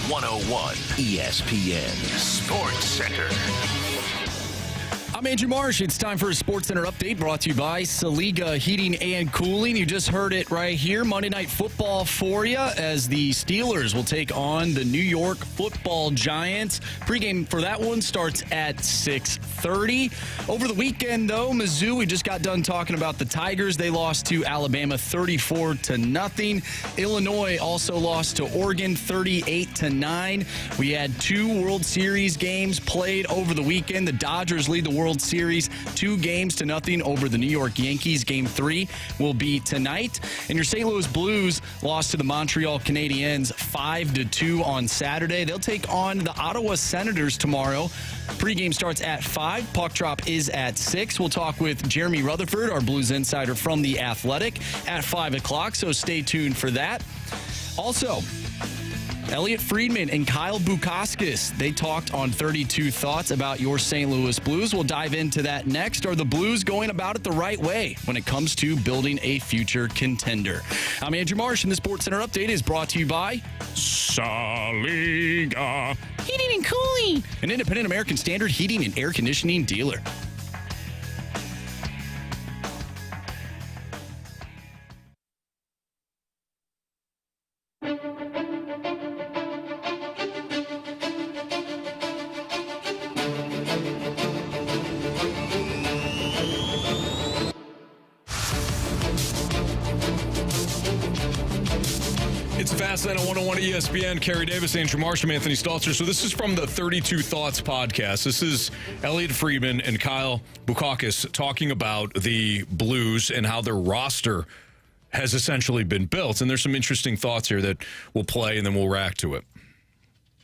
101 ESPN Sports Center. I'm Andrew Marsh. It's time for a Sports Center update brought to you by Saliga Heating and Cooling. You just heard it right here. Monday Night Football for you as the Steelers will take on the New York Football Giants. Pregame for that one starts at 6:30. Over the weekend, though, Mizzou, we just got done talking about the Tigers. They lost to Alabama 34-0. Illinois also lost to Oregon 38-9. We had 2 World Series games played over the weekend. The Dodgers lead the World Series 2-0 over the New York Yankees. Game 3 will be tonight. And your St. Louis Blues lost to the Montreal Canadiens 5-2 on Saturday. They'll take on the Ottawa Senators tomorrow. Pregame starts at 5. Puck drop is at 6. We'll talk with Jeremy Rutherford, our Blues insider from The Athletic, at 5 o'clock, so stay tuned for that. Also, Elliot Friedman and Kyle Bukauskas, they talked on 32 Thoughts about your St. Louis Blues. We'll dive into that next. Are the Blues going about it the right way when it comes to building a future contender? I'm Andrew Marsh, and the Sports Center Update is brought to you by Saliga Heating and Cooling, an independent American Standard heating and air conditioning dealer. It's Fast Lane on 101 ESPN. Carey Davis, Andrew Marsh, Anthony Stalter. So this is from the 32 Thoughts podcast. This is Elliot Friedman and Kyle Bukauskas talking about the Blues and how their roster has essentially been built. And there's some interesting thoughts here that we'll play and then we'll react to it.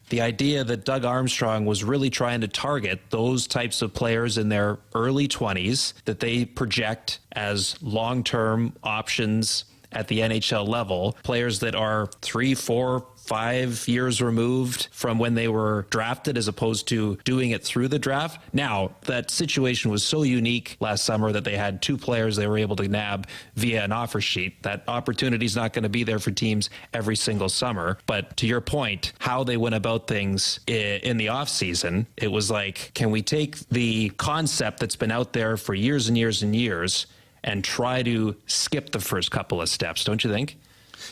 The idea that Doug Armstrong was really trying to target those types of players in their early 20s that they project as long-term options at the NHL level, players that are 3, 4, 5 years removed from when they were drafted as opposed to doing it through the draft. Now, that situation was so unique last summer that they had 2 players they were able to nab via an offer sheet. That opportunity is not going to be there for teams every single summer. But to your point, how they went about things in the offseason, it was like, can we take the concept that's been out there for years and years and years and try to skip the first couple of steps, don't you think?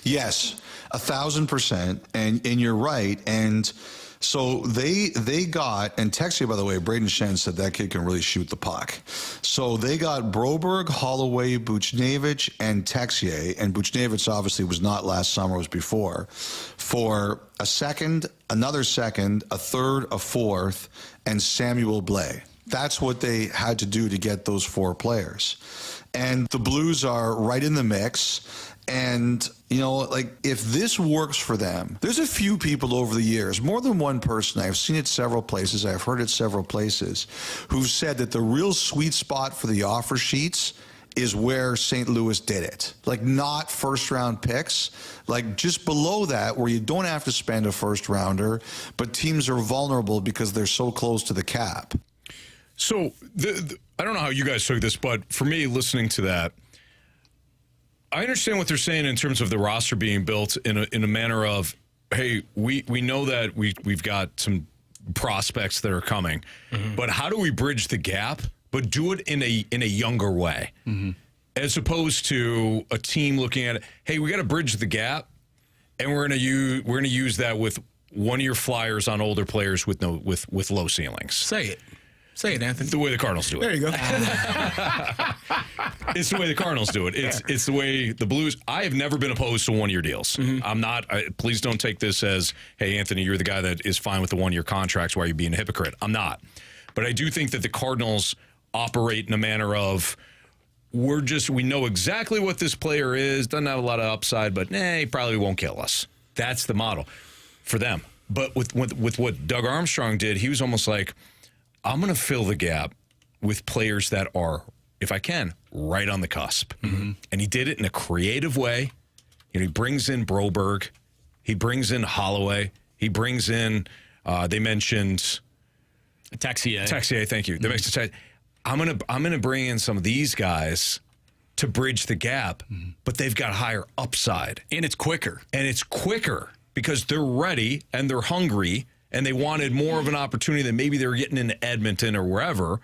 Yes, 1,000%, and you're right. And so they got, and Texier, by the way, Braden Shen said that kid can really shoot the puck. So they got Broberg, Holloway, Buchnevich, and Texier, and Buchnevich obviously was not last summer, was before, for a second, another second, a third, a fourth, and Samuel Blais. That's what they had to do to get those 4 players. And the Blues are right in the mix. And, you know, like, if this works for them, there's a few people over the years, more than one person, I've seen it several places, I've heard it several places, who've said that the real sweet spot for the offer sheets is where St. Louis did it. Like, not first-round picks, like just below that where you don't have to spend a first-rounder, but teams are vulnerable because they're so close to the cap. So I don't know how you guys took this, but for me, listening to that, I understand what they're saying in terms of the roster being built in a manner of, hey, we know that we've got some prospects that are coming, but how do we bridge the gap, but do it in a younger way, as opposed to a team looking at it, hey, we got to bridge the gap, and we're gonna use that with one-year flyers on older players with low ceilings. Say it, Anthony. The way the Cardinals do it. There you go. It's the way the Cardinals do it. It's the way the Blues. I have never been opposed to one-year deals. I'm not. Please don't take this as, hey, Anthony, you're the guy that is fine with the one-year contracts. Why are you being a hypocrite? I'm not. But I do think that the Cardinals operate in a manner of, we know exactly what this player is. Doesn't have a lot of upside, but he probably won't kill us. That's the model for them. But with what Doug Armstrong did, he was almost like, I'm going to fill the gap with players that are, if I can, right on the cusp. And he did it in a creative way. You know, he brings in Broberg. He brings in Holloway. He brings in, they mentioned Texier, thank you. They mentioned, I'm gonna bring in some of these guys to bridge the gap, but they've got higher upside. And it's quicker. because they're ready and they're hungry and they wanted more of an opportunity than maybe they were getting in Edmonton or wherever.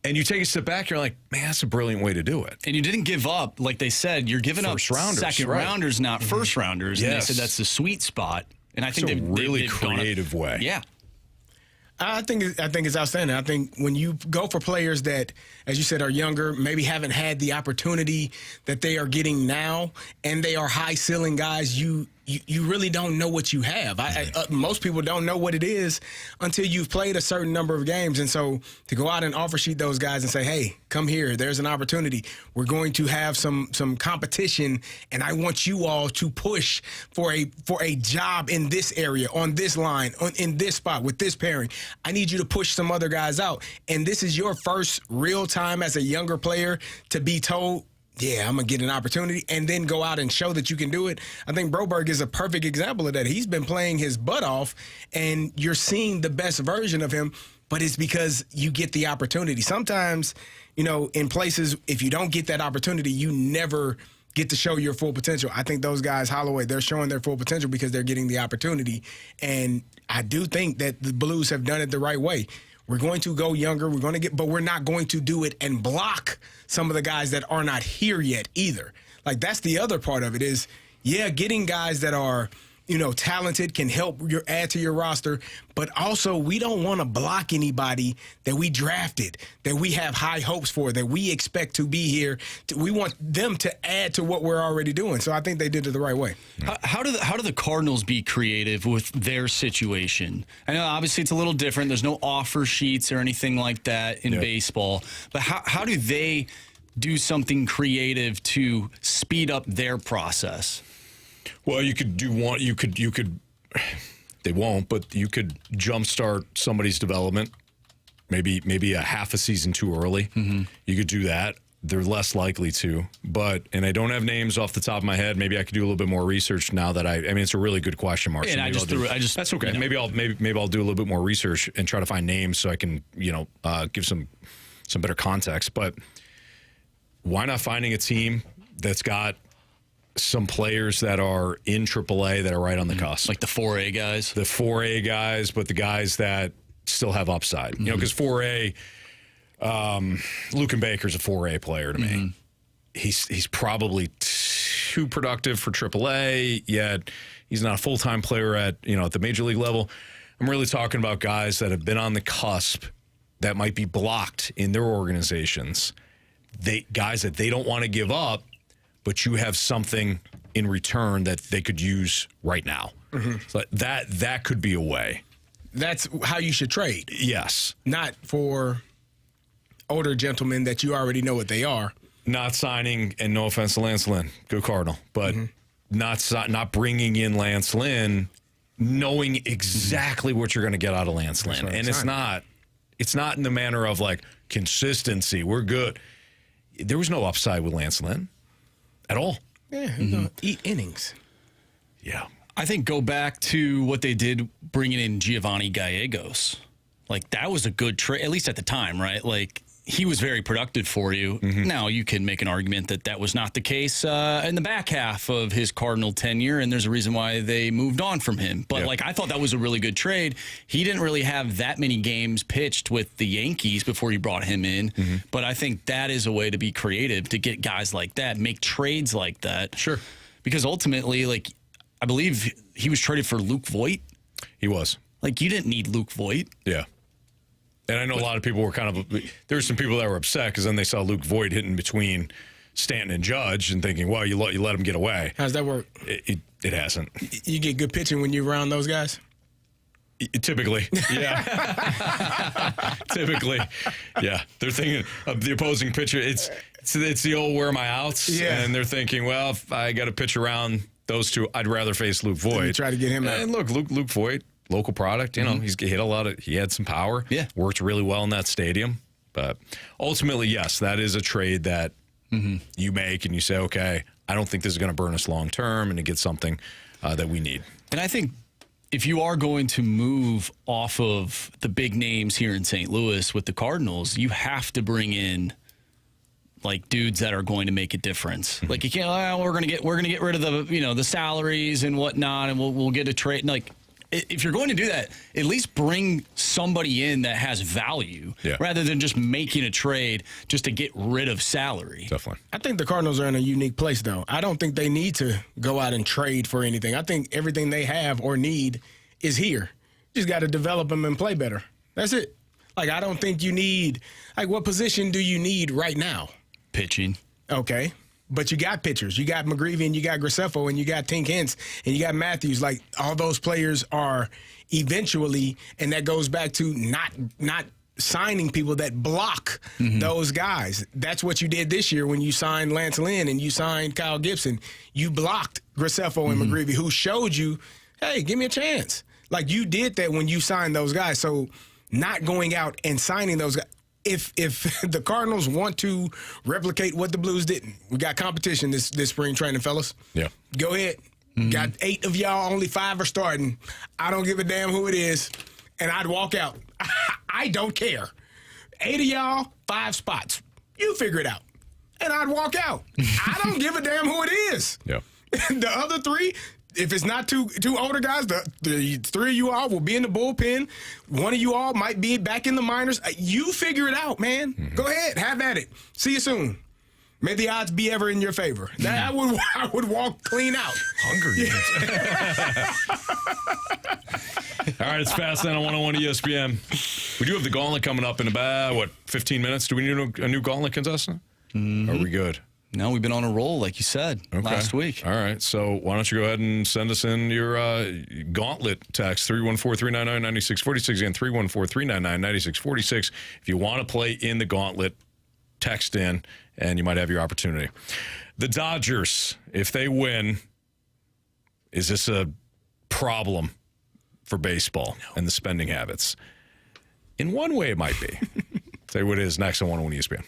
And you take a step back, you're like, man, that's a brilliant way to do it. And you didn't give up, like they said, you're giving up second rounders, not first rounders. And they said that's the sweet spot. And I think it's a really creative way. Yeah. I think it's outstanding. I think when you go for players that, as you said, are younger, maybe haven't had the opportunity that they are getting now, and they are high ceiling guys, you really don't know what you have. Most people don't know what it is until you've played a certain number of games. And so to go out and offer sheet those guys and say, hey, come here, there's an opportunity. We're going to have some competition, and I want you all to push for a job in this area, on this line, in this spot, with this pairing. I need you to push some other guys out. And this is your first real time as a younger player to be told, yeah, I'm going to get an opportunity, and then go out and show that you can do it. I think Broberg is a perfect example of that. He's been playing his butt off, and you're seeing the best version of him, but it's because you get the opportunity. Sometimes, in places, if you don't get that opportunity, you never get to show your full potential. I think those guys, Holloway, they're showing their full potential because they're getting the opportunity, and I do think that the Blues have done it the right way. We're going to go younger. But we're not going to do it and block some of the guys that are not here yet either. Like, that's the other part of it is, getting guys that are, talented can help add to your roster. But also, we don't want to block anybody that we drafted, that we have high hopes for, that we expect to be here. We want them to add to what we're already doing. So I think they did it the right way. How do the Cardinals be creative with their situation? I know obviously it's a little different. There's no offer sheets or anything like that in baseball. But how do they do something creative to speed up their process? Well, you could do one. You could. They won't, but you could jumpstart somebody's development. Maybe a half a season too early. Mm-hmm. You could do that. They're less likely to. And I don't have names off the top of my head. Maybe I could do a little bit more research now that I mean, it's a really good question, Marshy. And that's okay. Maybe I'll do a little bit more research and try to find names so I can give some better context. But why not finding a team that's got some players that are in AAA that are right on the cusp. Like the 4A guys? The 4A guys, but the guys that still have upside. Because 4A, Lucan Baker's a 4A player to me. He's probably too productive for AAA, yet he's not a full-time player at the major league level. I'm really talking about guys that have been on the cusp that might be blocked in their organizations. Guys that they don't want to give up, but you have something in return that they could use right now. So that could be a way. That's how you should trade. Yes. Not for older gentlemen that you already know what they are. Not signing, and no offense to Lance Lynn, go Cardinal, but not bringing in Lance Lynn, knowing exactly what you're going to get out of Lance Lynn. And it's not in the manner of like consistency. We're good. There was no upside with Lance Lynn. At all. Yeah, eat innings. Yeah. I think go back to what they did bringing in Giovanni Gallegos. Like, that was a good trade, at least at the time, right? Like, he was very productive for you. Now, you can make an argument that was not the case in the back half of his Cardinal tenure, and there's a reason why they moved on from him. But, I thought that was a really good trade. He didn't really have that many games pitched with the Yankees before you brought him in. But I think that is a way to be creative, to get guys like that, make trades like that. Sure. Because ultimately, I believe he was traded for Luke Voit. He was. You didn't need Luke Voit. Yeah. And I know a lot of people were there were some people that were upset because then they saw Luke Voit hitting between Stanton and Judge and thinking, well, you let him get away. How's that work? It hasn't. You get good pitching when you're around those guys? Typically, yeah. Typically, yeah. They're thinking of the opposing pitcher. It's the old where are my outs? Yeah. And they're thinking, well, if I got to pitch around those two, I'd rather face Luke Voit. Try to get him out. And look, Luke Voit, local product, he's hit a lot of, he had some power. Yeah. Worked really well in that stadium. But ultimately, yes, that is a trade that you make and you say, okay, I don't think this is going to burn us long term and to get something that we need. And I think if you are going to move off of the big names here in St. Louis with the Cardinals, you have to bring in like dudes that are going to make a difference. Like you can't. Oh, we're gonna get rid of the salaries and whatnot, and we'll get a trade. Like if you're going to do that, at least bring somebody in that has value rather than just making a trade just to get rid of salary. Definitely. I think the Cardinals are in a unique place, though. I don't think they need to go out and trade for anything. I think everything they have or need is here. You just got to develop them and play better. That's it. Like, I don't think you need – like, what position do you need right now? Pitching. Okay. But you got pitchers. You got McGreevy and you got Graceffo and you got Tink Hintz and you got Matthews. Like, all those players are eventually – and that goes back to not signing people that block those guys. That's what you did this year when you signed Lance Lynn and you signed Kyle Gibson. You blocked Graceffo and McGreevy, who showed you, hey, give me a chance. Like, you did that when you signed those guys. So not going out and signing those guys. If the Cardinals want to replicate what the Blues didn't, we got competition this spring training, fellas. Yeah. Go ahead. Got 8 of y'all, only 5 are starting. I don't give a damn who it is, and I'd walk out. I don't care. 8 of y'all, 5 spots. You figure it out. And I'd walk out. I don't give a damn who it is. Yeah. The other 3, if it's not two older guys, the 3 of you all will be in the bullpen. One of you all might be back in the minors. You figure it out, man. Go ahead. Have at it. See you soon. May the odds be ever in your favor. I would walk clean out. Hunger Games. All right, it's Fast Lane on 101 ESPN. We do have the Gauntlet coming up in about, 15 minutes? Do we need a new Gauntlet contestant? Are we good? No, we've been on a roll, like you said, last week. All right, so why don't you go ahead and send us in your Gauntlet text, 314-399-9646, again, 314-399-9646. If you want to play in the Gauntlet, text in, and you might have your opportunity. The Dodgers, if they win, is this a problem for baseball and the spending habits? In one way, it might be. Tell you what it is next on 101 ESPN.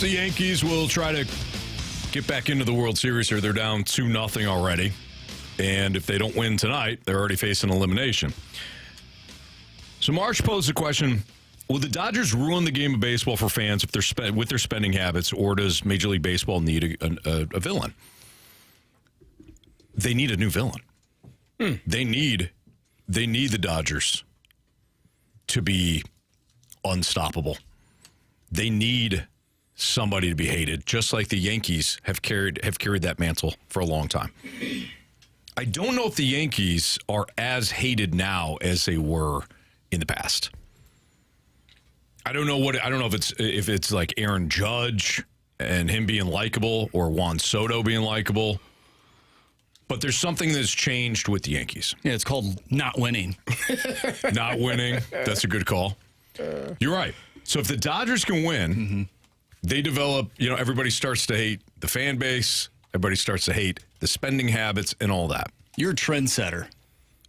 the Yankees will try to get back into the World Series here. They're down 2-0 already. And if they don't win tonight, they're already facing elimination. So Marsh posed the question, will the Dodgers ruin the game of baseball for fans if they're with their spending habits, or does Major League Baseball need a villain? They need a new villain. They need the Dodgers to be unstoppable. They need somebody to be hated, just like the Yankees have carried that mantle for a long time. I don't know if the Yankees are as hated now as they were in the past. I don't know if it's like Aaron Judge and him being likable, or Juan Soto being likable. But there's something that's changed with the Yankees. Yeah, it's called not winning. Not winning. That's a good call. You're right. So if the Dodgers can win, they develop, everybody starts to hate the fan base. Everybody starts to hate the spending habits and all that. You're a trendsetter.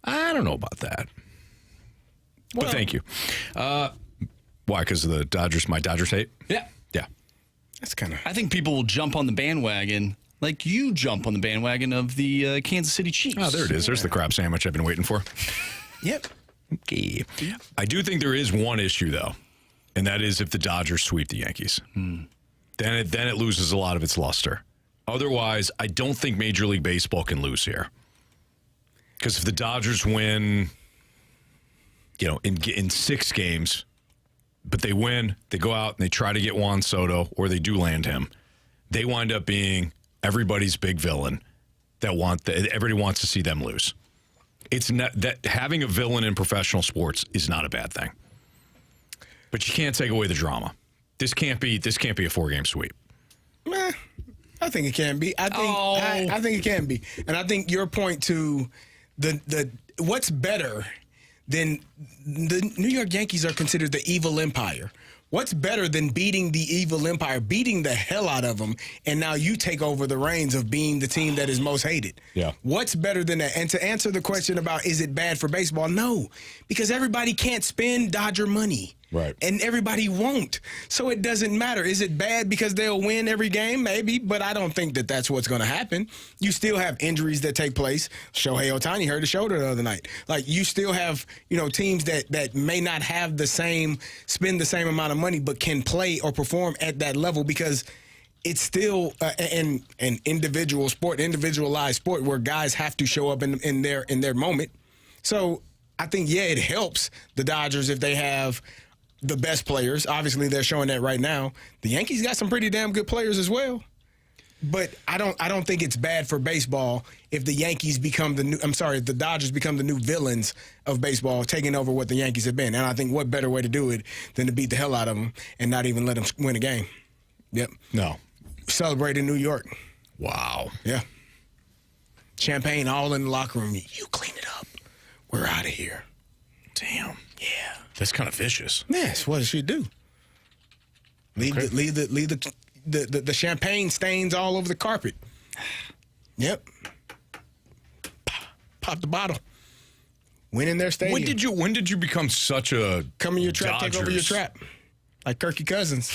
I don't know about that. But thank you. Why? Because of the Dodgers, my Dodgers hate? Yeah. Yeah. That's kind of... I think people will jump on the bandwagon like you jump on the bandwagon of the Kansas City Chiefs. Oh, there it is. There's the crab sandwich I've been waiting for. Yep. Okay. I do think there is one issue, though, and that is if the Dodgers sweep the Yankees. Then it loses a lot of its luster. Otherwise, I don't think Major League Baseball can lose here. Because if the Dodgers win, in 6 games, but they win, they go out and they try to get Juan Soto, or they do land him, they wind up being everybody's big villain that everybody wants to see them lose. It's not that having a villain in professional sports is not a bad thing. But you can't take away the drama. This can't be a 4-game sweep. I think it can be. I think it can be. And I think your point to the what's better than the New York Yankees are considered the evil empire. What's better than beating the evil empire, beating the hell out of them, and now you take over the reins of being the team that is most hated? Yeah. What's better than that? And to answer the question about is it bad for baseball? No, because everybody can't spend Dodger money. Right. And everybody won't. So it doesn't matter. Is it bad because they'll win every game? Maybe, but I don't think that that's what's going to happen. You still have injuries that take place. Shohei Ohtani hurt his shoulder the other night. Like, you still have, teams that may not have spend the same amount of money, but can play or perform at that level because it's still an individual sport, individualized sport where guys have to show up in their moment. So I think, it helps the Dodgers if they have the best players. Obviously, they're showing that right now. The Yankees got some pretty damn good players as well. But I don't think it's bad for baseball if the Yankees become if the Dodgers become the new villains of baseball, taking over what the Yankees have been. And I think what better way to do it than to beat the hell out of them and not even let them win a game. Yep. No. Celebrate in New York. Wow. Yeah. Champagne all in the locker room. You clean it up. We're out of here. Damn. Yeah. That's kind of vicious. Yes, what does she do? Leave the champagne stains all over the carpet. Yep. Pop the bottle. Win in their stadium. When did you become such a come in your trap, Dodgers? take over your trap, like Kirky Cousins?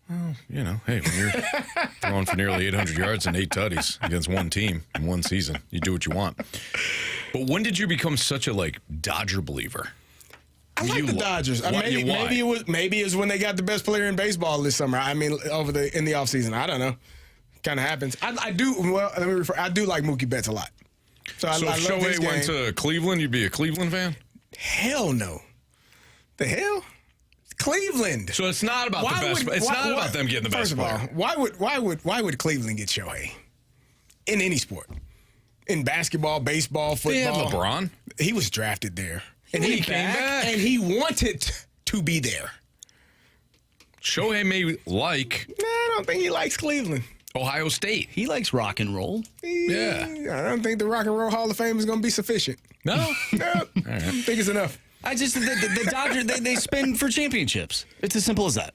Well, hey, when you're throwing for nearly 800 yards and 8 tutties against one team in one season, you do what you want. But when did you become such a Dodger believer? I like the Dodgers. Maybe it was when they got the best player in baseball this summer. I mean, in the offseason. I don't know. Kind of happens. I do. Well, let me refer. I do like Mookie Betts a lot. So if Shohei went to Cleveland, you'd be a Cleveland fan? Hell no. The hell? Cleveland. So it's not about the best. It's not about them getting the best player. First of all, why would Cleveland get Shohei in any sport? In basketball, baseball, football. They had LeBron. He was drafted there. And he came back. And he wanted to be there. Shohei may like. No, I don't think he likes Cleveland. Ohio State. He likes rock and roll. Yeah. I don't think the Rock and Roll Hall of Fame is going to be sufficient. No? No. All right. I don't think it's enough. The Dodgers, they spend for championships. It's as simple as that.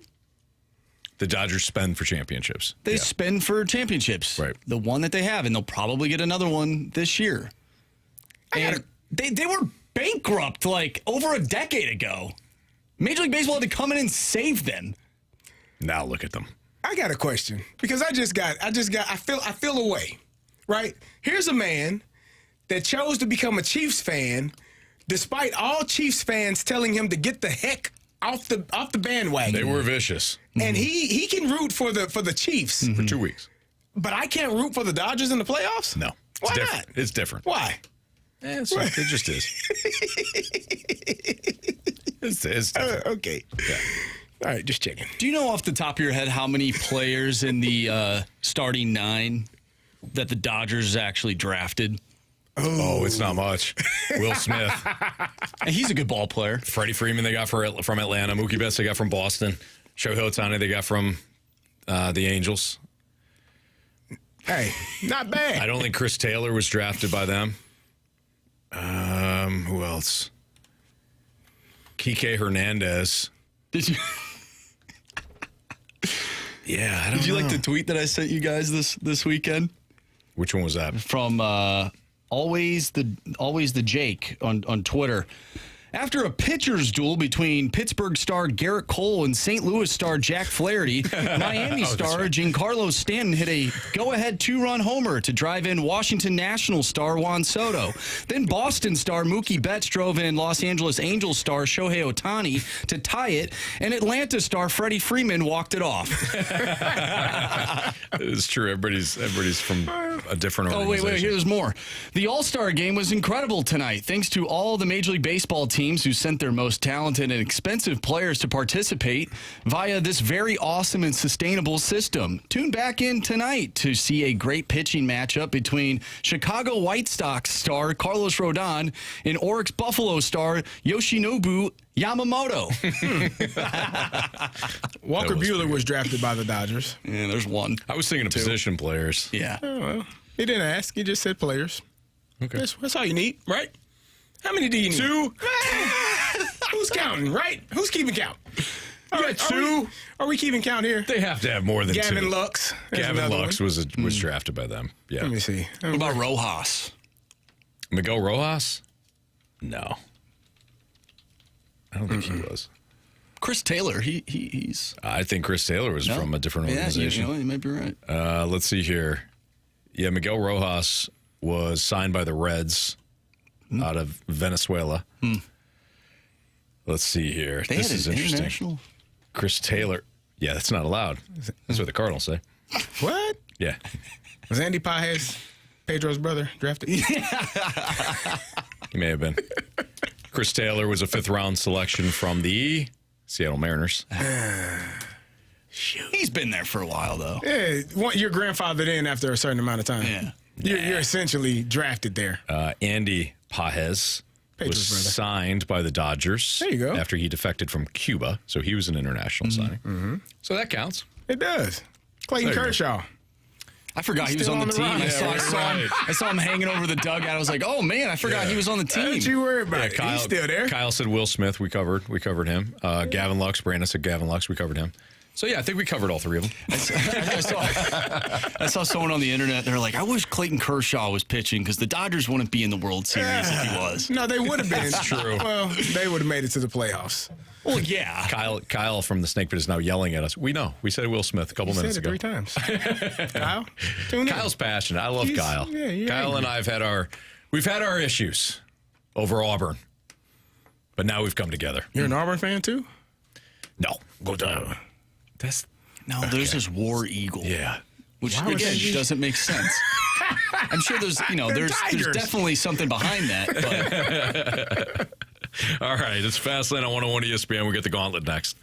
The Dodgers spend for championships. They spend for championships. Right. The one that they have, and they'll probably get another one this year. And they were bankrupt over a decade ago. Major League Baseball had to come in and save them. Now look at them. I got a question because I feel a way, right? Here's a man that chose to become a Chiefs fan despite all Chiefs fans telling him to get the heck off the bandwagon. They were vicious. And he can root for the Chiefs for 2 weeks. But I can't root for the Dodgers in the playoffs? No. Why different. not? It's different. Why? It just is. It's different. Okay. Yeah. All right, just checking. Do you know off the top of your head how many players in the starting 9 that the Dodgers actually drafted? Oh, it's not much. Will Smith. And he's a good ball player. Freddie Freeman they got from Atlanta. Mookie Betts they got from Boston. Shohei Ohtani they got from the Angels. Hey, not bad. I don't think Chris Taylor was drafted by them. Who else? Kike Hernandez. Did you? Yeah, I don't know. Did you like the tweet that I sent you guys this weekend? Which one was that? From always the Jake on Twitter. After a pitcher's duel between Pittsburgh star Garrett Cole and St. Louis star Jack Flaherty, Miami star Giancarlo Stanton hit a go-ahead 2-run homer to drive in Washington Nationals star Juan Soto. Then Boston star Mookie Betts drove in Los Angeles Angels star Shohei Ohtani to tie it, and Atlanta star Freddie Freeman walked it off. It's true. Everybody's from a different organization. Wait, here's more. The All-Star game was incredible tonight, thanks to all the Major League Baseball teams who sent their most talented and expensive players to participate via this very awesome and sustainable system. Tune back in tonight to see a great pitching matchup between Chicago White Sox star Carlos Rodon and Oryx Buffalo star Yoshinobu Yamamoto. Walker Buehler was drafted by the Dodgers. Yeah, there's one. I was thinking of position players. Yeah. Oh, well, he didn't ask. He just said players. Okay. That's all you need, right? How many do you need? 2. Who's counting, right? Who's keeping count? All right, 2. Are we keeping count here? They have to have more than 2. Gavin Lux. There's Gavin another Lux one. was drafted by them. Yeah. Let me see. What about Rojas? Miguel Rojas? No. I don't think he was. Chris Taylor, he's... I think Chris Taylor was from a different organization. Yeah, you might be right. Let's see here. Yeah, Miguel Rojas was signed by the Reds out of Venezuela. Let's see here. They this had is an interesting. international- Chris Taylor. Yeah, that's not allowed. That's what the Cardinals say. What? Yeah. Was Andy Pages Pedro's brother drafted? He may have been. Chris Taylor was a 5th-round selection from the Seattle Mariners. He's been there for a while, though. Yeah, you're grandfathered in after a certain amount of time. Yeah. You're essentially drafted there. Andy Pages Pedro's was brother. signed by the Dodgers There you go. after he defected from Cuba, so he was an international signing. So that counts. It does. Clayton There you go. Kershaw. I forgot he was Still on the on the team. run. I saw him hanging over the dugout. I was like, oh, man, I forgot he was on the team. Don't you worry about it. Kyle, He's still there. Kyle said Will Smith. We covered him. Gavin Lux. Brandon said Gavin Lux. We covered him. So, yeah, I think we covered all 3 of them. I saw someone on the internet. They're like, I wish Clayton Kershaw was pitching because the Dodgers wouldn't be in the World Series if he was. No, they would have been. That's true. Well, they would have made it to the playoffs. Well, yeah. Kyle from the Snake Pit is now yelling at us. We know. We said Will Smith a couple minutes Said it ago. 3 times. Kyle, tune in. Kyle's passionate. I love He's- Kyle. yeah, you're Kyle angry. and I we've had our issues over Auburn, but now we've come together. You're an Auburn fan, too? No, go down. That's No, there's this War Eagle. yeah. Which, Why would again, they- doesn't make sense. I'm sure there's Tigers. definitely something behind that. But All right, it's Fastlane on 101 ESPN. We get the Gauntlet next.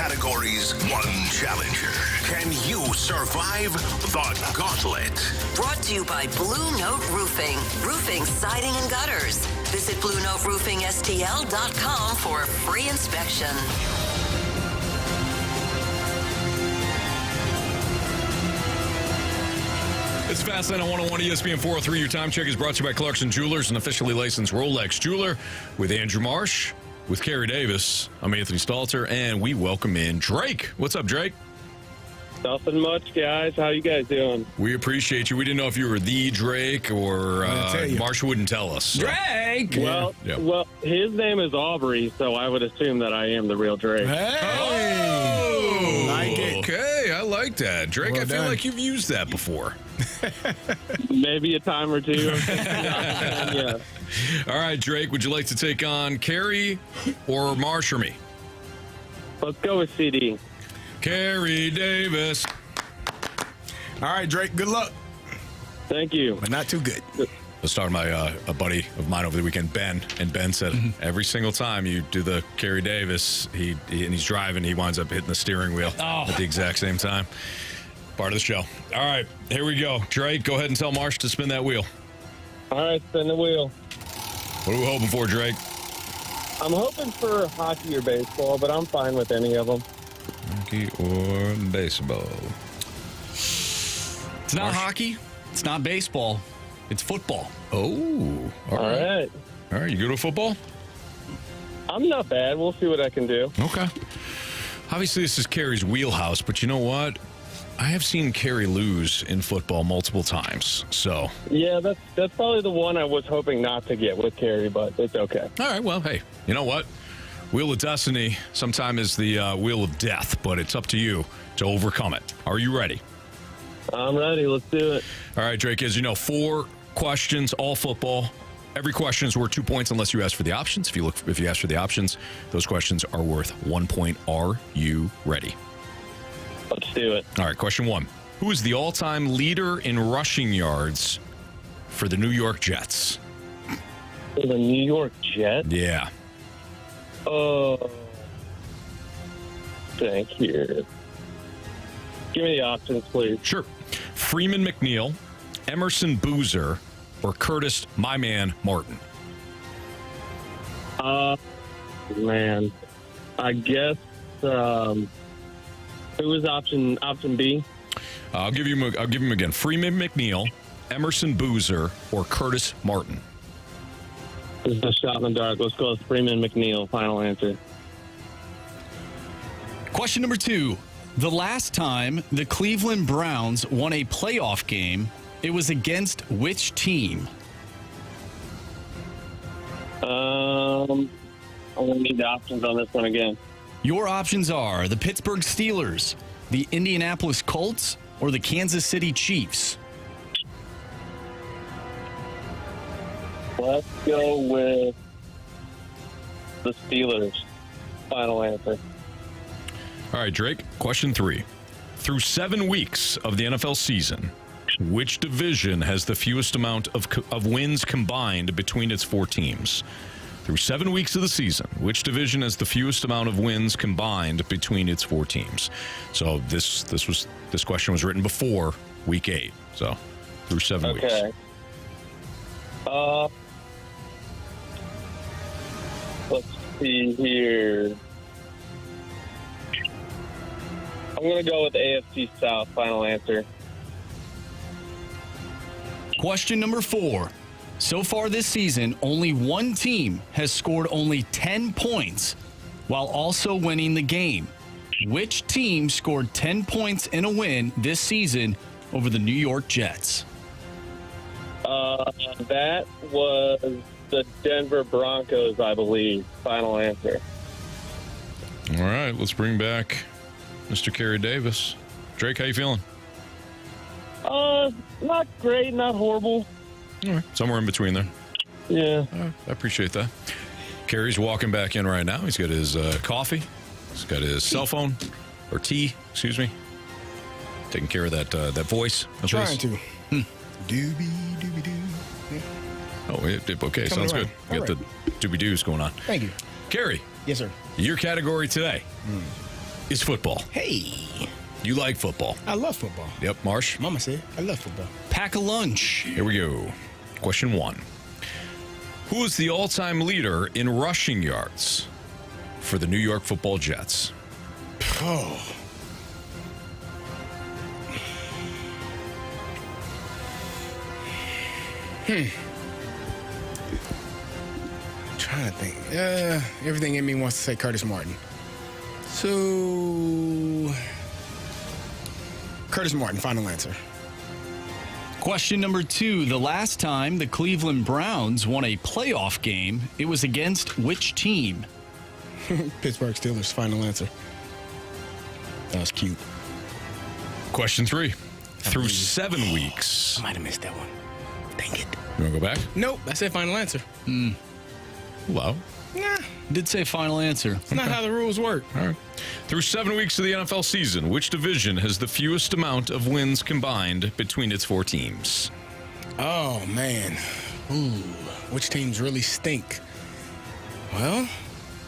categories, one challenger. Can you survive the Gauntlet? Brought to you by Blue Note Roofing. Roofing, siding, and gutters. Visit BlueNoteRoofingSTL.com for a free inspection. It's Fastlane on 101 ESPN 403. Your time check is brought to you by Clarkson Jewelers, an officially licensed Rolex jeweler, with Andrew Marsh, with Carey Davis. I'm Anthony Stalter, and we welcome in Drake. What's up, Drake? Nothing much, guys. How you guys doing? We appreciate you. We didn't know if you were the Drake or Marsh wouldn't tell us. So. Drake! Well, his name is Aubrey, so I would assume that I am the real Drake. Hey! Like it. Okay, I like that. Drake, Well I feel done. like you've used that before. Maybe a time or two. Yeah. All right, Drake, would you like to take on Carey or Marsh or me? Let's go with CD. Carey Davis. All right, Drake, good luck, Thank you. but not too good. I was talking to a buddy of mine over the weekend, Ben, and Ben said every single time you do the Carey Davis, and he's driving, he winds up hitting the steering wheel at the exact same time. Part of the show. All right, here we go. Drake, go ahead and tell Marsh to spin that wheel. All right, spin the wheel. What are we hoping for, Drake? I'm hoping for hockey or baseball, but I'm fine with any of them. Hockey or baseball? It's not hockey. It's not baseball. It's football. Oh, all All right. right. All right, you good with football? I'm not bad. We'll see what I can do. Okay. Obviously, this is Carey's wheelhouse, but you know what? I have seen Carey lose in football multiple times, so. Yeah, that's probably the one I was hoping not to get with Carey, but it's okay. All right, well, hey, you know what? Wheel of Destiny sometimes is the wheel of death, but it's up to you to overcome it. Are you ready? I'm ready. Let's do it. All right, Drake, as you know, 4 questions, all football. Every question is worth 2 points unless you ask for the options. If you ask for the options, those questions are worth 1 point. Are you ready? Let's do it. All right, question 1. Who is the all-time leader in rushing yards for the New York Jets? For the New York Jets? Yeah. Oh. Thank you. Give me the options, please. Sure. Freeman McNeil, Emerson Boozer, or Curtis, my man, Martin? Man. I guess, who was option B? I'll give him again. Freeman McNeil, Emerson Boozer, or Curtis Martin? This is a shot in the dark. Let's go with Freeman McNeil. Final answer. Question number 2. The last time the Cleveland Browns won a playoff game, it was against which team? I'm going to need the options on this one again. Your options are the Pittsburgh Steelers, the Indianapolis Colts, or the Kansas City Chiefs. Let's go with the Steelers. Final answer. All right, Drake, question 3. Through 7 weeks of the NFL season, which division has the fewest amount of wins combined between its 4 teams? Through 7 weeks of the season, which division has the fewest amount of wins combined between its 4 teams? So this question was written before week 8. So through 7 weeks. Okay. Let's see here. I'm going to go with AFC South. Final answer. Question number 4. So far this season, only one team has scored only 10 points while also winning the game. Which team scored 10 points in a win this season over the New York Jets? That was the Denver Broncos, I believe. Final answer. All right, let's bring back Mr. Carey Davis. Drake, how you feeling? Not great, not horrible. All right, somewhere in between there. Yeah. All right, I appreciate that. Carey's walking back in right now. He's got his coffee. He's got his cell phone, or tea, excuse me. Taking care of that voice. of Trying his. to. Doobie-doo. Yeah. Oh, okay, sounds good. All Got the doobie-doos going on. Thank you. Carey, Yes, sir. your category today. is football. Hey, You like football. I love football. Yep, Marsh. Mama said I love football. Pack a lunch. Here we go. Question 1. Who is the all-time leader in rushing yards for the New York Football Jets? Oh. Trying to think. Everything in me wants to say Curtis Martin. So, Curtis Martin, final answer. Question number 2. The last time the Cleveland Browns won a playoff game, it was against which team? Pittsburgh Steelers, final answer. That was cute. Question 3. Through 7 weeks. I might have missed that one. Dang it. You want to go back? Nope, I said final answer. Hello. Nah, Did say final answer. it's not how the rules work. All right. Through 7 weeks of the NFL season, which division has the fewest amount of wins combined between its 4 teams? Oh, man. Ooh, which teams really stink? Well,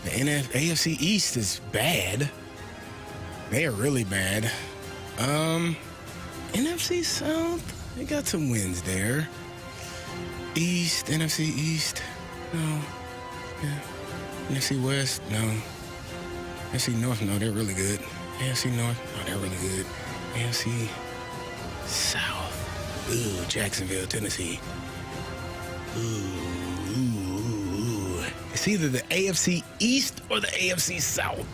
the AFC East is bad. They are really bad. NFC South, they got some wins there. East, NFC East, no. Yeah. NFC West, no. NFC North, no, they're really good. AFC North, no, they're really good. AFC South, ooh, Jacksonville, Tennessee. Ooh. It's either the AFC East or the AFC South.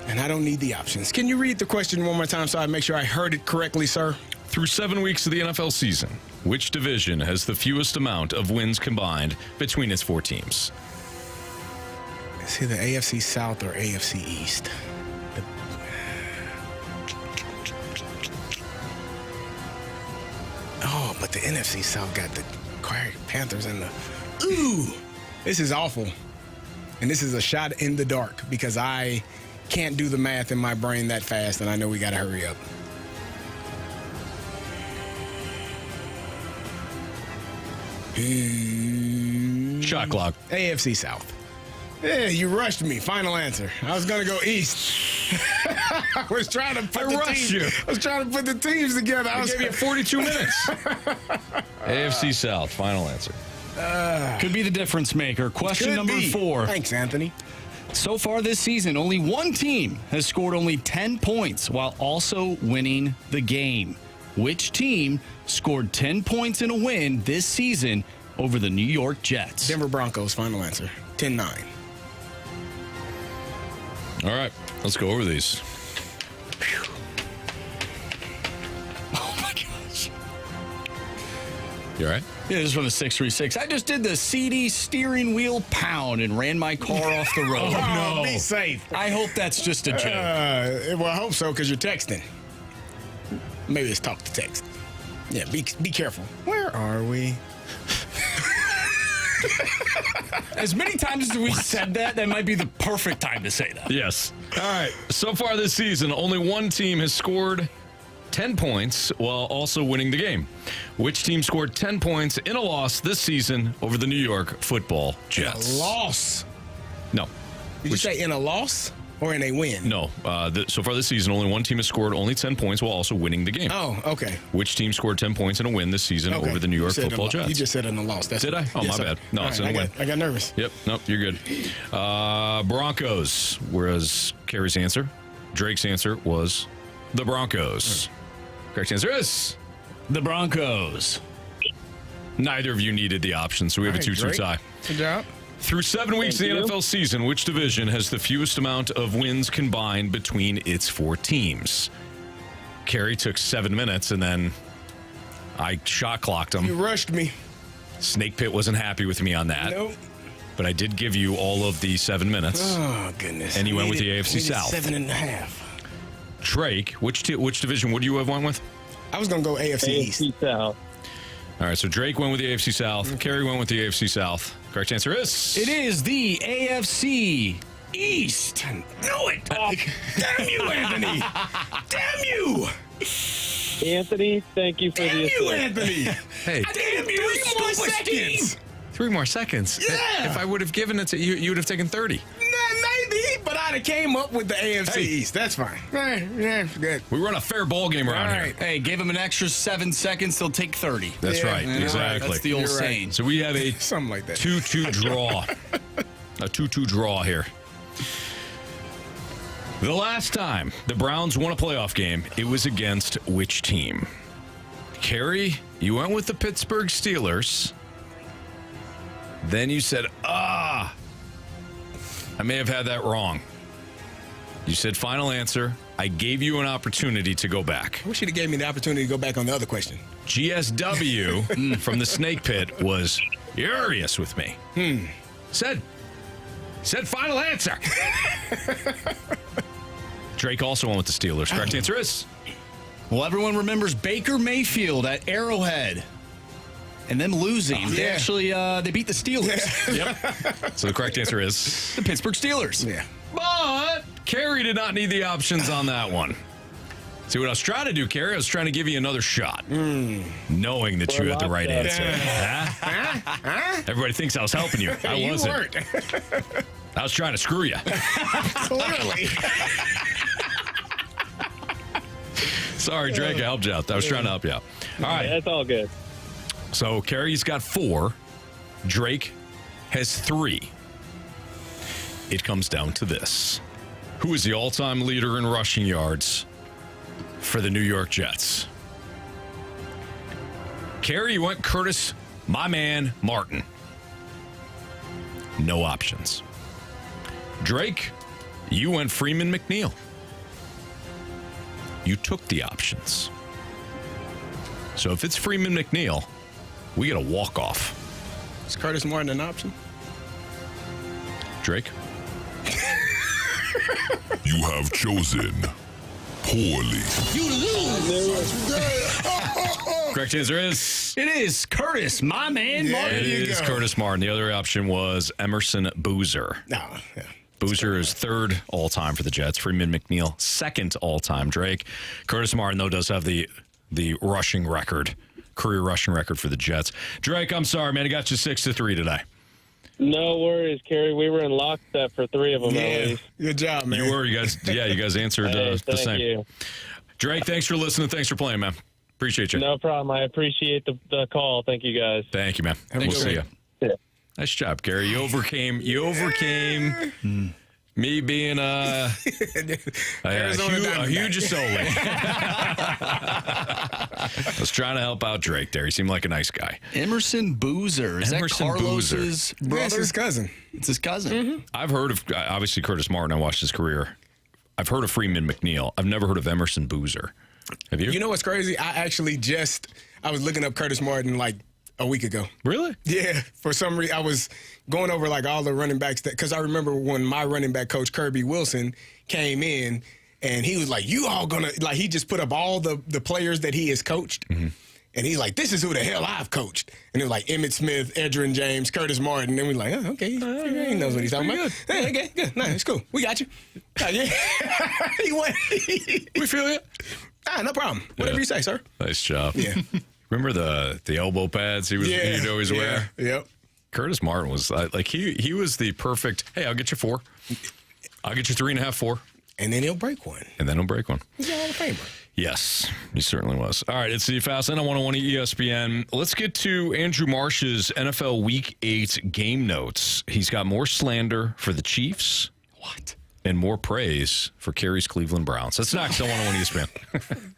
And I don't need the options. Can you read the question one more time so I make sure I heard it correctly, sir? Through 7 weeks of the NFL season, which division has the fewest amount of wins combined between its 4 teams? It's either AFC South or AFC East. Oh, but the NFC South got the Panthers and the... Ooh! This is awful. And this is a shot in the dark because I can't do the math in my brain that fast, and I know we got to hurry up. Shot clock. AFC South. Yeah, you rushed me. Final answer. I was gonna go East. I was trying to put I was trying to put the teams together. I gave you 42 minutes. AFC South. Final answer. Could be the difference maker. Question number 4. Thanks, Anthony. So far this season, only one team has scored only 10 points while also winning the game. Which team scored 10 points in a win this season over the New York Jets? Denver Broncos. Final answer. 10-9. All right, let's go over these. Oh my gosh. You all right? Yeah, this is from the 636. I just did the CD steering wheel pound and ran my car off the road. Oh, no. Be safe. I hope that's just a joke. Well, I hope so because you're texting. Maybe it's talk to text. Yeah, be careful. Where are we? As many times as we said that might be the perfect time to say that. Yes. All right. So far this season, only one team has scored 10 points while also winning the game. Which team scored 10 points in a loss this season over the New York Football Jets? A loss. No. Did you say in a loss or in a win? No. So far this season, only one team has scored only 10 points while also winning the game. Oh, okay. Which team scored 10 points in a win this season over the New York Football Jets? You just said in a loss. Did I? Oh, yes, my sir. bad. No, it's in a win. I got nervous. Yep. Nope, you're good. Broncos, whereas Carey's answer, Drake's answer was the Broncos. Correct answer is the Broncos. Neither of you needed the option, so we have a 2-2 tie. Good job. Through 7 weeks of the NFL season, which division has the fewest amount of wins combined between its 4 teams? Carey took 7 minutes, and then I shot clocked him. You rushed me. Snake Pit wasn't happy with me on that. Nope. But I did give you all of the 7 minutes. Oh, goodness. And you went with the AFC South. 7.5. Drake, which division would you have went with? I was going to go AFC East. AFC South. All right, so Drake went with the AFC South. Carey went with the AFC South. Correct answer is... It is the AFC East. I knew it. Oh, damn you, Anthony. Damn you. Anthony, thank you for the Damn you, assist. Anthony. Hey, Damn you, 3 more seconds. 3 more seconds. Yeah. If I would have given it to you, you would have taken 30. Maybe, but I kind of came up with the AFC East. That's fine. Yeah, good. We run a fair ball game around All here. right. Hey, give him an extra 7 seconds, they'll take 30. That's right. You know, Exactly. That's the old You're right. saying. So we have a Something like that. 2-2 draw. A 2-2 draw here. The last time the Browns won a playoff game, it was against which team? Carey, you went with the Pittsburgh Steelers. Then you said, I may have had that wrong. You said final answer. I gave you an opportunity to go back. I wish you'd have gave me the opportunity to go back on the other question. GSW from the Snake Pit was furious with me. Said final answer. Drake also went with the Steelers. Correct answer is Well, everyone remembers Baker Mayfield at Arrowhead and them losing. They actually they beat the Steelers. yep. So the correct answer is The Pittsburgh Steelers. Yeah. but Carey did not need the options on that one. See what I was trying to do, Carey? I was trying to give you another shot, knowing that you had the right answer. Huh? Everybody thinks I was helping you. I You wasn't. weren't. I was trying to screw you. Clearly. Sorry, Drake. I helped you out. I was trying to help you out. All right. That's all good. So Carey's got 4. Drake has 3. It comes down to this. Who is the all-time leader in rushing yards for the New York Jets? Carey went Curtis, my man, Martin. No options. Drake, you went Freeman McNeil. You took the options. So if it's Freeman McNeil, we get a walk-off. Is Curtis Martin an option? Drake? You have chosen poorly. Correct answer is... It is Curtis, my man, Martin. It is Curtis Martin. The other option was Emerson Boozer. No. Yeah. Boozer is 3rd all-time for the Jets. Freeman McNeil, 2nd all-time. Drake. Curtis Martin, though, does have the rushing record, career rushing record for the Jets. Drake, I'm sorry, man. I got you 6-3 today. No worries, Carey. We were in lockstep for 3 of them at least. Good job, man. You were. You guys answered Hey, the same. thank you. Drake, thanks for listening. Thanks for playing, man. Appreciate you. No problem. I appreciate the call. Thank you, guys. Thank you, man. We'll see you. Yeah. Nice job, Gary. You overcame me being a huge Asoli. I was trying to help out Drake there. He seemed like a nice guy. Emerson Boozer. Is Emerson that Carlos's brother? That's his cousin. It's his cousin. Mm-hmm. I've heard of, obviously, Curtis Martin. I watched his career. I've heard of Freeman McNeil. I've never heard of Emerson Boozer. Have you? You know what's crazy? I was looking up Curtis Martin like a week ago. Really? Yeah. For some reason, I was going over like all the running backs because I remember when my running back coach, Kirby Wilson, came in and he was like, you all gonna, like, he just put up all the players that he has coached. Mm-hmm. And he's like, this is who the hell I've coached. And it was like Emmitt Smith, Edgerrin James, Curtis Martin. And we're like, oh, okay, he knows what he's talking about. Hey, okay, good. No, it's cool. We got you. Yeah. We feel you. No problem. Whatever you say, sir. Nice job. Yeah. Remember the elbow pads he'd always wear? Yep. Curtis Martin was like he was the perfect. Hey, I'll get you 4. I'll get you 3.5, 4, and then he'll break one. And then he'll break one. He's a Hall of Famer. Yes, he certainly was. All right, it's the Fast Lane on 101 ESPN. Let's get to Andrew Marsh's NFL Week 8 game notes. He's got more slander for the Chiefs. What? And more praise for Carey's Cleveland Browns. That's next on 101 ESPN.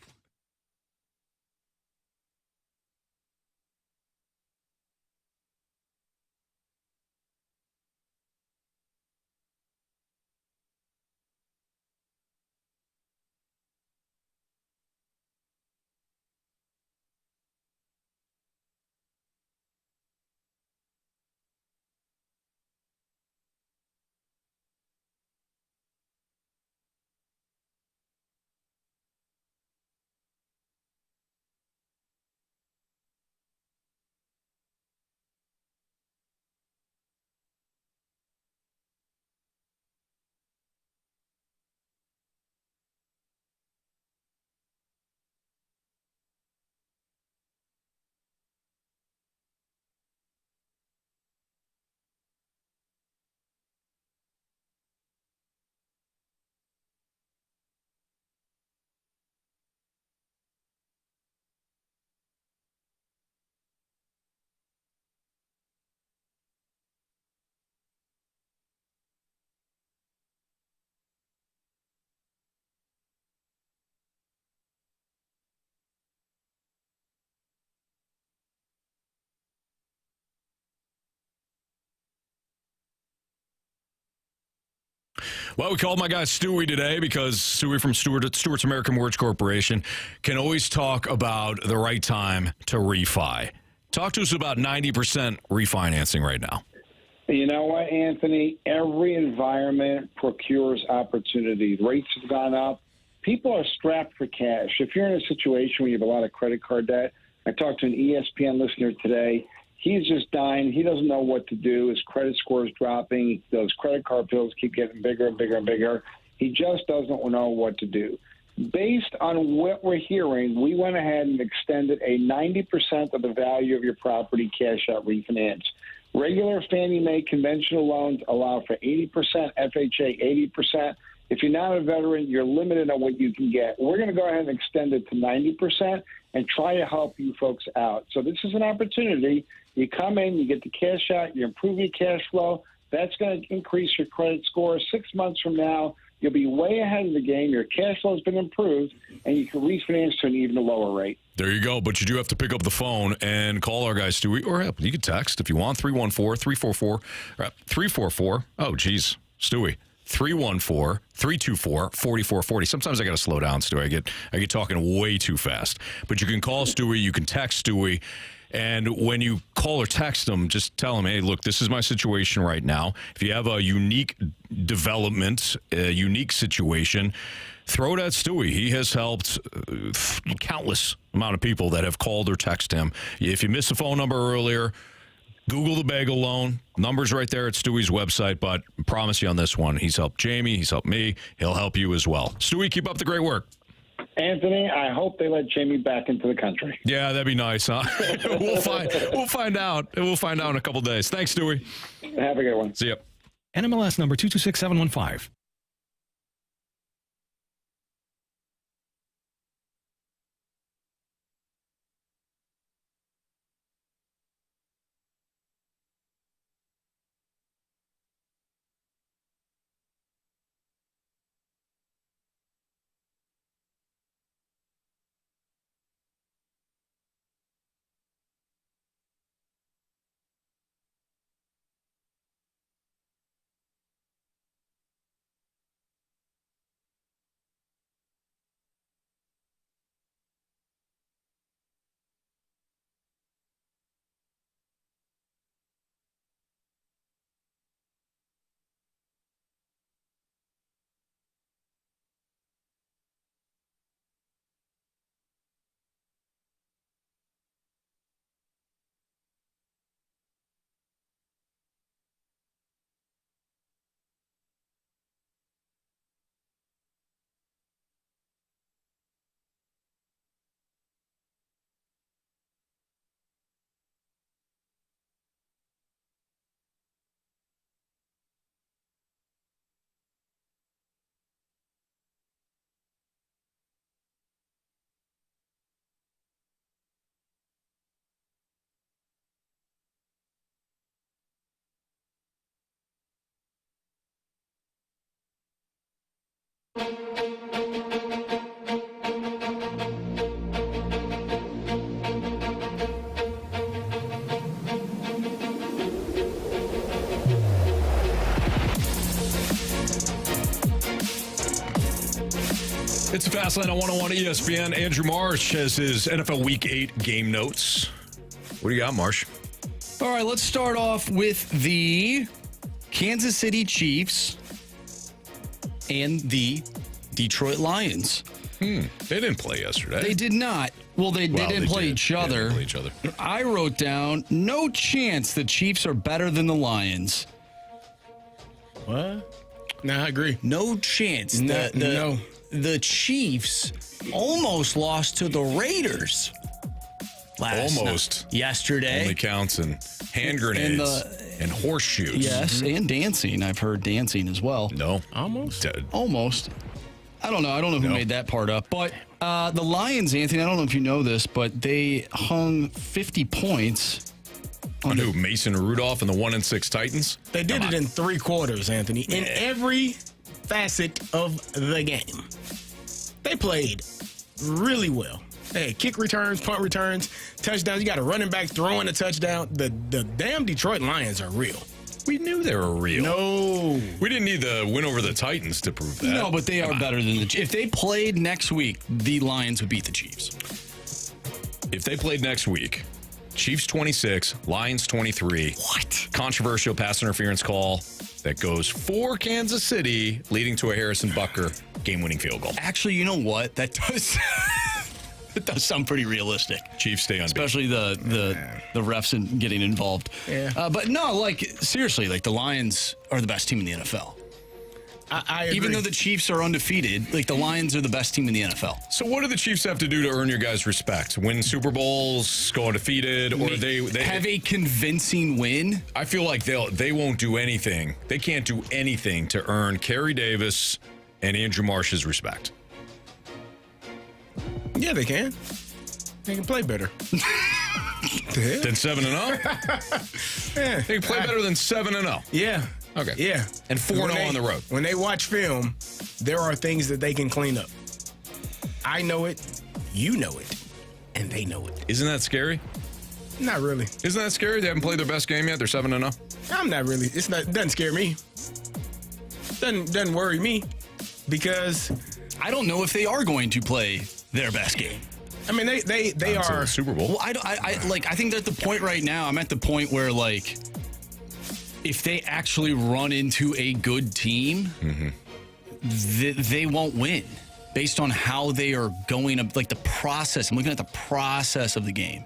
Well, we called my guy Stewie today because Stewie from Stewart's American Mortgage Corporation can always talk about the right time to refi. Talk to us about 90% refinancing right now. You know what, Anthony? Every environment procures opportunity. Rates have gone up. People are strapped for cash. If you're in a situation where you have a lot of credit card debt, I talked to an ESPN listener today. He's just dying. He doesn't know what to do. His credit score is dropping. Those credit card bills keep getting bigger and bigger and bigger. He just doesn't know what to do. Based on what we're hearing, we went ahead and extended a 90% of the value of your property cash out refinance. Regular Fannie Mae conventional loans allow for 80%, FHA 80%. If you're not a veteran, you're limited on what you can get. We're going to go ahead and extend it to 90% and try to help you folks out. So this is an opportunity. You come in, you get the cash out, you improve your cash flow. That's going to increase your credit score. 6 months from now, you'll be way ahead of the game. Your cash flow has been improved, and you can refinance to an even lower rate. There you go. But you do have to pick up the phone and call our guy Stewie, or you can text if you want, 314-344. Oh, geez, Stewie. 314-324-4440. Sometimes I got to slow down, Stewie. I get talking way too fast. But you can call Stewie, you can text Stewie, and when you call or text him, just tell him, hey, look, this is my situation right now. If you have a unique development, a unique situation, throw it at Stewie. He has helped countless amount of people that have called or texted him. If you missed the phone number earlier, Google the bagel loan. Numbers right there at Stewie's website, but I promise you on this one, he's helped Jamie, he's helped me, he'll help you as well. Stewie, keep up the great work. Anthony, I hope they let Jamie back into the country. Yeah, that'd be nice, huh? We'll find out. We'll find out in a couple days. Thanks, Stewie. Have a good one. See ya. NMLS number 226715. It's the Fast Lane on 101 ESPN. Andrew Marsh has his NFL Week 8 game notes. What do you got, Marsh? All right, let's start off with the Kansas City Chiefs and the Detroit Lions. They didn't play yesterday. They did not. Well, they didn't play each other. They didn't play each other. I wrote down, no chance the Chiefs are better than the Lions. What? No, I agree. No chance. No. The Chiefs almost lost to the Raiders yesterday. Only counts in hand grenades and horseshoes. Yes, and dancing. I've heard dancing as well. No. Almost. I don't know who made that part up. But the Lions, Anthony, I don't know if you know this, but they hung 50 points. On who? Mason Rudolph and the 1-6 Titans? They did it in 3 quarters, Anthony. In every facet of the game. They played really well. Hey, kick returns, punt returns, touchdowns. You got a running back throwing a touchdown. The damn Detroit Lions are real. We knew they were real. No. We didn't need the win over the Titans to prove that. No, but they are better than the Chiefs. If they played next week, the Lions would beat the Chiefs. If they played next week, Chiefs 26, Lions 23. What? Controversial pass interference call that goes for Kansas City, leading to a Harrison Butker game-winning field goal. Actually, you know what? That does it does sound pretty realistic. Chiefs stay unbeaten. Especially the refs and getting involved. Yeah. But no, like seriously, like the Lions are the best team in the NFL. I agree. Even though the Chiefs are undefeated, like the Lions are the best team in the NFL. So what do the Chiefs have to do to earn your guys' respect? Win Super Bowls, go undefeated, or they have a convincing win? I feel like they won't do anything. They can't do anything to earn Carey Davis and Andrew Marsh's respect. Yeah, they can. They can play better. Than 7-0? Yeah. They can play better than 7-0. Yeah. Okay. Yeah. And 4-0 on the road. When they watch film, there are things that they can clean up. I know it, you know it, and they know it. Isn't that scary? Not really. Isn't that scary? They haven't played their best game yet. They're 7-0. I'm not really. It doesn't scare me. Doesn't worry me because I don't know if they are going to play their best game. I mean, they are the Super Bowl. Well, I think they're at the point right now. I'm at the point where like, if they actually run into a good team, they won't win based on how they are going up. Like the process. I'm looking at the process of the game.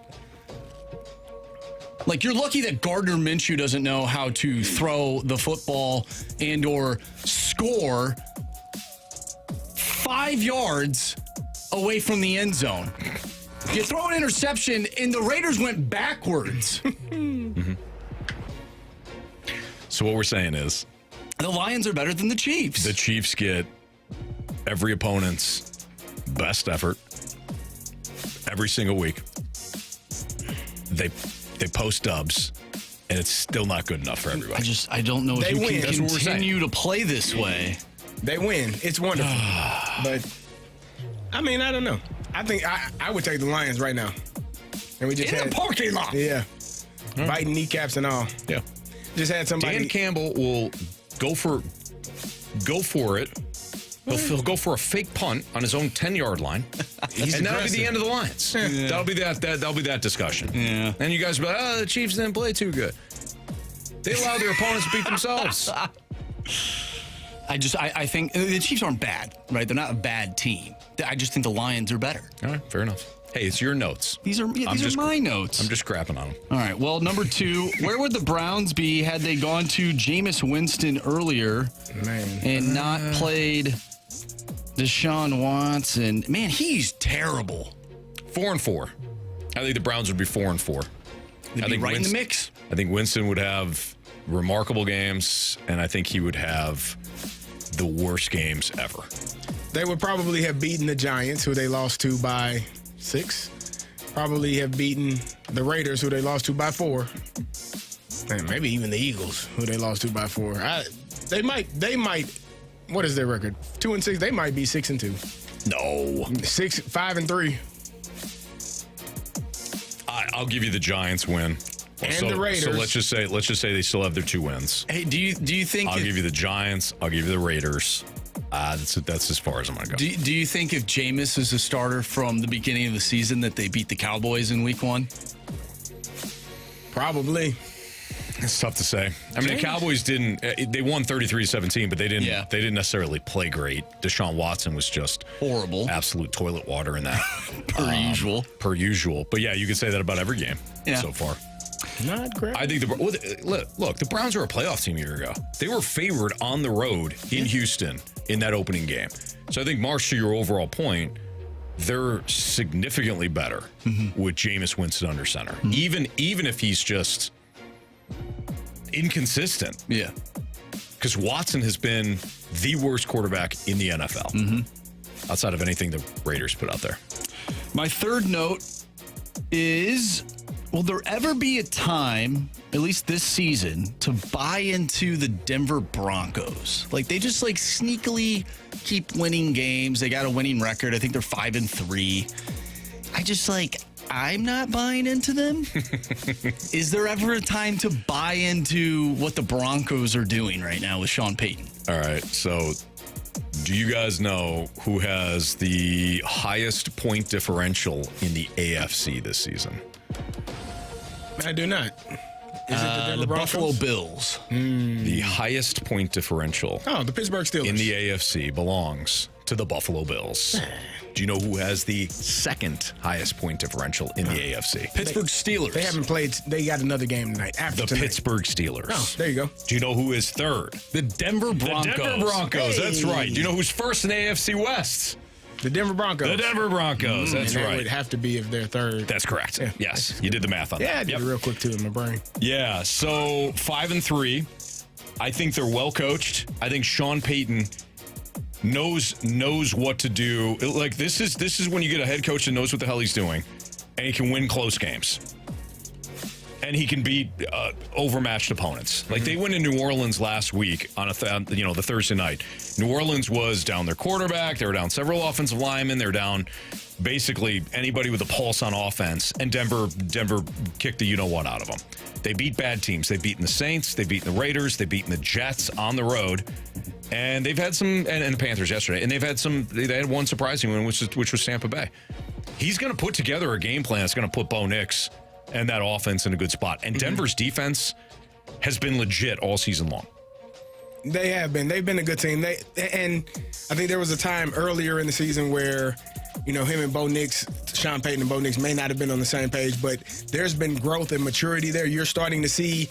Like you're lucky that Gardner Minshew doesn't know how to throw the football and or score 5 yards away from the end zone. You throw an interception, and the Raiders went backwards. So what we're saying is The Lions are better than the Chiefs. the Chiefs get every opponent's best effort every single week. They post dubs, and it's still not good enough for everybody. I don't know They if you win. can That's what we're saying. continue to play this way. They win. It's wonderful. But, I mean, I don't know. I think I would take the Lions right now. And we just In had the parking lot. Yeah. Biting kneecaps and all. Yeah. Just had somebody. Dan Campbell will go for it. He'll go for a fake punt on his own 10-yard line, and that'll be the end of the Lions. Yeah. That'll be that discussion. Yeah. And you guys will be like, the Chiefs didn't play too good. They allow their opponents to beat themselves. I think the Chiefs aren't bad, right? They're not a bad team. I just think the Lions are better. All right, fair enough. Hey, it's your notes. These are my notes. I'm just crapping on them. All right. Well, number 2, where would the Browns be had they gone to Jameis Winston earlier and not played Deshaun Watson? Man, he's terrible. 4-4. I think the Browns would be 4-4. They'd be right in the mix. I think Winston would have remarkable games, and I think he would have the worst games ever. They would probably have beaten the Giants, who they lost to by 6. Probably have beaten the Raiders, who they lost to by 4. And maybe even the Eagles, who they lost to by 4. They might. What is their record? 2-6. They might be 6-2. No. 5-3. I'll give you the Giants win. And the Raiders. So let's just say they still have their 2 wins. Hey, do you think? I'll give you the Giants. I'll give you the Raiders. That's as far as I'm going to go. Do you think if Jameis is a starter from the beginning of the season that they beat the Cowboys in Week 1? Probably. It's tough to say. I mean, the Cowboys didn't. They won 33-17, but they didn't. Yeah. They didn't necessarily play great. Deshaun Watson was just horrible, absolute toilet water in that. Per usual. But yeah, you can say that about every game so far. Not great. I think look, the Browns were a playoff team a year ago. They were favored on the road in Houston in that opening game. So I think, Marshy, your overall point, they're significantly better with Jameis Winston under center, even if he's just inconsistent. Yeah, because Watson has been the worst quarterback in the NFL outside of anything the Raiders put out there. My third note is, will there ever be a time, at least this season, to buy into the Denver Broncos? Like, they just sneakily keep winning games. They got a winning record. I think they're 5-3. I just I'm not buying into them. Is there ever a time to buy into what the Broncos are doing right now with Sean Payton? All right, so do you guys know who has the highest point differential in the AFC this season? I do not. Is it the Denver Broncos? Buffalo Bills. The highest point differential the Pittsburgh Steelers in the AFC belongs to the Buffalo Bills. Do you know who has the second highest point differential in the AFC? Pittsburgh Steelers. They haven't played. They got another game tonight. The Pittsburgh Steelers. Oh, there you go. Do you know who is third? The Denver Broncos. The Denver Broncos. Hey. That's right. Do you know who's first in the AFC West? The Denver Broncos. The Denver Broncos. That's and right. That would have to be if they're third. That's correct. Yeah. Yes, you did the math on that. Yeah, I did it real quick too in my brain. Yeah, so 5-3. I think they're well coached. I think Sean Payton knows what to do. Like this is when you get a head coach that knows what the hell he's doing, and he can win close games. And he can beat overmatched opponents. Like they went in New Orleans last week on the Thursday night. New Orleans was down their quarterback. They were down several offensive linemen. They're down basically anybody with a pulse on offense. And Denver kicked the you-know-what out of them. They beat bad teams. They've beaten the Saints. They've beaten the Raiders. They've beaten the Jets on the road. And they've had some, and the Panthers yesterday. And they had one surprising one, which was Tampa Bay. He's going to put together a game plan that's going to put Bo Nix and that offense in a good spot. And Denver's defense has been legit all season long. They have been. They've been a good team. And I think there was a time earlier in the season where, him and Bo Nix, Sean Payton and Bo Nix may not have been on the same page, but there's been growth and maturity there. You're starting to see.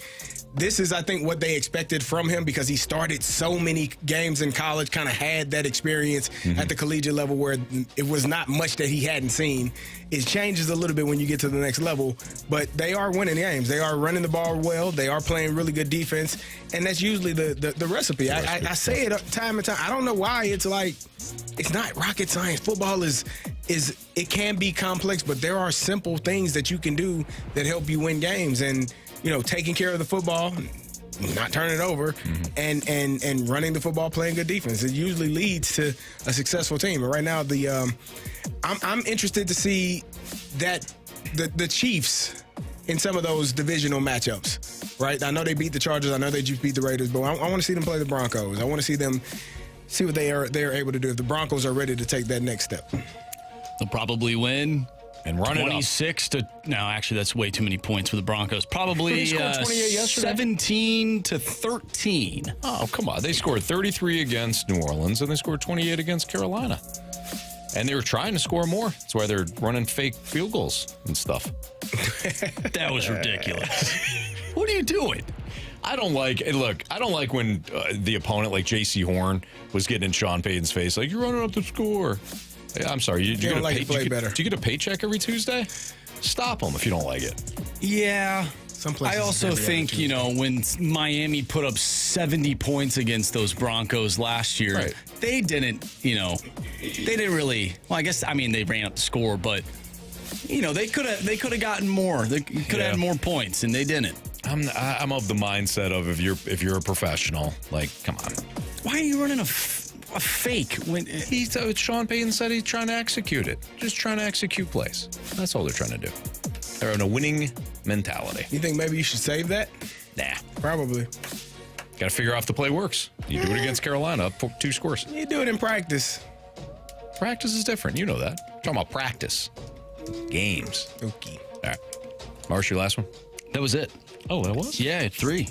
This is, I think, what they expected from him because he started so many games in college, kind of had that experience at the collegiate level where it was not much that he hadn't seen. It changes a little bit when you get to the next level, but they are winning games. They are running the ball well. They are playing really good defense, and that's usually the recipe. I say it time and time. I don't know why it's like it's not rocket science. Football is it can be complex, but there are simple things that you can do that help you win games. And taking care of the football, not turning it over, and running the football, playing good defense. It usually leads to a successful team. And right now, I'm interested to see that the Chiefs in some of those divisional matchups. Right? I know they beat the Chargers. I know they just beat the Raiders, but I want to see them play the Broncos. I want to see them see what they're able to do if the Broncos are ready to take that next step. They'll probably win. And run 26 to no, actually that's way too many points for the Broncos. Probably 17 to 13. Oh, come on. They scored 33 against New Orleans and they scored 28 against Carolina. And they were trying to score more. That's why they're running fake field goals and stuff. That was ridiculous. What are you doing? I don't like when the opponent like J.C. Horn was getting in Sean Payton's face like, you're running up the score. I'm sorry. Do you get a paycheck every Tuesday? Stop them if you don't like it. Yeah. I also think, when Miami put up 70 points against those Broncos last year, they didn't, they didn't really, I mean, they ran up the score, but, they could have gotten more. They could have had more points, and they didn't. I'm of the mindset of if you're a professional, like, come on. Why are you running a fake when Sean Payton said he's trying to execute it. Just trying to execute plays. That's all they're trying to do. They're in a winning mentality. You think maybe you should save that? Nah. Probably. Got to figure out if the play works. You do it against Carolina, up 2 scores. You do it in practice. Practice is different. You know that. I'm talking about practice. Games. Okay. All right. Marshy, last one? That was it. Oh, that was? Yeah, 3.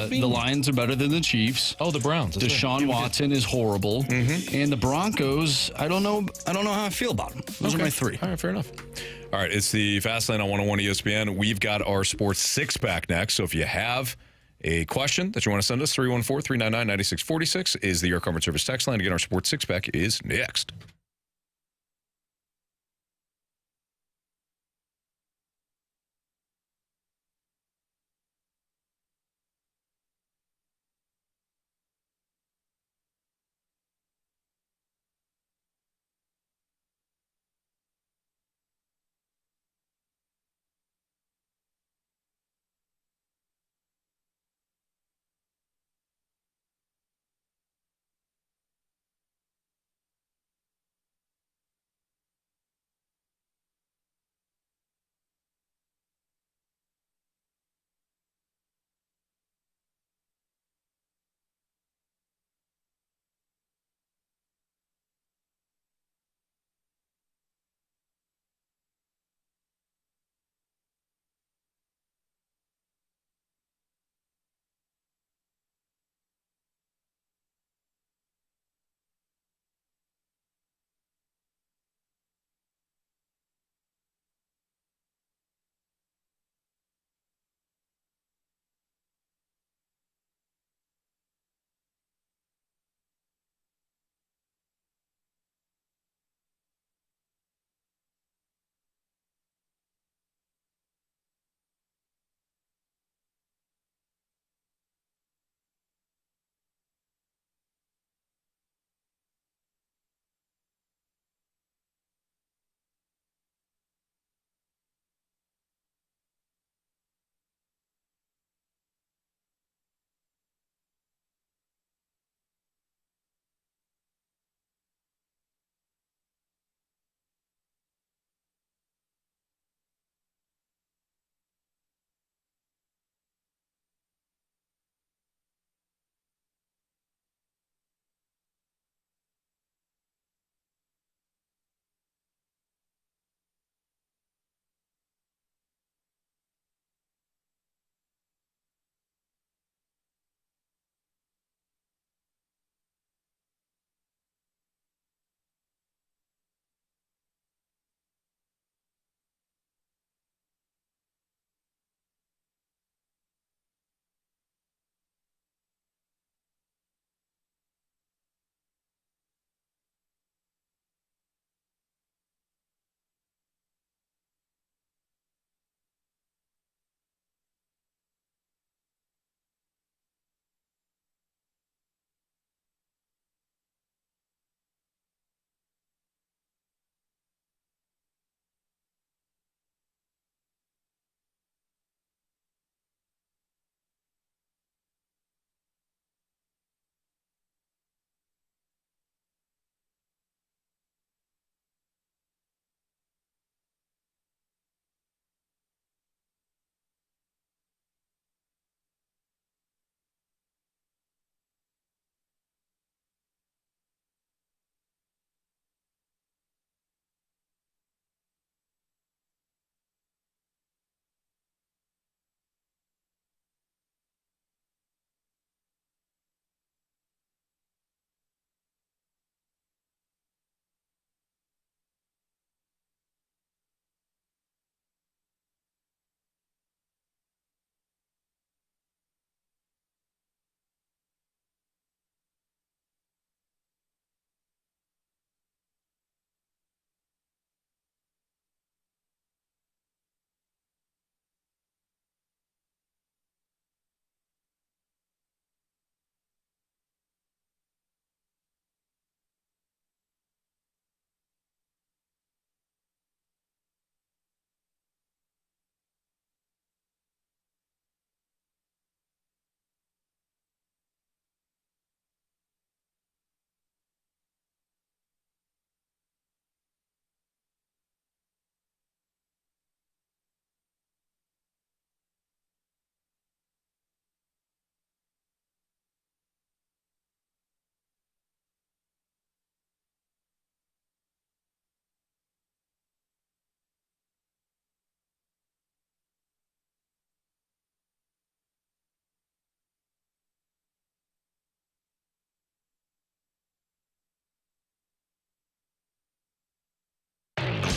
The Lions are better than the Chiefs. Oh, the Browns. Deshaun Watson is horrible. And the Broncos, I don't know how I feel about them. Those are my 3. All right, fair enough. All right, it's the Fast Lane on 101 ESPN. We've got our Sports Six-Pack next. So if you have a question that you want to send us, 314-399-9646 is the Air Comfort Service text line. Again, our Sports Six-Pack is next.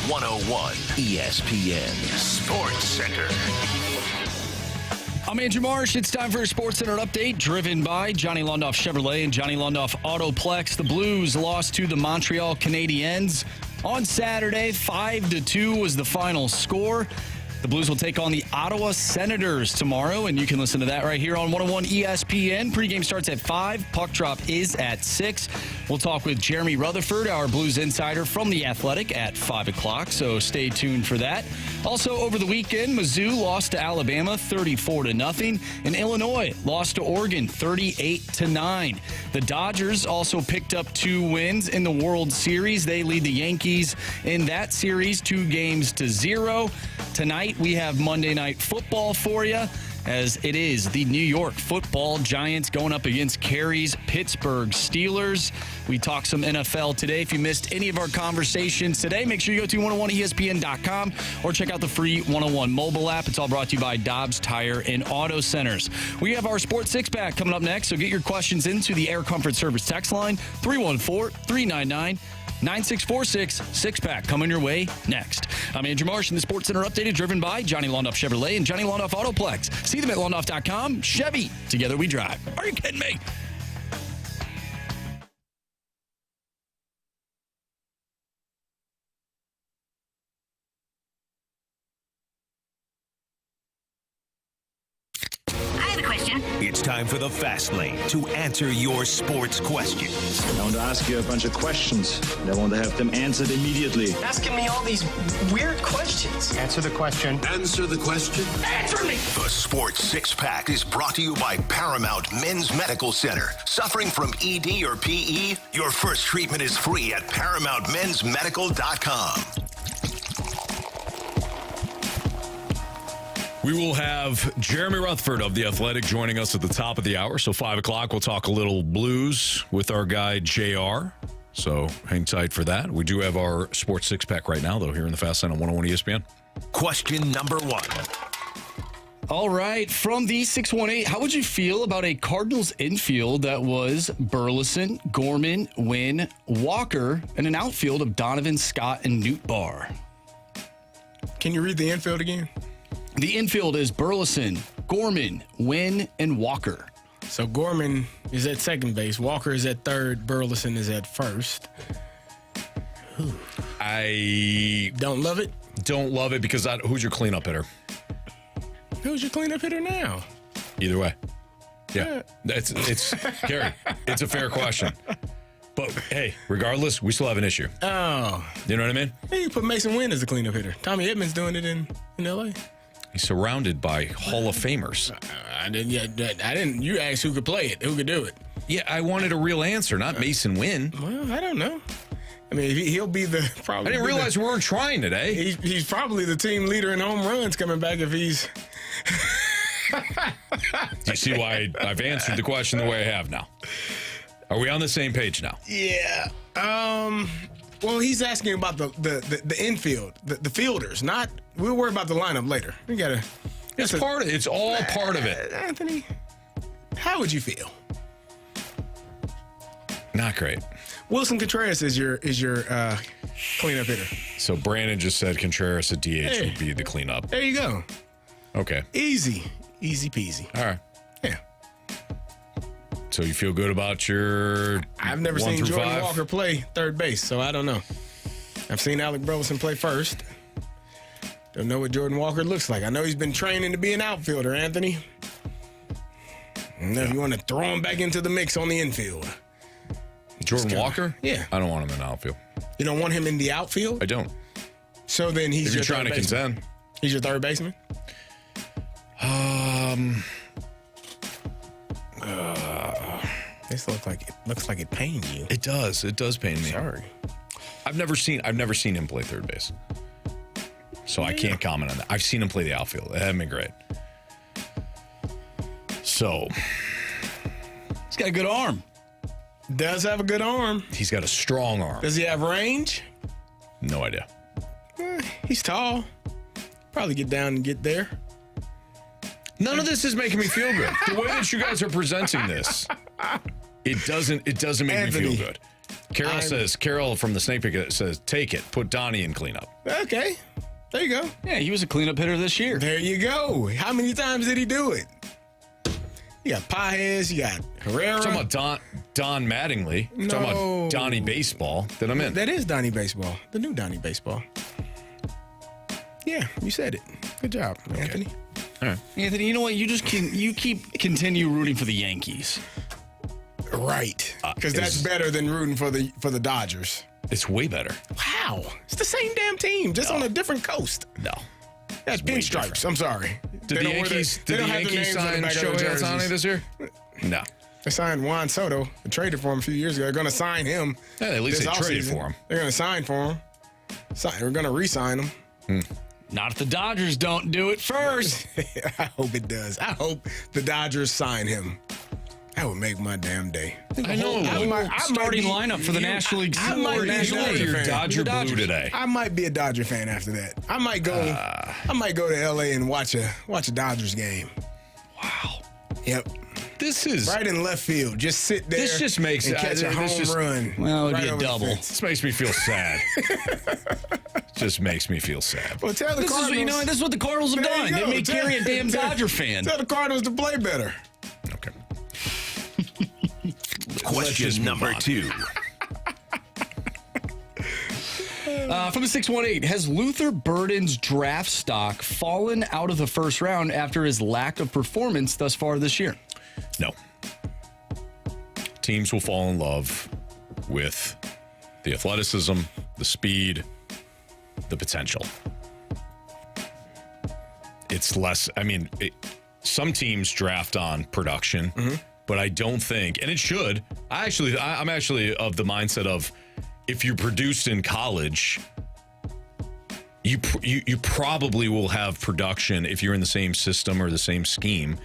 101 ESPN Sports Center. I'm Andrew Marsh. It's time for a Sports Center update driven by Johnny Londoff Chevrolet and Johnny Londoff Autoplex. The Blues lost to the Montreal Canadiens on Saturday. 5-2 was the final score. The Blues will take on the Ottawa Senators tomorrow, and you can listen to that right here on 101 ESPN. Pregame starts at 5. Puck drop is at 6. We'll talk with Jeremy Rutherford, our Blues insider from The Athletic, at 5 o'clock, so stay tuned for that. Also, over the weekend, Mizzou lost to Alabama 34-0, and Illinois lost to Oregon 38-9. The Dodgers also picked up 2 wins in the World Series. They lead the Yankees in that series 2-0. Tonight, we have Monday Night Football for you, as it is the New York Football Giants going up against Carey's Pittsburgh Steelers. We talked some NFL today. If you missed any of our conversations today, make sure you go to 101ESPN.com or check out the free 101 mobile app. It's all brought to you by Dobbs Tire and Auto Centers. We have our Sports Six-Pack coming up next, so get your questions into the Air Comfort Service text line, 314-399-9646. 6-pack coming your way next. I'm Andrew Marsh, and the Sports Center updated driven by Johnny Londoff Chevrolet and Johnny Londoff Autoplex. See them at londoff.com. Chevy, together we drive. Are you kidding me? It's time for the Fast Lane to answer your sports questions. I want to ask you a bunch of questions, and I want to have them answered immediately. Asking me all these weird questions. Answer the question. Answer the question. Answer me! The Sports Six-Pack is brought to you by Paramount Men's Medical Center. Suffering from ED or PE? Your first treatment is free at ParamountMen'sMedical.com. We will have Jeremy Rutherford of The Athletic joining us at the top of the hour. So 5 o'clock, we'll talk a little Blues with our guy, JR. So hang tight for that. We do have our Sports Six-Pack right now, though, here in the Fast Lane on 101 ESPN. Question number 1. All right, from the 618, how would you feel about a Cardinals infield that was Burleson, Gorman, Wynn, Walker, and an outfield of Donovan, Scott, and Nootbaar? Can you read the infield again? The infield is Burleson, Gorman, Wynn, and Walker. So Gorman is at second base. Walker is at third. Burleson is at first. I don't love it. Don't love it because who's your cleanup hitter? Who's your cleanup hitter now? Either way. Yeah. It's Carey. It's a fair question. But, hey, regardless, we still have an issue. Oh. You know what I mean? Hey, you put Mason Wynn as the cleanup hitter. Tommy Edmonds doing it in L.A. He's surrounded by Hall of Famers. I didn't. You asked who could play it, who could do it. Yeah, I wanted a real answer, not Mason Wynn. Well, I don't know. I mean, he'll be the probably. I didn't realize we weren't trying today. He's probably the team leader in home runs coming back if he's. Do you see why I've answered the question the way I have now? Are we on the same page now? Yeah. Well, he's asking about the infield, the fielders. Not we'll worry about the lineup later. We gotta. It's part of it. It's all part of it. Anthony, how would you feel? Not great. Wilson Contreras is your cleanup hitter. So Brandon just said Contreras at DH would be the cleanup. There you go. Okay. Easy peasy. All right. Yeah. So you feel good about your I've never seen Jordan Walker play third base, so I don't know. I've seen Alec Burleson play first. Don't know what Jordan Walker looks like. I know he's been training to be an outfielder, Anthony. And if you want to throw him back into the mix on the infield. Jordan Walker? Yeah. I don't want him in the outfield. You don't want him in the outfield? I don't. So then he's if you're trying to contend. He's your third baseman? This looks like it pained you. It does. It does pain me. Sorry. I've never seen him play third base. So I can't comment on that. I've seen him play the outfield. It hasn't been great. So he's got a good arm. Does have a good arm. He's got a strong arm. Does he have range? No idea. He's tall. Probably get down and get there. None of this is making me feel good. The way that you guys are presenting this, it doesn't make Anthony, me feel good. Carol from the Snake Pick says, take it. Put Donnie in cleanup. Okay. There you go. Yeah, he was a cleanup hitter this year. There you go. How many times did he do it? You got Paez, you got Herrera. Talking about Don Mattingly. No. Talking about Donnie Baseball. Then I'm in. That is Donnie Baseball. The new Donnie Baseball. Yeah, you said it. Good job, Anthony. All right. Anthony, you know what? You continue rooting for the Yankees. Right. Because that's better than rooting for the Dodgers. It's way better. Wow. It's the same damn team, just on a different coast. No. That's pinstripes. I'm sorry. Did the Yankees sign Shohei Ohtani this year? No. They signed Juan Soto. They traded for him a few years ago. They're going to sign him. Yeah, at least they traded for him. They're going to sign for him. They're going to re-sign him. Not if the Dodgers don't do it first. I hope it does. I hope the Dodgers sign him. That would make my damn day. I know. Starting lineup for the National League. I might be a Dodger fan. Dodger blue today. I might be a Dodger fan after that. I might go to LA and watch a Dodgers game. Wow. Yep. This is right in left field. Just sit there. This just makes and catch a home run. Well, it would right be a over the double. fence. This makes me feel sad. Just makes me feel sad. Well, tell the Cardinals. This is what the Cardinals have done. They made Carey a damn Dodger fan. Tell the Cardinals to play better. Okay. Question number 2. From the 618, has Luther Burden's draft stock fallen out of the first round after his lack of performance thus far this year? No. Teams will fall in love with the athleticism, the speed, the potential. It's less, some teams draft on production, but I don't think, and it should. I'm actually of the mindset of if you produced in college, you probably will have production if you're in the same system or the same scheme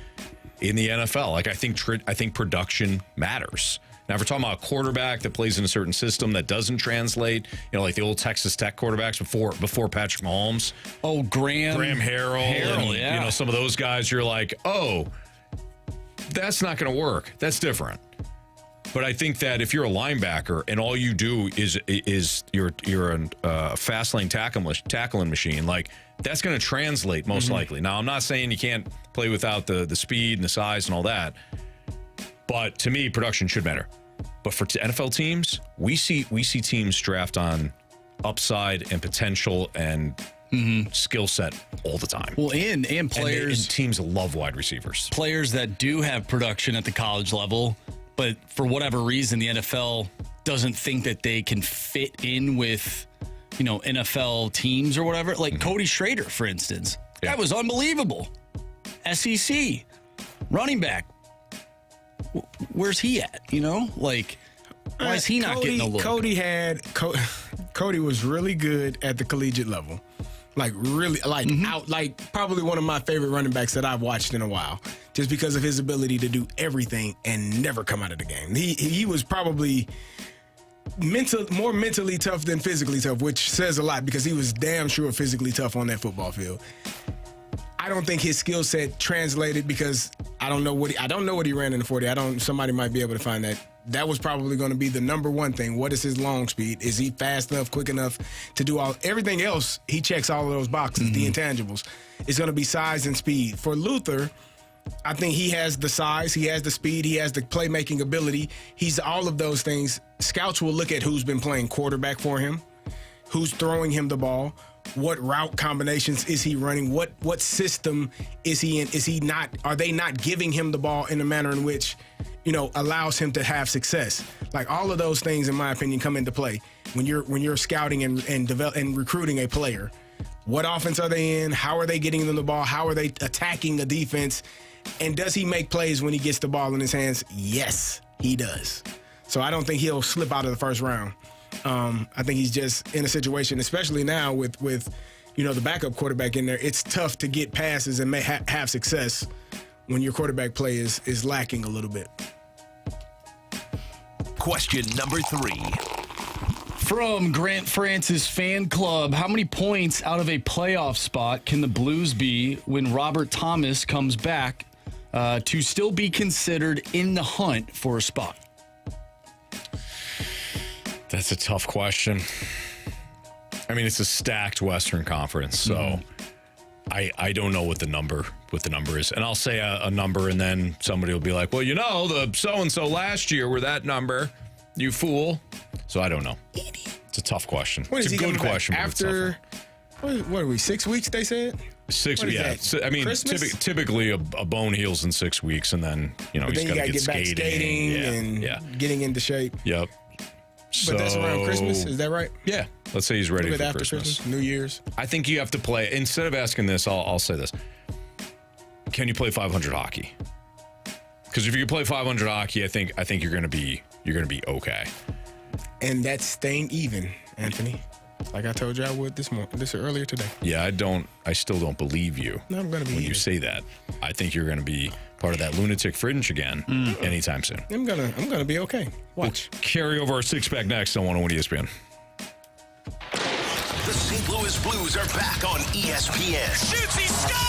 in the NFL. Like I think production matters. Now, if we're talking about a quarterback that plays in a certain system that doesn't translate, like the old Texas Tech quarterbacks before Patrick Mahomes. Oh, Graham Harrell, yeah. Some of those guys, you're like, oh, that's not going to work. That's different. But I think that if you're a linebacker and all you do is you're a fast lane tackling machine, like that's going to translate most likely. Now, I'm not saying you can't play without the speed and the size and all that, but to me, production should matter. But for NFL teams, we see teams draft on upside and potential and skill set all the time. Well, and players, and teams love wide receivers. Players that do have production at the college level, but for whatever reason, the NFL doesn't think that they can fit in with, NFL teams or whatever. Like Cody Schrader, for instance. Yeah. That was unbelievable. SEC, running back. Where's he at? Why is he not getting a look? Cody was really good at the collegiate level. Probably one of my favorite running backs that I've watched in a while, just because of his ability to do everything and never come out of the game. He was probably more mentally tough than physically tough, which says a lot because he was damn sure physically tough on that football field. I don't think his skill set translated because I don't know what he ran in the 40. Somebody might be able to find that. That was probably going to be the number one thing. What is his long speed? Is he fast enough, quick enough to do everything else? He checks all of those boxes, the intangibles. It's going to be size and speed. For Luther, I think he has the size, he has the speed, he has the playmaking ability. He's all of those things. Scouts will look at who's been playing quarterback for him, who's throwing him the ball, what route combinations is he running, what system is he in? Are they not giving him the ball in a manner in which allows him to have success? Like all of those things, in my opinion, come into play when you're scouting and recruiting a player. What offense are they in? How are they getting them the ball? How are they attacking the defense? And does he make plays when he gets the ball in his hands? Yes, he does. So I don't think he'll slip out of the first round. I think he's just in a situation, especially now with the backup quarterback in there. It's tough to get passes and have success when your quarterback play is lacking a little bit. Question number 3. From Grant Francis Fan Club, how many points out of a playoff spot can the Blues be when Robert Thomas comes back to still be considered in the hunt for a spot? That's a tough question. I mean, it's a stacked Western Conference, so I don't know what the number is. And I'll say a number, and then somebody will be like, well, the so-and-so last year were that number, you fool. So I don't know. It's a tough question. It's a good question. After, what are we, 6 weeks, they said? 6 weeks, yeah. So, I mean, typically a bone heals in 6 weeks, and then, he's got to get back skating and getting into shape. Yep. But that's around Christmas, is that right? Yeah. Let's say he's ready for after Christmas. New Year's. I think you have to play. Instead of asking this, I'll say this. Can you play 500 hockey? Because if you can play 500 hockey, I think you're going to be okay. And that's staying even, Anthony. Like I told you I would this earlier today. Yeah, I still don't believe you. No, I'm going to be when you say that. I think you're going to be part of that lunatic fringe again anytime soon. I'm gonna be okay. Watch. We'll carry over our six-pack next on 101 ESPN. The St. Louis Blues are back on ESPN. Shoots, he scores!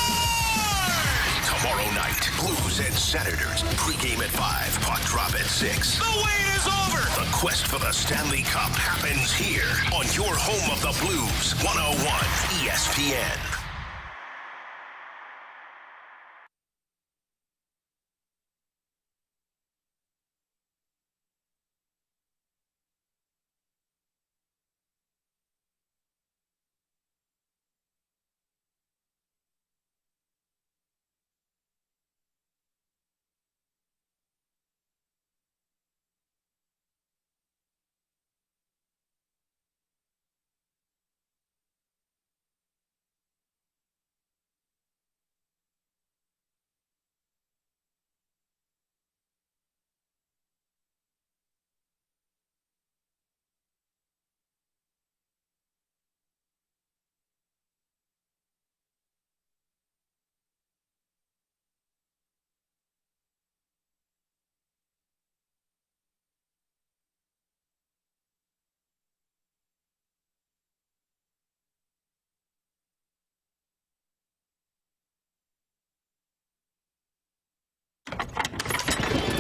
Tomorrow night, Blues and Senators. Pre-game at 5, puck drop at 6. The wait is over! The quest for the Stanley Cup happens here on your home of the Blues, 101 ESPN.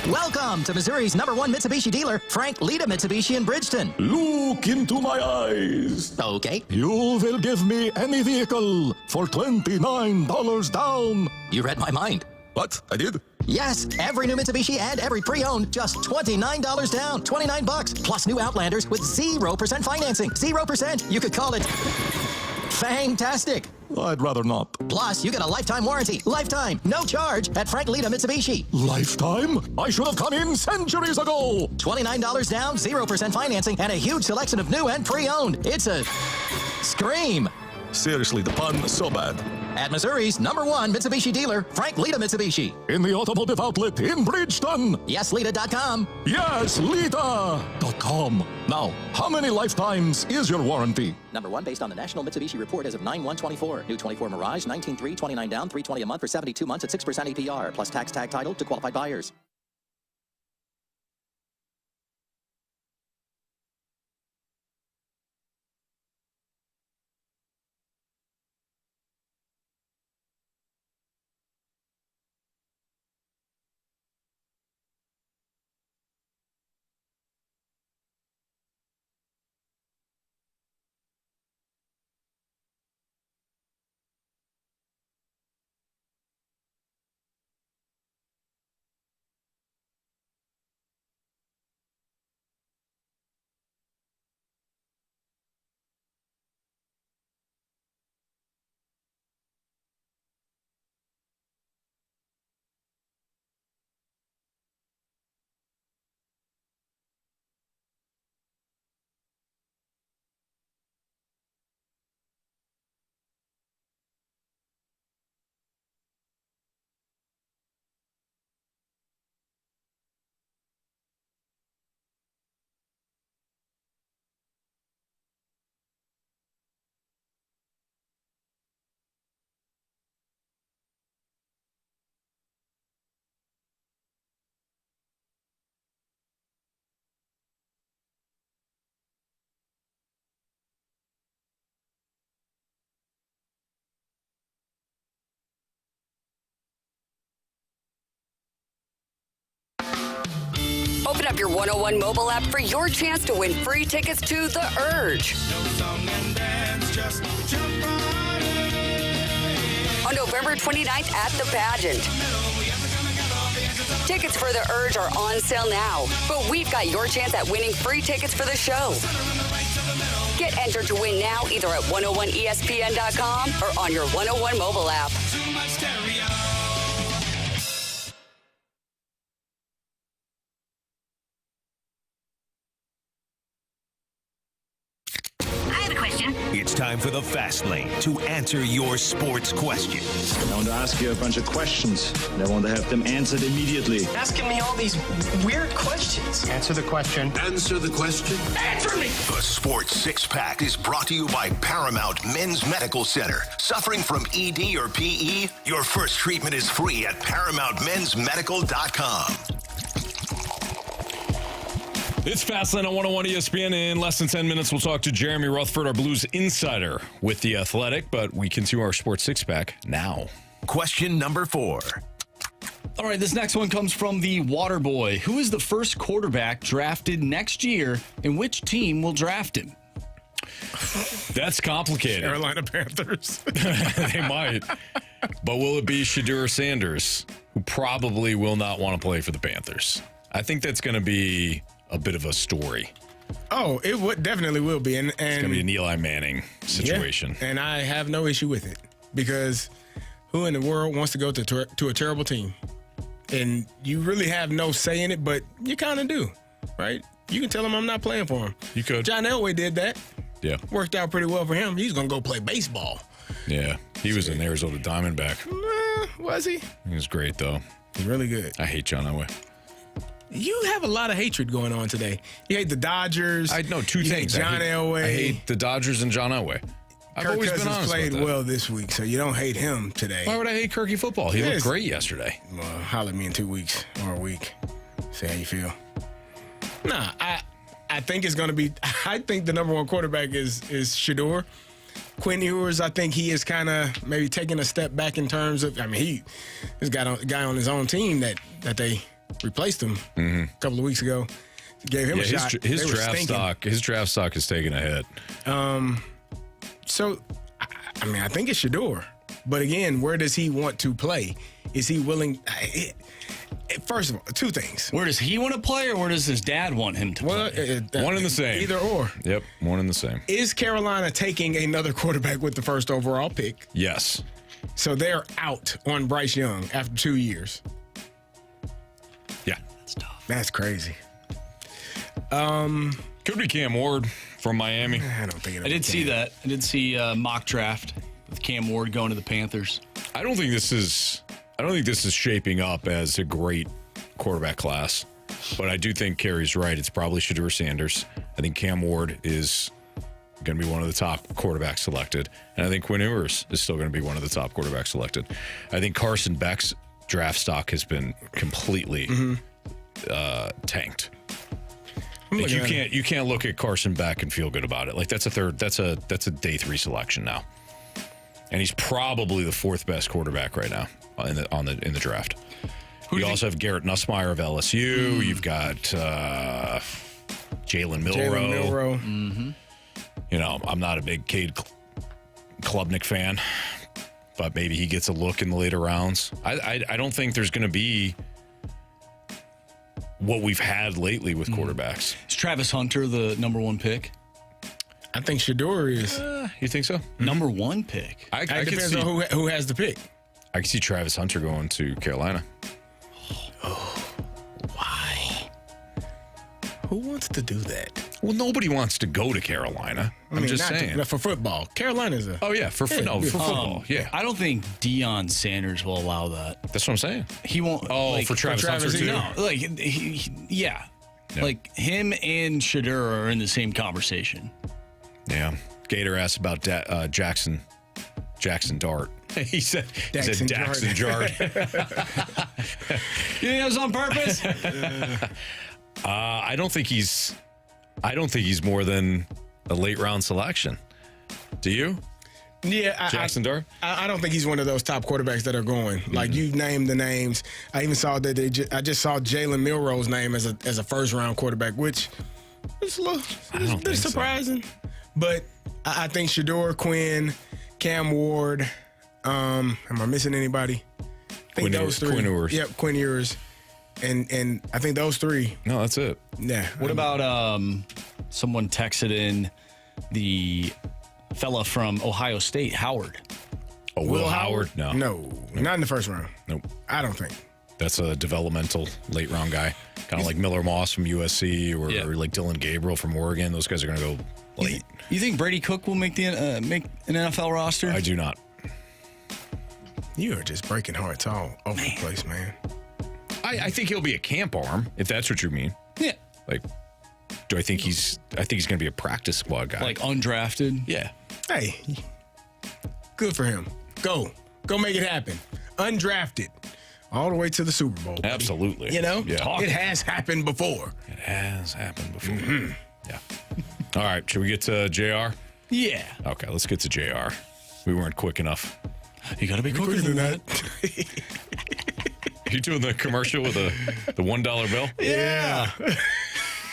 Welcome to Missouri's #1 Mitsubishi dealer, Frank Lita Mitsubishi in Bridgeton. Look into my eyes. Okay. You will give me any vehicle for $29 down. You read my mind. What? I did? Yes, every new Mitsubishi and every pre-owned, just $29 down, $29 plus new Outlanders with 0% financing. 0%. You could call it fantastic. I'd rather not. Plus, you get a lifetime warranty. Lifetime, no charge at Frank Lita Mitsubishi. Lifetime? I should have come in centuries ago. $29 down, 0% financing, and a huge selection of new and pre-owned. It's a scream. Seriously, the pun is so bad. At Missouri's #1 Mitsubishi dealer, Frank Lita Mitsubishi. In the automotive outlet in Bridgeton. YesLita.com. YesLita.com. Now, how many lifetimes is your warranty? #1 based on the National Mitsubishi Report as of 9/1/24. New 24 Mirage, 19.3, 29 down, $320 a month for 72 months at 6% APR, plus tax tag title to qualified buyers. Open up your 101 mobile app for your chance to win free tickets to The Urge. On November 29th at the pageant. Tickets for The Urge are on sale now, but we've got your chance at winning free tickets for the show. Get entered to win now either at 101ESPN.com or on your 101 mobile app. It's time for the Fast Lane to answer your sports questions. I want to ask you a bunch of questions, and I want to have them answered immediately. Asking me all these weird questions. Answer the question. Answer the question. Answer me! The Sports Six Pack is brought to you by Paramount Men's Medical Center. Suffering from ED or PE? Your first treatment is free at ParamountMen'sMedical.com. It's Fastlane on 101 ESPN. In less than 10 minutes, we'll talk to Jeremy Rutherford, our Blues insider with The Athletic, but we continue our Sports Six-Pack now. Question number 4. All right, this next one comes from the Waterboy. Who is the first quarterback drafted next year, and which team will draft him? That's complicated. Carolina Panthers. They might. But will it be Shedeur Sanders, who probably will not want to play for the Panthers? I think that's going to be a bit of a story. Oh, it definitely will be. And it's going to be an Eli Manning situation. Yeah, and I have no issue with it because who in the world wants to go to a terrible team? And you really have no say in it, but you kind of do, right? You can tell them I'm not playing for him. You could. John Elway did that. Yeah. Worked out pretty well for him. He's going to go play baseball. Yeah. He was an Arizona Diamondback. Was he? He was great, though. He's really good. I hate John Elway. You have a lot of hatred going on today. You hate the Dodgers. I know two things. Hate John Elway. I hate the Dodgers and John Elway. I've always been honest played about that. well this week, so you don't hate him today. Why would I hate Kirky football? He looked great yesterday. Well, holler at me in 2 weeks or a week. See how you feel. Nah, I think it's going to be. I think the number one quarterback is Shedeur. Quinn Ewers, I think he is kind of maybe taking a step back in terms of. I mean, he's got a guy on his own team that they replaced him a couple of weeks ago. Gave him a shot. His draft stock is taking a hit. So, I mean, I think it's Shedeur. But again, where does he want to play? Is he willing? First of all, two things. Where does he want to play, or where does his dad want him to play? One and the same. Either or. Yep, one and the same. Is Carolina taking another quarterback with the first overall pick? Yes. So they're out on Bryce Young after 2 years. Yeah. That's tough. That's crazy. Could be Cam Ward from Miami. I don't think I did see that. I did see mock draft with Cam Ward going to the Panthers. I don't think this is shaping up as a great quarterback class, but I do think Carey's right. It's probably Shedeur Sanders. I think Cam Ward is going to be one of the top quarterbacks selected, and I think Quinn Ewers is still going to be one of the top quarterbacks selected. I think Carson Beck's draft stock has been completely tanked. Like you can't look at Carson Beck and feel good about it. Like that's a day 3 selection now, and he's probably the 4th best quarterback right now in the draft. You also have Garrett Nussmeier of LSU. You've got Jalen Milroe. Mm-hmm. You know, I'm not a big Cade Klubnik fan, but maybe he gets a look in the later rounds. I don't think there's going to be what we've had lately with quarterbacks. Is Travis Hunter the number 1 pick? I think Shedeur is. You think so? Number 1 pick. It depends on who has the pick. I can see Travis Hunter going to Carolina. Why? Who wants to do that? Well, nobody wants to go to Carolina. I'm just saying. For football. Carolina's a... Oh, yeah, for football. Yeah. I don't think Deion Sanders will allow that. That's what I'm saying. He won't... Oh, for Travis Hunter, too? No, yeah. Like, him and Shedeur are in the same conversation. Yeah. Gator asked about Jackson Dart. He said Jackson Jard. You think it was on purpose? I don't think he's more than a late round selection. Do you? Yeah, Jackson Dart? I don't think he's one of those top quarterbacks that are going. Like, you named the names. I even saw that I just saw Jalen Milroe's name as a first-round quarterback, which is a bit surprising. So. But I think Shedeur, Quinn, Cam Ward, am I missing anybody? I think those three. Quinn Ewers. Yep, Quinn Ewers. And I think those three. No, that's it. Yeah. What about someone texted in the fella from Ohio State, Howard? Oh, Will Howard? No, not in the first round. Nope. I don't think. That's a developmental late round guy. Kind of like Miller Moss from USC or like Dylan Gabriel from Oregon. Those guys are going to go late. You think Brady Cook will make make an NFL roster? I do not. You are just breaking hearts all over the place, man. I think he'll be a camp arm, if that's what you mean. Yeah. Like, I think he's going to be a practice squad guy. Like undrafted? Yeah. Hey, good for him. Go make it happen. Undrafted. All the way to the Super Bowl. Absolutely. You know? Yeah. It has happened before. It has happened before. Mm-hmm. Yeah. All right. Should we get to JR? Yeah. Okay, let's get to JR. We weren't quick enough. You got to be quicker than that. Are you doing the commercial with the $1 bill? Yeah.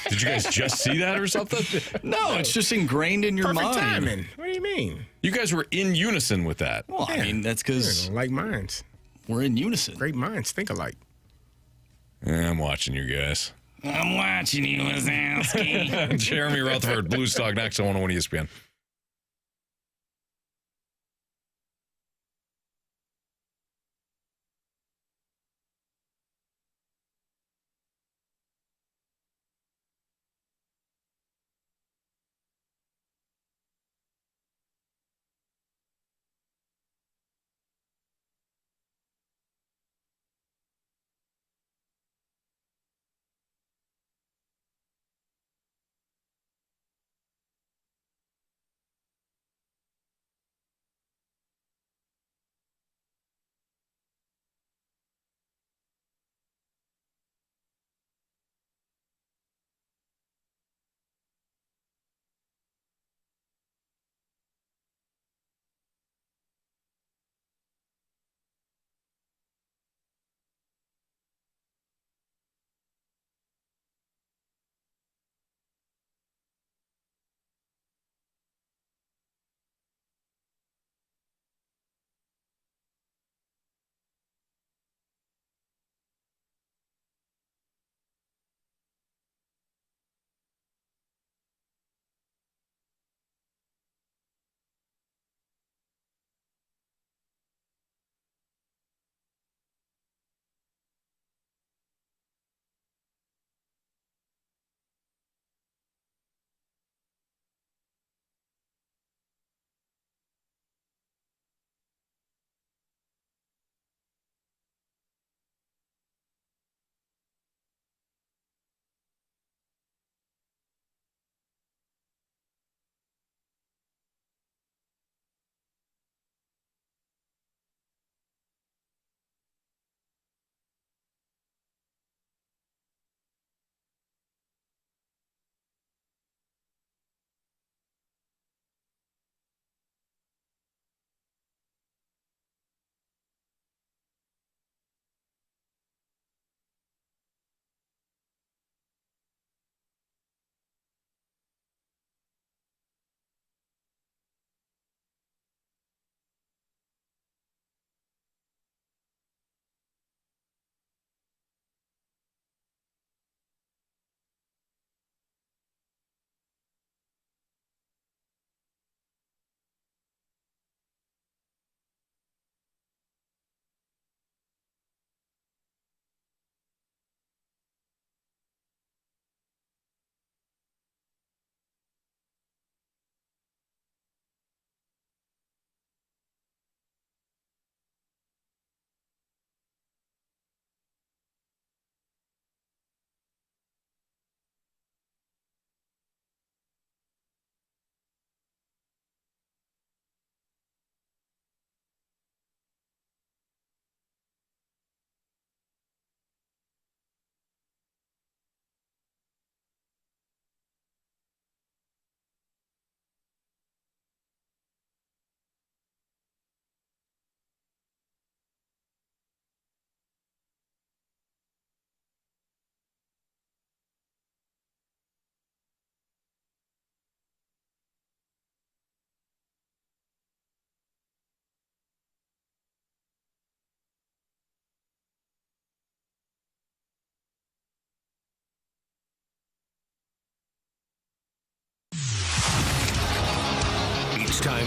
Did you guys just see that or something? No, it's just ingrained in your mind. Timing. What do you mean? You guys were in unison with that. Well, I mean, that's because like minds. We're in unison. Great minds think alike. I'm watching you guys. I'm watching you, Wazowski. Jeremy Rutherford, Blues Talk next on 101 ESPN.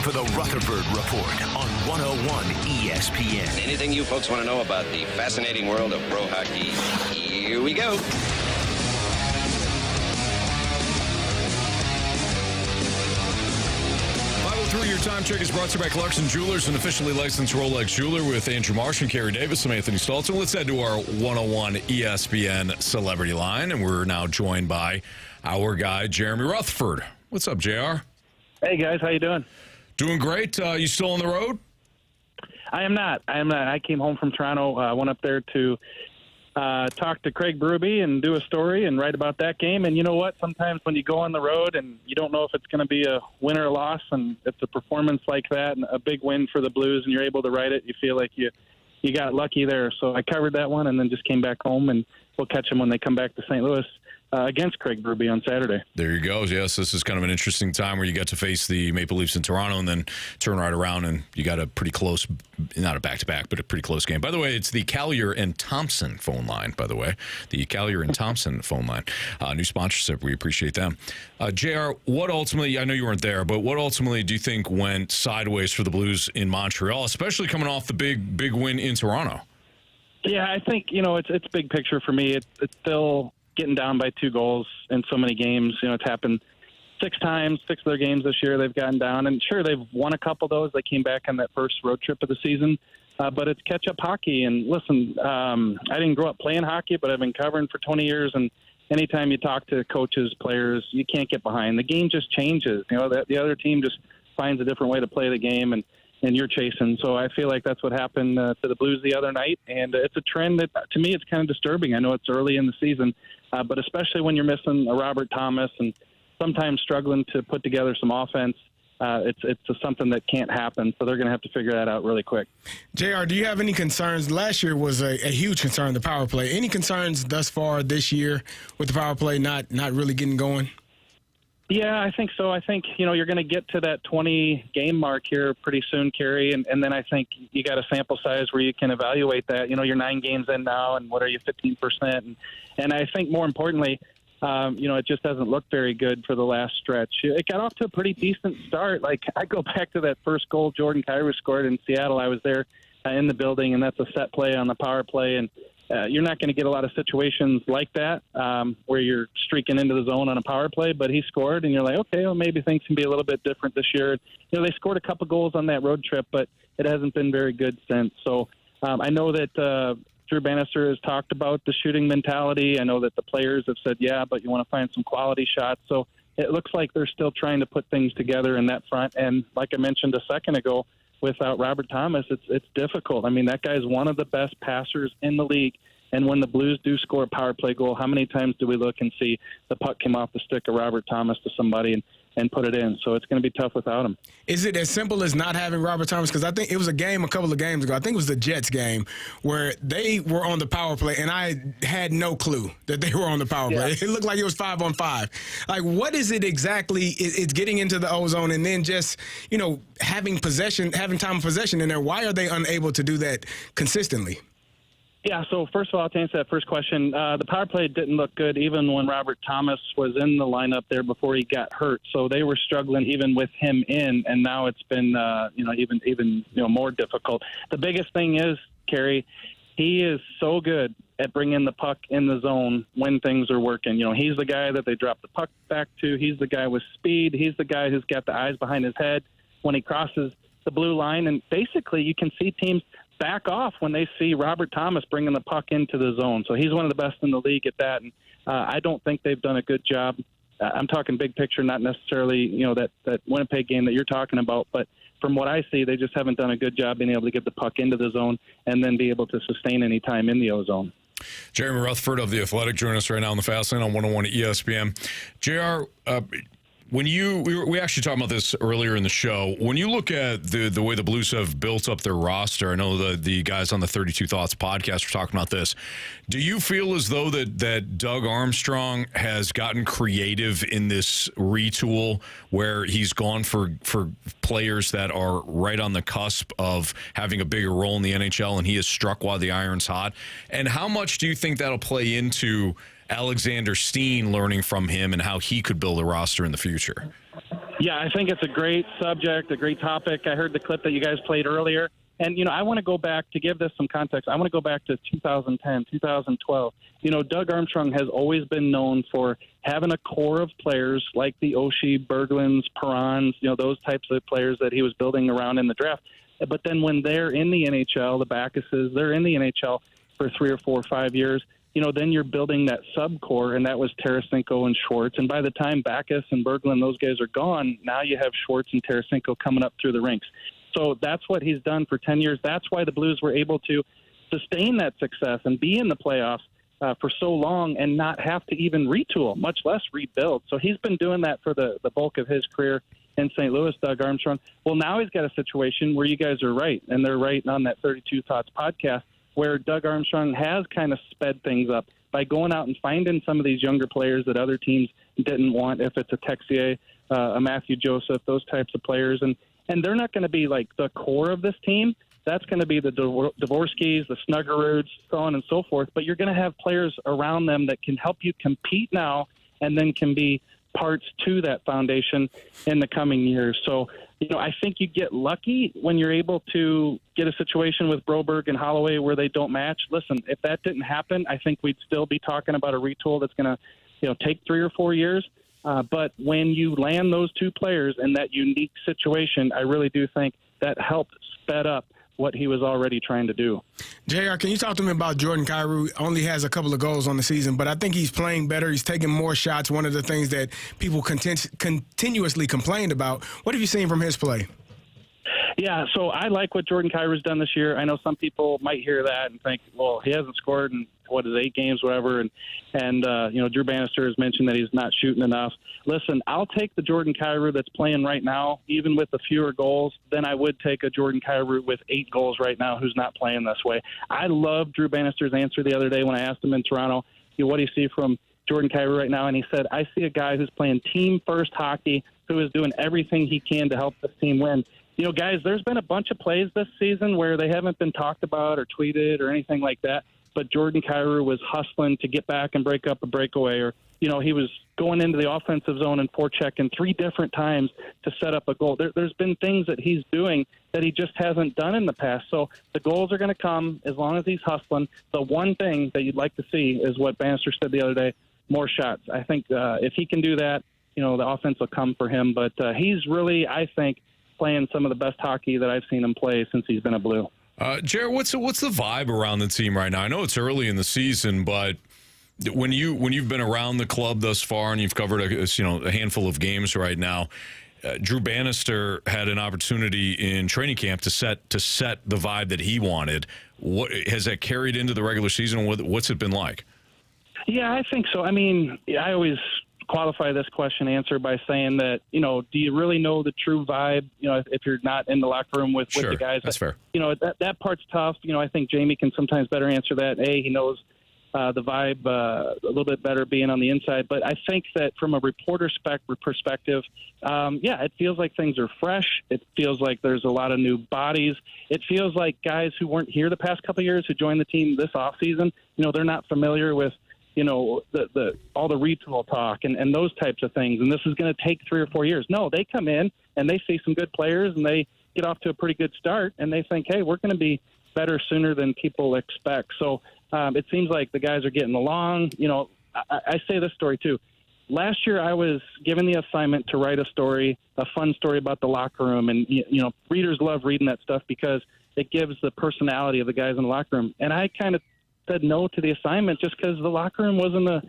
for the Rutherford Report on 101 ESPN. Anything you folks want to know about the fascinating world of pro hockey, here we go. Your time check is brought to you by Clarkson Jewelers, an officially licensed Rolex jeweler, with Andrew Marshy and Carey Davis. I'm Anthony Stalter. Let's head to our 101 ESPN Celebrity Line, and we're now joined by our guy, Jeremy Rutherford. What's up, JR? Hey, guys. How you doing? Doing great. You still on the road? I am not. I came home from Toronto, went up there to talk to Craig Berube and do a story and write about that game. And you know what? Sometimes when you go on the road and you don't know if it's going to be a win or a loss, and it's a performance like that and a big win for the Blues and you're able to write it, you feel like you got lucky there. So I covered that one and then just came back home, and we'll catch them when they come back to St. Louis against Craig Berube on Saturday. There you go. Yes, this is kind of an interesting time where you get to face the Maple Leafs in Toronto and then turn right around and you got a pretty close, not a back-to-back, but a pretty close game. By the way, it's the Collier and Thompson phone line, by the way. The Collier and Thompson phone line. New sponsorship. We appreciate them. JR, what ultimately, I know you weren't there, but what ultimately do you think went sideways for the Blues in Montreal, especially coming off the big win in Toronto? Yeah, I think, it's big picture for me. It's still getting down by 2 goals in so many games. It's happened 6 times, 6 of their games this year they've gotten down. And sure, they've won a couple of those. They came back on that first road trip of the season. But it's catch-up hockey. And listen, I didn't grow up playing hockey, but I've been covering for 20 years. And anytime you talk to coaches, players, you can't get behind. The game just changes. The other team just finds a different way to play the game, and you're chasing. So I feel like that's what happened to the Blues the other night. And it's a trend that, to me, it's kind of disturbing. I know it's early in the season, but especially when you're missing a Robert Thomas and sometimes struggling to put together some offense, it's something that can't happen. So they're going to have to figure that out really quick. JR, do you have any concerns? Last year was a huge concern, the power play. Any concerns thus far this year with the power play not really getting going? Yeah, I think so. I think, you're going to get to that 20-game mark here pretty soon, Carey, and then I think you got a sample size where you can evaluate that. You're 9 games in now, and what are you, 15%? And I think more importantly, it just hasn't looked very good for the last stretch. It got off to a pretty decent start. Like, I go back to that first goal Jordan Carey scored in Seattle. I was there in the building, and that's a set play on the power play, and you're not going to get a lot of situations like that where you're streaking into the zone on a power play, but he scored, and you're like, okay, well, maybe things can be a little bit different this year. They scored a couple goals on that road trip, but it hasn't been very good since. So I know that Drew Bannister has talked about the shooting mentality. I know that the players have said, yeah, but you want to find some quality shots. So it looks like they're still trying to put things together in that front. And like I mentioned a second ago, without Robert Thomas, it's difficult. I mean, that guy's one of the best passers in the league. And when the Blues do score a power play goal, how many times do we look and see the puck came off the stick of Robert Thomas to somebody and put it in? So it's going to be tough without him. Is it as simple as not having Robert Thomas? Because I think it was a couple of games ago. I think it was the Jets game where they were on the power play, and I had no clue that they were on the power play. It looked like it was 5-on-5. Like, what is it exactly? It's getting into the ozone and then just, having time of possession in there. Why are they unable to do that consistently? Yeah, so first of all, to answer that first question, the power play didn't look good even when Robert Thomas was in the lineup there before he got hurt. So they were struggling even with him in, and now it's been even more difficult. The biggest thing is, Carey, he is so good at bringing the puck in the zone when things are working. He's the guy that they drop the puck back to. He's the guy with speed. He's the guy who's got the eyes behind his head when he crosses the blue line. And basically you can see teams back off when they see Robert Thomas bringing the puck into the zone. So he's one of the best in the league at that. And I don't think they've done a good job. I'm talking big picture, not necessarily, that Winnipeg game that you're talking about. But from what I see, they just haven't done a good job being able to get the puck into the zone and then be able to sustain any time in the ozone. Jeremy Rutherford of The Athletic joining us right now on the Fast Lane on 101 ESPN. JR, when we actually talked about this earlier in the show. When you look at the way the Blues have built up their roster, I know the guys on the 32 Thoughts podcast were talking about this. Do you feel as though that Doug Armstrong has gotten creative in this retool where he's gone for players that are right on the cusp of having a bigger role in the NHL, and he has struck while the iron's hot? And how much do you think that'll play into Alexander Steen learning from him and how he could build a roster in the future? Yeah, I think it's a great subject, a great topic. I heard the clip that you guys played earlier. And, I want to go back, to give this some context, I want to go back to 2010, 2012. Doug Armstrong has always been known for having a core of players like the Oshie, Berglunds, Perrons, those types of players that he was building around in the draft. But then when they're in the NHL, the Backuses, they're in the NHL for 3 or 4 or 5 years, then you're building that sub-core, and that was Tarasenko and Schwartz. And by the time Backus and Berglund, those guys are gone, now you have Schwartz and Tarasenko coming up through the ranks. So that's what he's done for 10 years. That's why the Blues were able to sustain that success and be in the playoffs for so long and not have to even retool, much less rebuild. So he's been doing that for the bulk of his career in St. Louis, Doug Armstrong. Well, now he's got a situation where you guys are right, and they're right on that 32 Thoughts podcast, where Doug Armstrong has kind of sped things up by going out and finding some of these younger players that other teams didn't want, if it's a Texier, a Matthew Joseph, those types of players. And they're not going to be like the core of this team. That's going to be the Dvorskys, the Snuggeruds, so on and so forth. But you're going to have players around them that can help you compete now and then can be parts to that foundation in the coming years. So, I think you get lucky when you're able to get a situation with Broberg and Holloway where they don't match. Listen, if that didn't happen, I think we'd still be talking about a retool that's going to, take 3 or 4 years. But when you land those two players in that unique situation, I really do think that helped sped up what he was already trying to do. JR, can you talk to me about Jordan Kyrou? Only has a couple of goals on the season, but I think he's playing better. He's taking more shots, one of the things that people continuously complained about. What have you seen from his play? Yeah, so I like what Jordan Kyrou's done this year. I know some people might hear that and think, well, he hasn't scored in, 8 games, whatever. And Drew Bannister has mentioned that he's not shooting enough. Listen, I'll take the Jordan Kyrou that's playing right now, even with the fewer goals, than I would take a Jordan Kyrou with 8 goals right now who's not playing this way. I love Drew Bannister's answer the other day when I asked him in Toronto, what do you see from Jordan Kyrou right now? And he said, I see a guy who's playing team-first hockey, who is doing everything he can to help this team win. Guys, there's been a bunch of plays this season where they haven't been talked about or tweeted or anything like that, but Jordan Kyrou was hustling to get back and break up a breakaway, or, he was going into the offensive zone and forechecking 3 different times to set up a goal. There's been things that he's doing that he just hasn't done in the past. So the goals are going to come as long as he's hustling. The one thing that you'd like to see is what Bannister said the other day, more shots. I think if he can do that, the offense will come for him. But he's really, I think, playing some of the best hockey that I've seen him play since he's been a Blue. Jared, what's the vibe around the team right now? I know it's early in the season, but when you've been around the club thus far and you've covered a handful of games right now, Drew Bannister had an opportunity in training camp to set the vibe that he wanted. What has that carried into the regular season? What's it been like? Yeah, I think so. I mean, I always qualify this question answer by saying that, do you really know the true vibe, if you're not in the locker room with the guys? That's fair. That part's tough. I think Jamie can sometimes better answer that. He knows the vibe a little bit better being on the inside. But I think that from a reporter perspective, it feels like things are fresh. It feels like there's a lot of new bodies. It feels like guys who weren't here the past couple of years who joined the team this offseason, they're not familiar with all the retool talk and those types of things. And this is going to take 3 or 4 years. No, they come in and they see some good players and they get off to a pretty good start and they think, hey, we're going to be better sooner than people expect. So it seems like the guys are getting along. I say this story too. Last year I was given the assignment to write a fun story about the locker room. And, readers love reading that stuff because it gives the personality of the guys in the locker room. And I kind of said no to the assignment just because the locker room wasn't a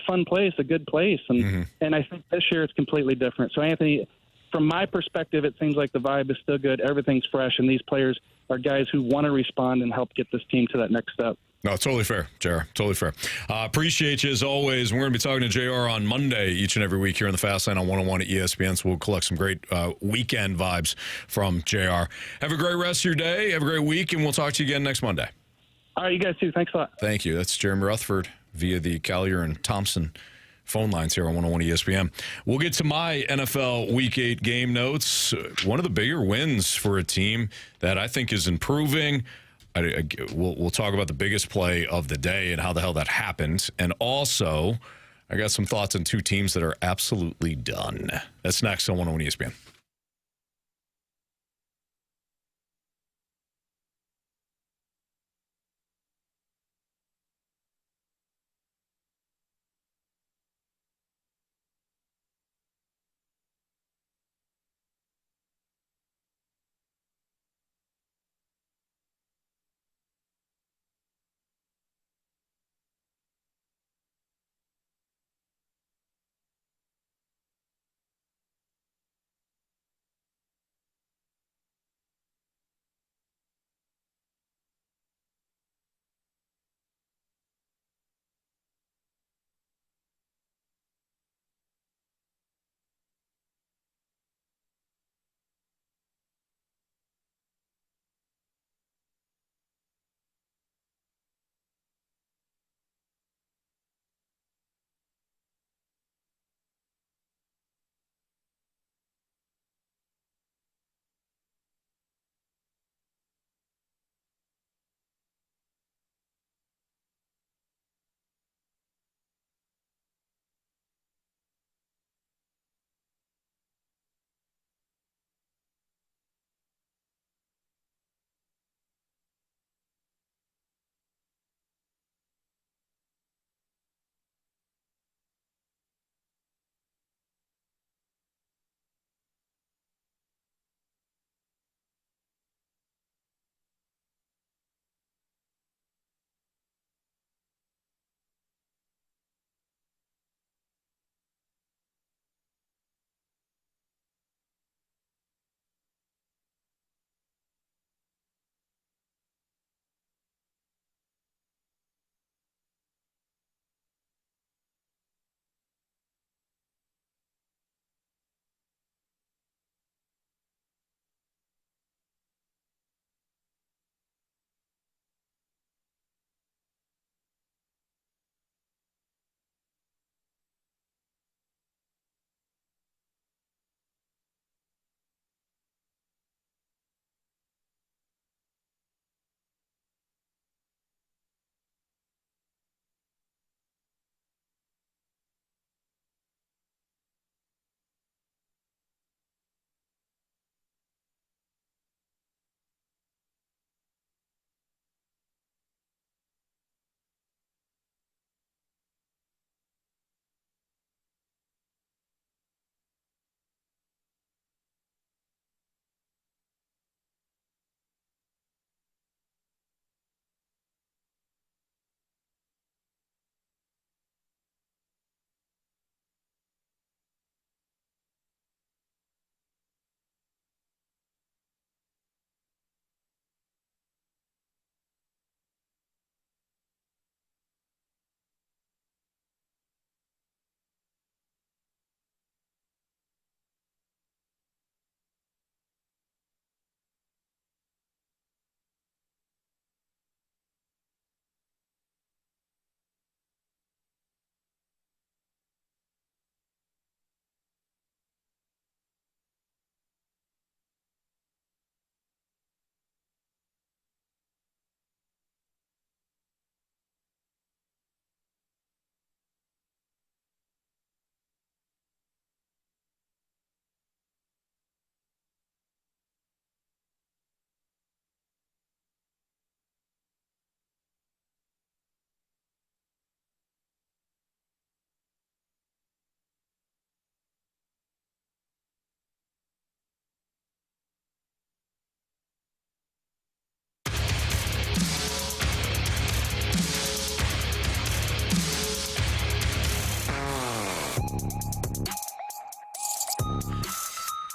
fun place, a good place. And I think this year it's completely different. So, Anthony, from my perspective, it seems like the vibe is still good. Everything's fresh, and these players are guys who want to respond and help get this team to that next step. No, totally fair, JR. Totally fair. Appreciate you as always. We're going to be talking to JR on Monday each and every week here in the Fast Lane on 101 at ESPN. So we'll collect some great weekend vibes from JR. Have a great rest of your day. Have a great week, and we'll talk to you again next Monday. All right, you guys too. Thanks a lot. Thank you. That's Jeremy Rutherford via the Collier and Thompson phone lines here on 101 ESPN. We'll get to my NFL Week 8 game notes. One of the bigger wins for a team that I think is improving. We'll talk about the biggest play of the day and how the hell that happened. And also, I got some thoughts on two teams that are absolutely done. That's next on 101 ESPN.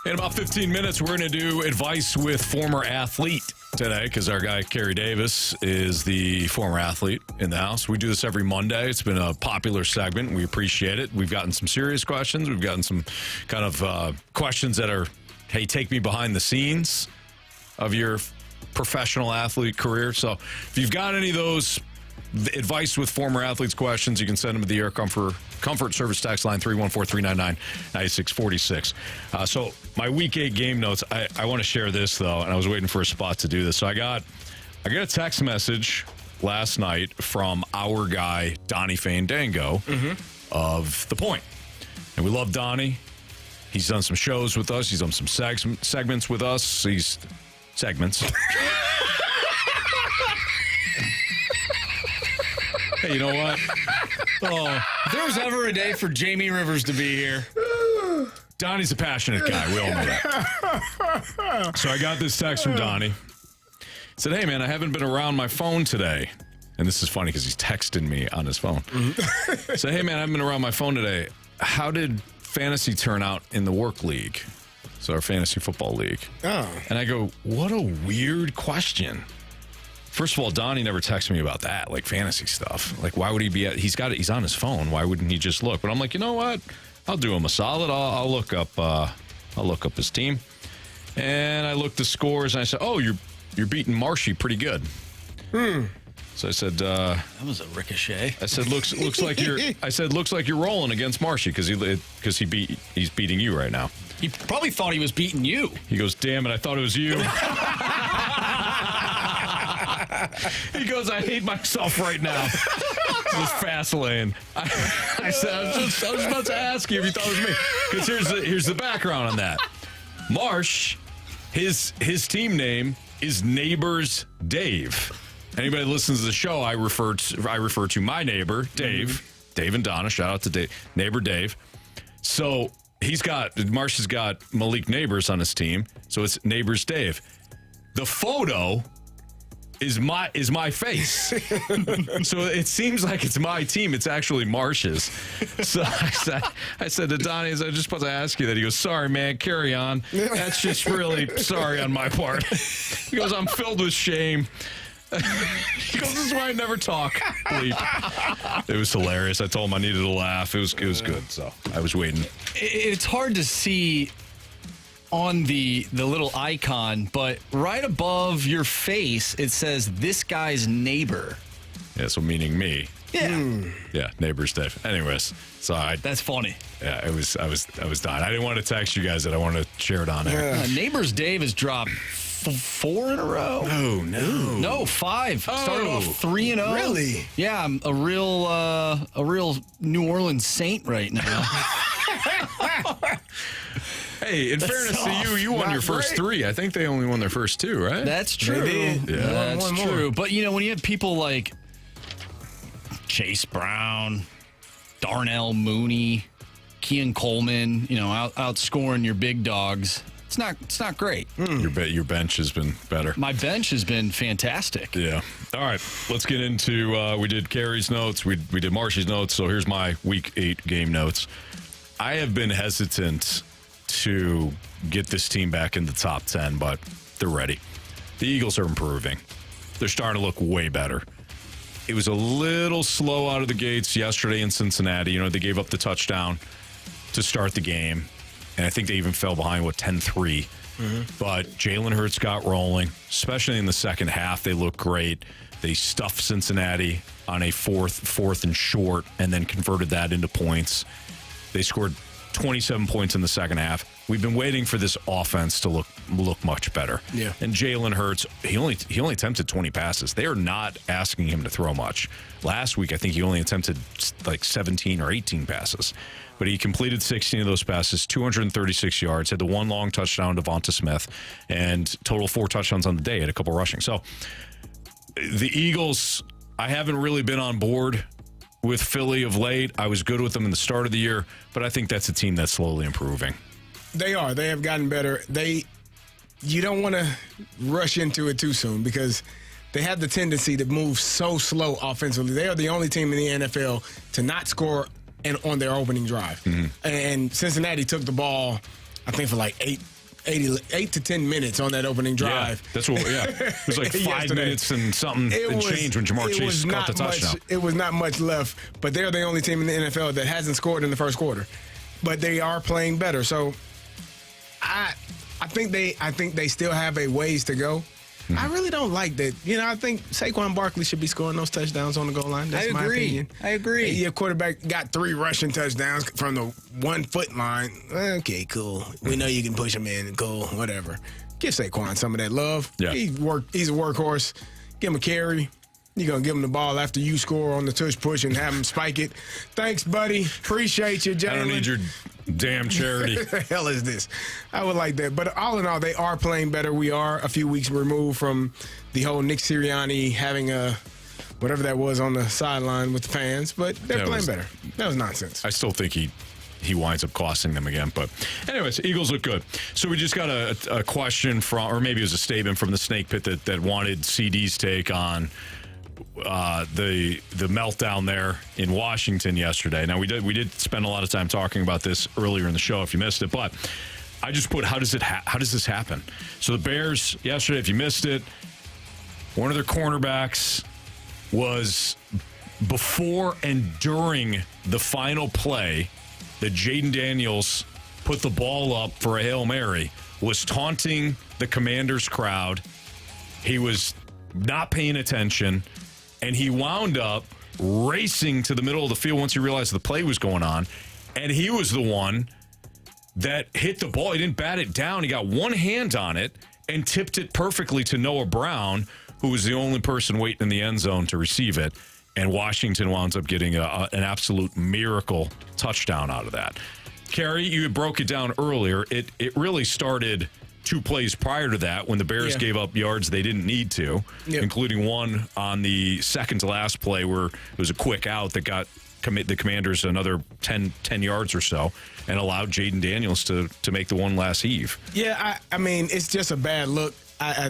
In about 15 minutes, we're going to do advice with former athlete today because our guy, Carey Davis, is the former athlete in the house. We do this every Monday. It's been a popular segment. We appreciate it. We've gotten some serious questions. We've gotten some kind of questions that are, hey, take me behind the scenes of your professional athlete career. So if you've got any of those advice with former athletes questions, you can send them to the Air Comfort Service text line 314-399-9646. So my Week 8 game notes, I want to share this, though, and I was waiting for a spot to do this. So I got a text message last night from our guy, Donnie Fandango, of The Point. And we love Donnie. He's done some shows with us. He's done some segments with us. Segments. Hey, you know what? Oh, if there was ever a day for Jamie Rivers to be here. Donnie's a passionate guy. We all know that. So I got this text from Donnie. Said, hey, man, I haven't been around my phone today. And this is funny because he's texting me on his phone. Said, hey, man, I haven't been around my phone today. How did fantasy turn out in the work league? So our fantasy football league. Oh. And I go, what a weird question. First of all, Donnie never texted me about that, like fantasy stuff. Like, why would he be he's on his phone. Why wouldn't he just look? But I'm like, you know what? I'll do him a solid. I'll look up his team. And I looked the scores and I said, oh, you're beating Marshy pretty good. So I said, that was a ricochet. I said, looks like you're rolling against Marshy because he's beating you right now. He probably thought he was beating you. He goes, damn it, I thought it was you. He goes, I hate myself right now. This fast lane. I said, I was about to ask you if you thought it was me. Because here's the background on that. Marsh, his team name is Neighbors Dave. Anybody that listens to the show, I refer to my neighbor, Dave. Dave and Donna. Shout out to Dave, neighbor Dave. So Marsh has got Malik Neighbors on his team. So it's Neighbors Dave. The photo is my face. So it seems like it's my team. It's actually Marsh's. So I said to Donnie, I was just supposed to ask you that. He goes, sorry, man, carry on. That's just really sorry on my part. He goes, I'm filled with shame. He goes, this is why I never talk. Bleep. It was hilarious. I told him I needed a laugh. It was good. So I was waiting. It's hard to see on the little icon, but right above your face, it says this guy's neighbor. Yeah, so meaning me. Yeah. Yeah, Neighbors Dave. Anyways, so that's funny. Yeah, I was dying. I didn't want to text you guys that. I wanted to share it on air. Neighbors Dave has dropped 4 in a row. No, 5. Started off 3-0. Really? Yeah, I'm a real New Orleans Saint right now. Hey, in fairness to you won your first 3. I think they only won their first 2, right? That's true. Yeah. That's true. But when you have people like Chase Brown, Darnell Mooney, Keon Coleman, outscoring your big dogs, it's not great. Your bench has been better. My bench has been fantastic. Yeah. All right. Let's get into. We did Carey's notes. We did Marshy's notes. So here's my Week 8 game notes. I have been hesitant to get this team back in the top 10, but they're ready. The Eagles are improving. They're starting to look way better. It was a little slow out of the gates yesterday in Cincinnati. They gave up the touchdown to start the game, and I think they even fell behind, 10-3. But Jalen Hurts got rolling, especially in the second half. They looked great. They stuffed Cincinnati on a fourth and short, and then converted that into points. They scored 27 points in the second half. We've been waiting for this offense to look much better. Yeah. And Jalen Hurts, he only attempted 20 passes. They are not asking him to throw much. Last week, I think he only attempted like 17 or 18 passes. But he completed 16 of those passes, 236 yards, had the one long touchdown to Devonta Smith, and total 4 touchdowns on the day, had a couple rushing. So the Eagles, I haven't really been on board with Philly of late. I was good with them in the start of the year, but I think that's a team that's slowly improving. They are. They have gotten better. You don't want to rush into it too soon because they have the tendency to move so slow offensively. They are the only team in the NFL to not score on their opening drive. And Cincinnati took the ball, I think, for like 8 to 10 minutes on that opening drive. Yeah, that's what. Yeah, it was like 5 minutes and something and change when Jamar Chase caught the touchdown. It was not much left, but they're the only team in the NFL that hasn't scored in the first quarter. But they are playing better. So I think they still have a ways to go. I really don't like that. I think Saquon Barkley should be scoring those touchdowns on the goal line. That's my opinion. I agree. Your quarterback got 3 rushing touchdowns from the 1-foot line. Okay, cool. We know you can push him in. Cool, whatever. Give Saquon some of that love. Yeah. He's a workhorse. Give him a carry. You're going to give him the ball after you score on the tush push and have him spike it. Thanks, buddy. Appreciate you, Jalen. I don't need your damn charity. What the hell is this? I would like that. But all in all, they are playing better. We are a few weeks removed from the whole Nick Sirianni having a whatever that was on the sideline with the fans. But they're playing better. That was nonsense. I still think he winds up costing them again. But anyways, Eagles look good. So we just got a question from, or maybe it was a statement from the Snake Pit that wanted CD's take on the meltdown there in Washington yesterday. Now we did spend a lot of time talking about this earlier in the show if you missed it, but I just put how does this happen? So the Bears yesterday, if you missed it, one of their cornerbacks was before and during the final play that Jaden Daniels put the ball up for a Hail Mary, was taunting the Commanders crowd. He was not paying attention, and he wound up racing to the middle of the field once he realized the play was going on, and he was the one that hit the ball. He didn't bat it down. He got one hand on it and tipped it perfectly to Noah Brown, who was the only person waiting in the end zone to receive it, and Washington wound up getting an absolute miracle touchdown out of that. Carey, you broke it down earlier. It really started 2 plays prior to that when the Bears gave up yards they didn't need to, including one on the second to last play where it was a quick out that got the Commanders another 10 yards or so and allowed Jaden Daniels to make the one last heave. Yeah, I mean, it's just a bad look.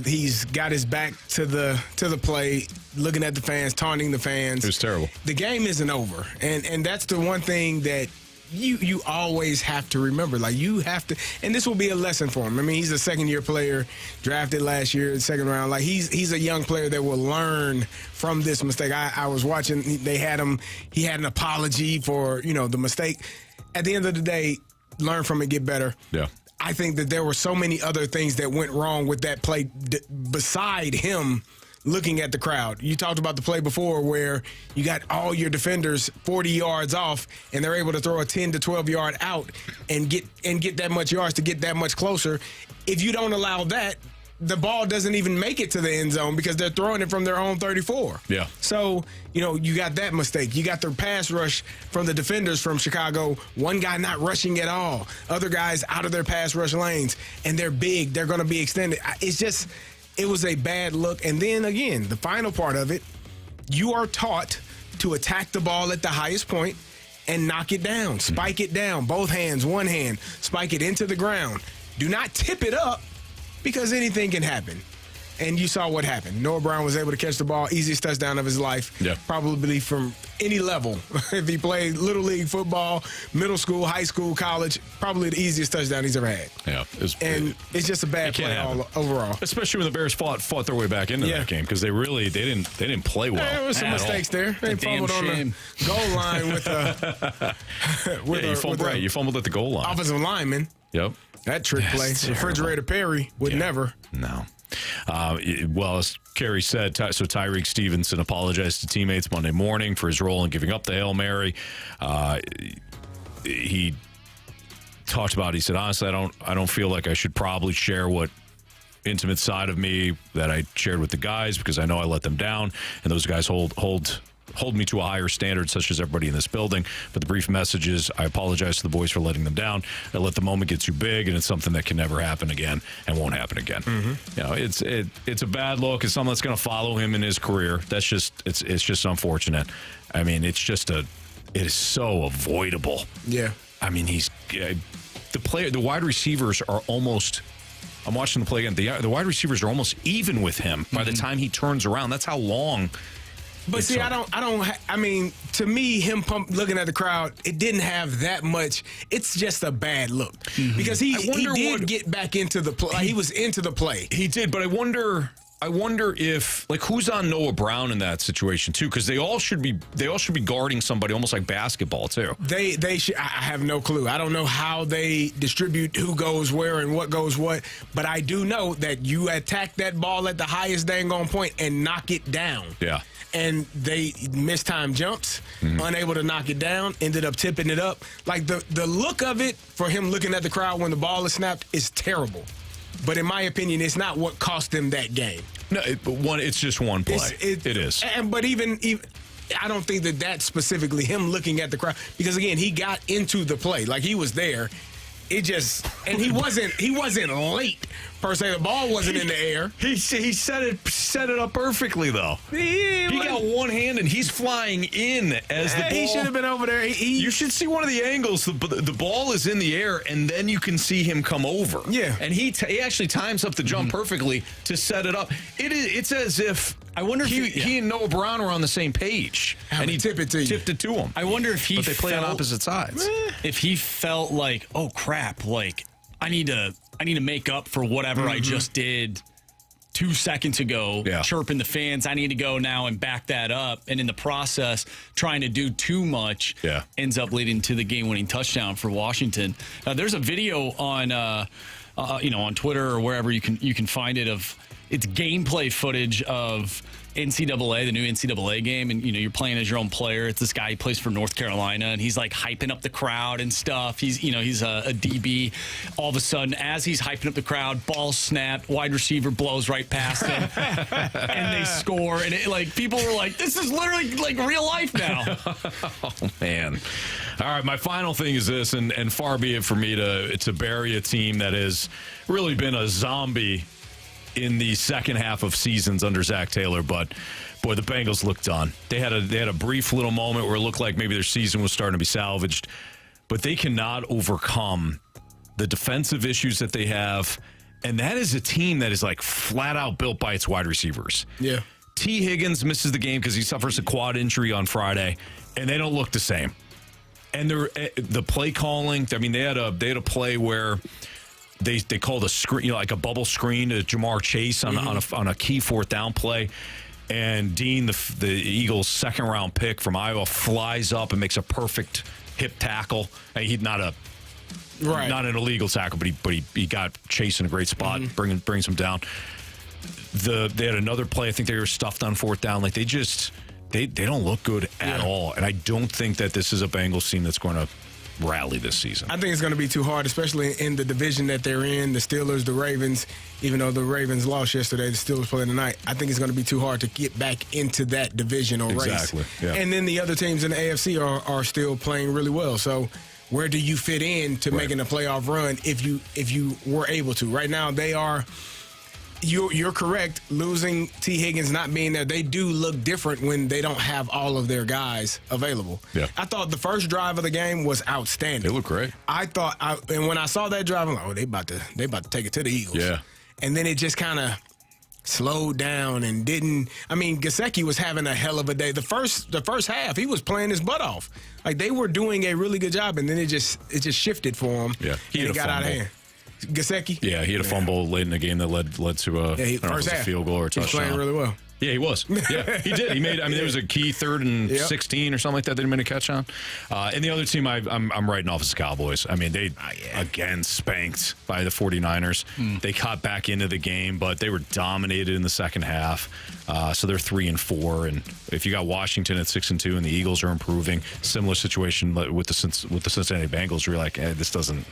He's got his back to the play, looking at the fans, taunting the fans. It was terrible. The game isn't over, and that's the one thing that you always have to remember. Like, you have to, and this will be a lesson for him. I mean, he's a second-year player, drafted last year in the second round. Like, he's a young player that will learn from this mistake. I was watching, he had an apology for, the mistake. At the end of the day, learn from it, get better. Yeah. I think that there were so many other things that went wrong with that play beside him looking at the crowd. You talked about the play before where you got all your defenders 40 yards off and they're able to throw a 10 to 12 yard out and get that much yards to get that much closer. If you don't allow that, the ball doesn't even make it to the end zone because they're throwing it from their own 34. Yeah. So, you got that mistake. You got the pass rush from the defenders from Chicago. One guy not rushing at all. Other guys out of their pass rush lanes. And they're big. They're going to be extended. It was a bad look. And then, again, the final part of it, you are taught to attack the ball at the highest point and knock it down. Spike it down. Both hands, one hand. Spike it into the ground. Do not tip it up, because anything can happen. And you saw what happened. Noah Brown was able to catch the ball, easiest touchdown of his life, probably from any level. If he played Little League football, middle school, high school, college, probably the easiest touchdown he's ever had. Yeah. It's just a bad play overall. Especially when the Bears fought their way back into that game because they didn't play well. There was some mistakes there. They fumbled on the goal line with you fumbled at the goal line. Offensive lineman. Yep. That trick play. Refrigerator Perry would never. No. Well, as Carey said, so Tyreek Stevenson apologized to teammates Monday morning for his role in giving up the Hail Mary. He talked about, he said, honestly, I don't feel like I should probably share what intimate side of me that I shared with the guys because I know I let them down, and those guys hold me to a higher standard, such as everybody in this building. But the brief message is, I apologize to the boys for letting them down. I let the moment get too big, and it's something that can never happen again and won't happen again. Mm-hmm. It's a bad look. It's something that's going to follow him in his career. That's just it's just unfortunate. I mean, it is so avoidable. Yeah. I mean, the wide receivers are almost. I'm watching the play again. The wide receivers are almost even with him by the time he turns around. That's how long. But see, I mean, to me, him looking at the crowd, it didn't have that much. It's just a bad look because he did get back into the play. He was into the play. He did, but I wonder if who's on Noah Brown in that situation too, because they all should be guarding somebody almost like basketball too. They should. I have no clue. I don't know how they distribute who goes where and what goes what, but I do know that you attack that ball at the highest dang on point and knock it down. Yeah. And they missed time jumps, unable to knock it down, ended up tipping it up. Like the look of it for him looking at the crowd when the ball is snapped is terrible. But in my opinion, it's not what cost them that game. No, it's just one play. It is. But even I don't think that's specifically him looking at the crowd, because again, he got into the play, like he was there. It just, and he wasn't late per se. The ball wasn't in the air. He set it up perfectly though. He got one hand and he's flying in as the ball. He should have been over there. You should see one of the angles. The ball is in the air and then you can see him come over. Yeah, and he actually times up the jump perfectly to set it up. It's as if. I wonder if he and Noah Brown were on the same page, and he tipped it to him. I wonder if but they play on opposite sides. If he felt like, oh crap, like I need to make up for whatever I just did 2 seconds ago, chirping the fans. I need to go now and back that up, and in the process, trying to do too much ends up leading to the game-winning touchdown for Washington. There's a video on on Twitter or wherever you can find it of. It's gameplay footage of NCAA, the new NCAA game, and you're playing as your own player. It's this guy who plays for North Carolina, and he's like hyping up the crowd and stuff. He's a DB. All of a sudden, as he's hyping up the crowd, ball snapped, wide receiver blows right past him, and they score. And people were like, "This is literally like real life now." Oh man! All right, my final thing is this, and far be it for me to bury a team that has really been a zombie in the second half of seasons under Zach Taylor, but boy, the Bengals looked done. They had a brief little moment where it looked like maybe their season was starting to be salvaged, but they cannot overcome the defensive issues that they have, and that is a team that is like flat out built by its wide receivers. Yeah. T. Higgins misses the game because he suffers a quad injury on Friday, and they don't look the same. And the play calling, I mean, they had a play where They called a screen, like a bubble screen to Jamar Chase on a key fourth down play, and Dean, the Eagles' second round pick from Iowa, flies up and makes a perfect hip tackle. And he's not an illegal tackle, but he got Chase in a great spot, brings him down. They had another play. I think they were stuffed on fourth down. Like they don't look good at all, and I don't think that this is a Bengals team that's going to rally this season. I think it's going to be too hard, especially in the division that they're in, the Steelers, the Ravens. Even though the Ravens lost yesterday, the Steelers play tonight. I think it's going to be too hard to get back into that division or race. Yeah. And then the other teams in the AFC are still playing really well. So where do you fit in to making a playoff run if you were able to? Right now, they are. You're correct. Losing T. Higgins not being there, they do look different when they don't have all of their guys available. Yeah. I thought the first drive of the game was outstanding. They look great. I thought, and when I saw that drive, I'm like, oh, they about to take it to the Eagles. Yeah. And then it just kind of slowed down and didn't. I mean, Gesicki was having a hell of a day. The first half, he was playing his butt off. Like they were doing a really good job, and then it just shifted for him. Yeah. He got out of hand. Gesicki? Yeah, he had a fumble late in the game that led to a field goal or a touchdown. He was playing really well. Yeah, he was. Yeah, he did. He made. I mean, there was a key 3rd and 16 or something like that. They didn't make a catch on. And the other team I'm writing off is the Cowboys. I mean, they again spanked by the 49ers. They caught back into the game, but they were dominated in the second half. So they're 3-4. And if you got Washington at 6-2, and the Eagles are improving, similar situation with the Cincinnati Bengals, you're like, this doesn't.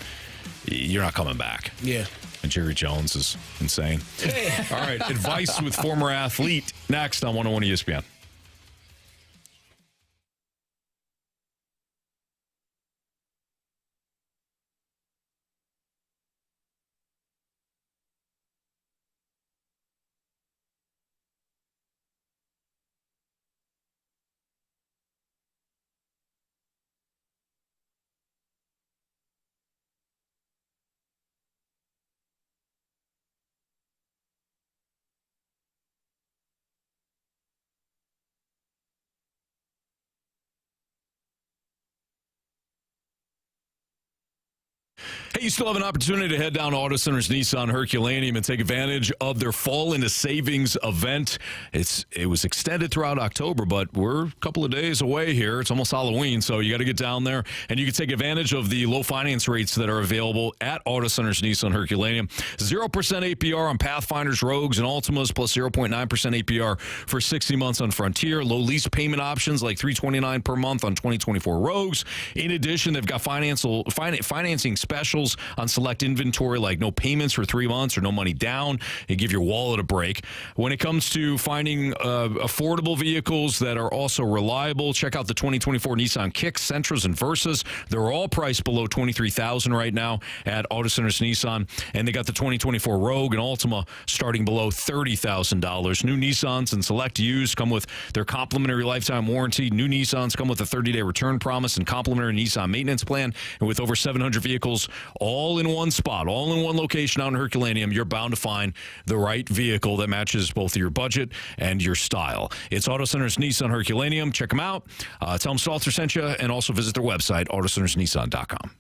You're not coming back. Yeah. And Jerry Jones is insane. All right, advice with former athlete next on 101 ESPN. Hey, you still have an opportunity to head down to Auto Centers Nissan Herculaneum and take advantage of their Fall into Savings event. It was extended throughout October, but we're a couple of days away here. It's almost Halloween, so you got to get down there, and you can take advantage of the low finance rates that are available at Auto Centers Nissan Herculaneum. 0% APR on Pathfinders, Rogues, and Altimas, plus 0.9% APR for 60 months on Frontier. Low lease payment options like $329 per month on 2024 Rogues. In addition, they've got financing specials deals on select inventory, like no payments for 3 months or no money down. They give your wallet a break. When it comes to finding affordable vehicles that are also reliable, check out the 2024 Nissan Kicks, Sentras, and Versas. They're all priced below $23,000 right now at Auto Centers Nissan. And they got the 2024 Rogue and Altima starting below $30,000. New Nissans and select used come with their complimentary lifetime warranty. New Nissans come with a 30-day return promise and complimentary Nissan maintenance plan. And with over 700 vehicles all in one spot, all in one location out in Herculaneum, you're bound to find the right vehicle that matches both your budget and your style. It's Auto Centers Nissan Herculaneum. Check them out. Tell them Stalter sent you, and also visit their website, autocentersnissan.com.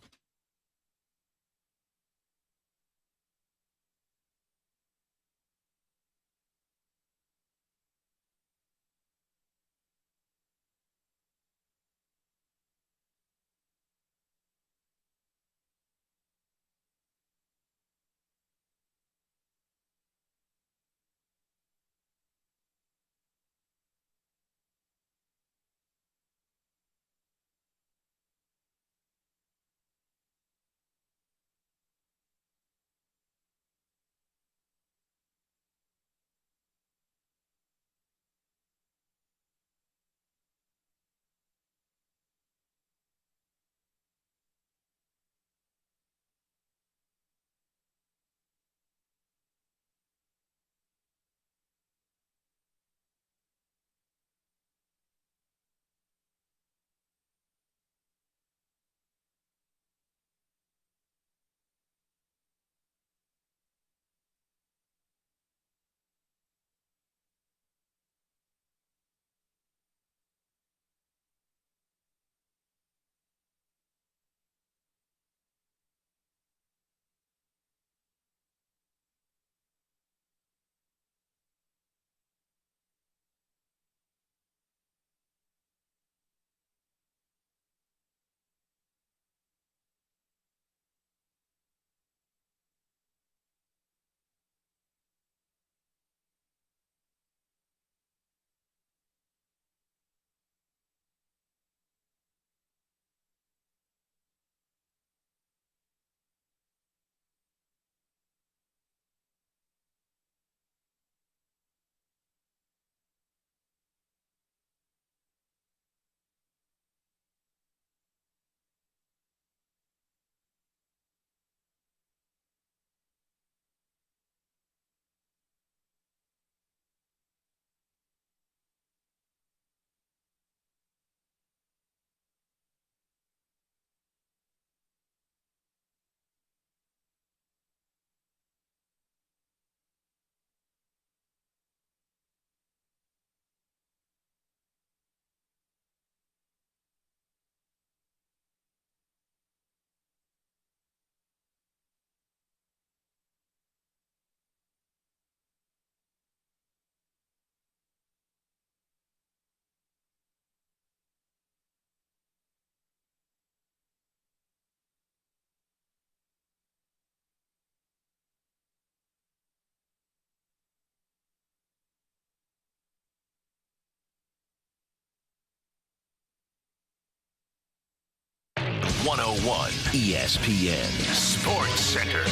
.101 ESPN Sports Center.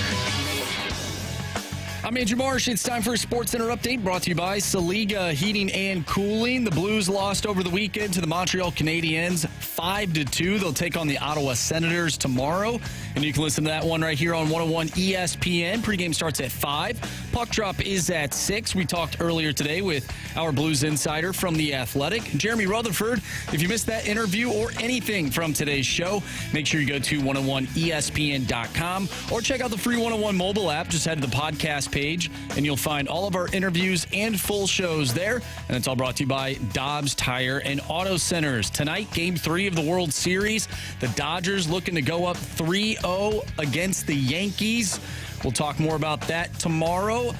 I'm Andrew Marshy. It's time for a Sports Center update brought to you by Saliga Heating and Cooling. The Blues lost over the weekend to the Montreal Canadiens 5-2. They'll take on the Ottawa Senators tomorrow. And you can listen to that one right here on 101 ESPN. Pregame starts at 5. Puck drop is at 6. We talked earlier today with our Blues insider from The Athletic, Jeremy Rutherford. If you missed that interview or anything from today's show, make sure you go to 101ESPN.com or check out the free 101 mobile app. Just head to the podcast page and you'll find all of our interviews and full shows there. And it's all brought to you by Dobbs Tire and Auto Centers. Tonight, Game 3 of the World Series. The Dodgers looking to go up 3-0 against the Yankees. We'll talk more about that tomorrow.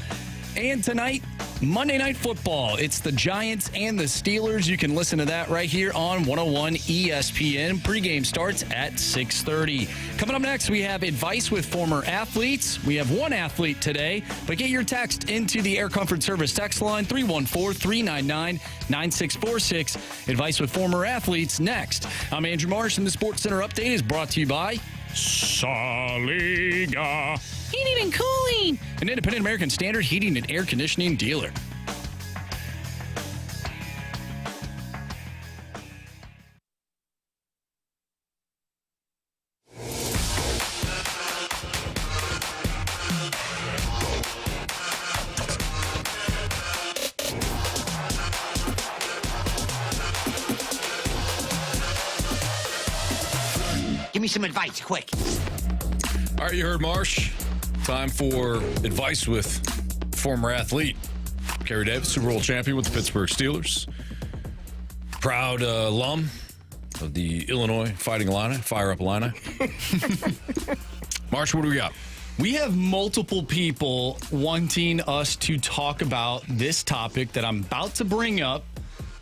And tonight, Monday Night Football. It's the Giants and the Steelers. You can listen to that right here on 101 ESPN. Pregame starts at 6:30. Coming up next, we have advice with former athletes. We have one athlete today, but get your text into the Air Comfort Service text line 314-399-9646. Advice with former athletes next. I'm Andrew Marsh, and the Sports Center update is brought to you by Saliga Heating and Cooling, an independent American Standard heating and air conditioning dealer. Give me some advice, quick. All right, you heard Marsh. Time for advice with former athlete Carey Davis, Super Bowl champion with the Pittsburgh Steelers. Proud alum of the Illinois Fighting Illini, Fire Up Illini. Marsh, what do we got? We have multiple people wanting us to talk about this topic that I'm about to bring up.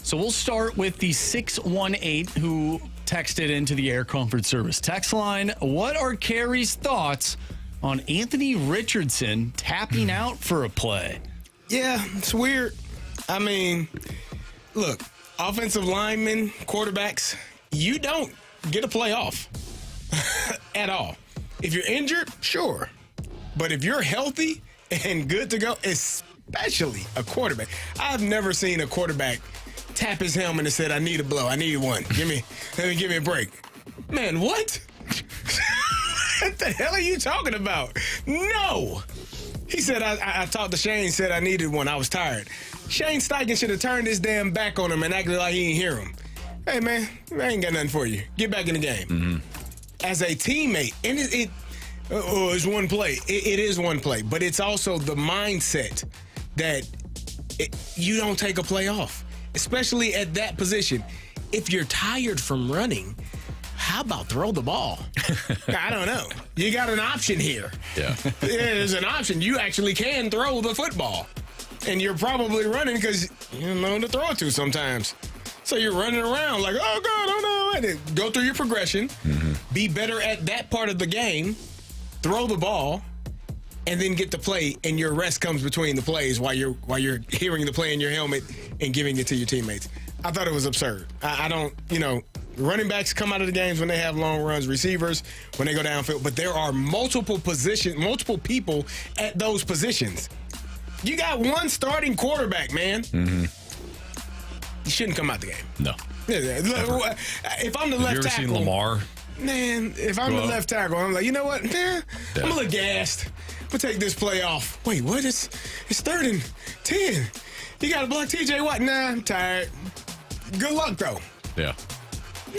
So we'll start with the 618 who texted into the Air Comfort Service text line. What are Carey's thoughts on Anthony Richardson tapping out for a play? Yeah, it's weird. I mean, look, offensive linemen, quarterbacks, you don't get a play off at all. If you're injured, sure. But if you're healthy and good to go, especially a quarterback, I've never seen a quarterback tap his helmet and said, I need a blow. I need one. Let me give me a break. Man, what? What the hell are you talking about? No. He said, I talked to Shane, said I needed one. I was tired. Shane Steichen should have turned his damn back on him and acted like he didn't hear him. Hey, man, I ain't got nothing for you. Get back in the game. Mm-hmm. As a teammate, and it's one play. It is one play. But it's also the mindset that you don't take a play off. Especially at that position. If you're tired from running, how about throw the ball? I don't know. You got an option here. Yeah. There's an option. You actually can throw the football. And you're probably running because you don't know who to throw it to sometimes. So you're running around like, oh, God, oh, no. Go through your progression. Mm-hmm. Be better at that part of the game. Throw the ball. And then get to play, and your rest comes between the plays while you're hearing the play in your helmet and giving it to your teammates. I thought it was absurd. I don't, running backs come out of the games when they have long runs, receivers when they go downfield, but there are multiple people at those positions. You got one starting quarterback, man. Mm-hmm. You shouldn't come out the game. No. If I'm the left tackle. Have you ever seen Lamar? Man, if I'm the left tackle, I'm like, you know what? I'm a little gassed. We'll take this play off. Wait, what? It's 3rd and 10. You got to block TJ Watt. Nah, I'm tired. Good luck, though. Yeah.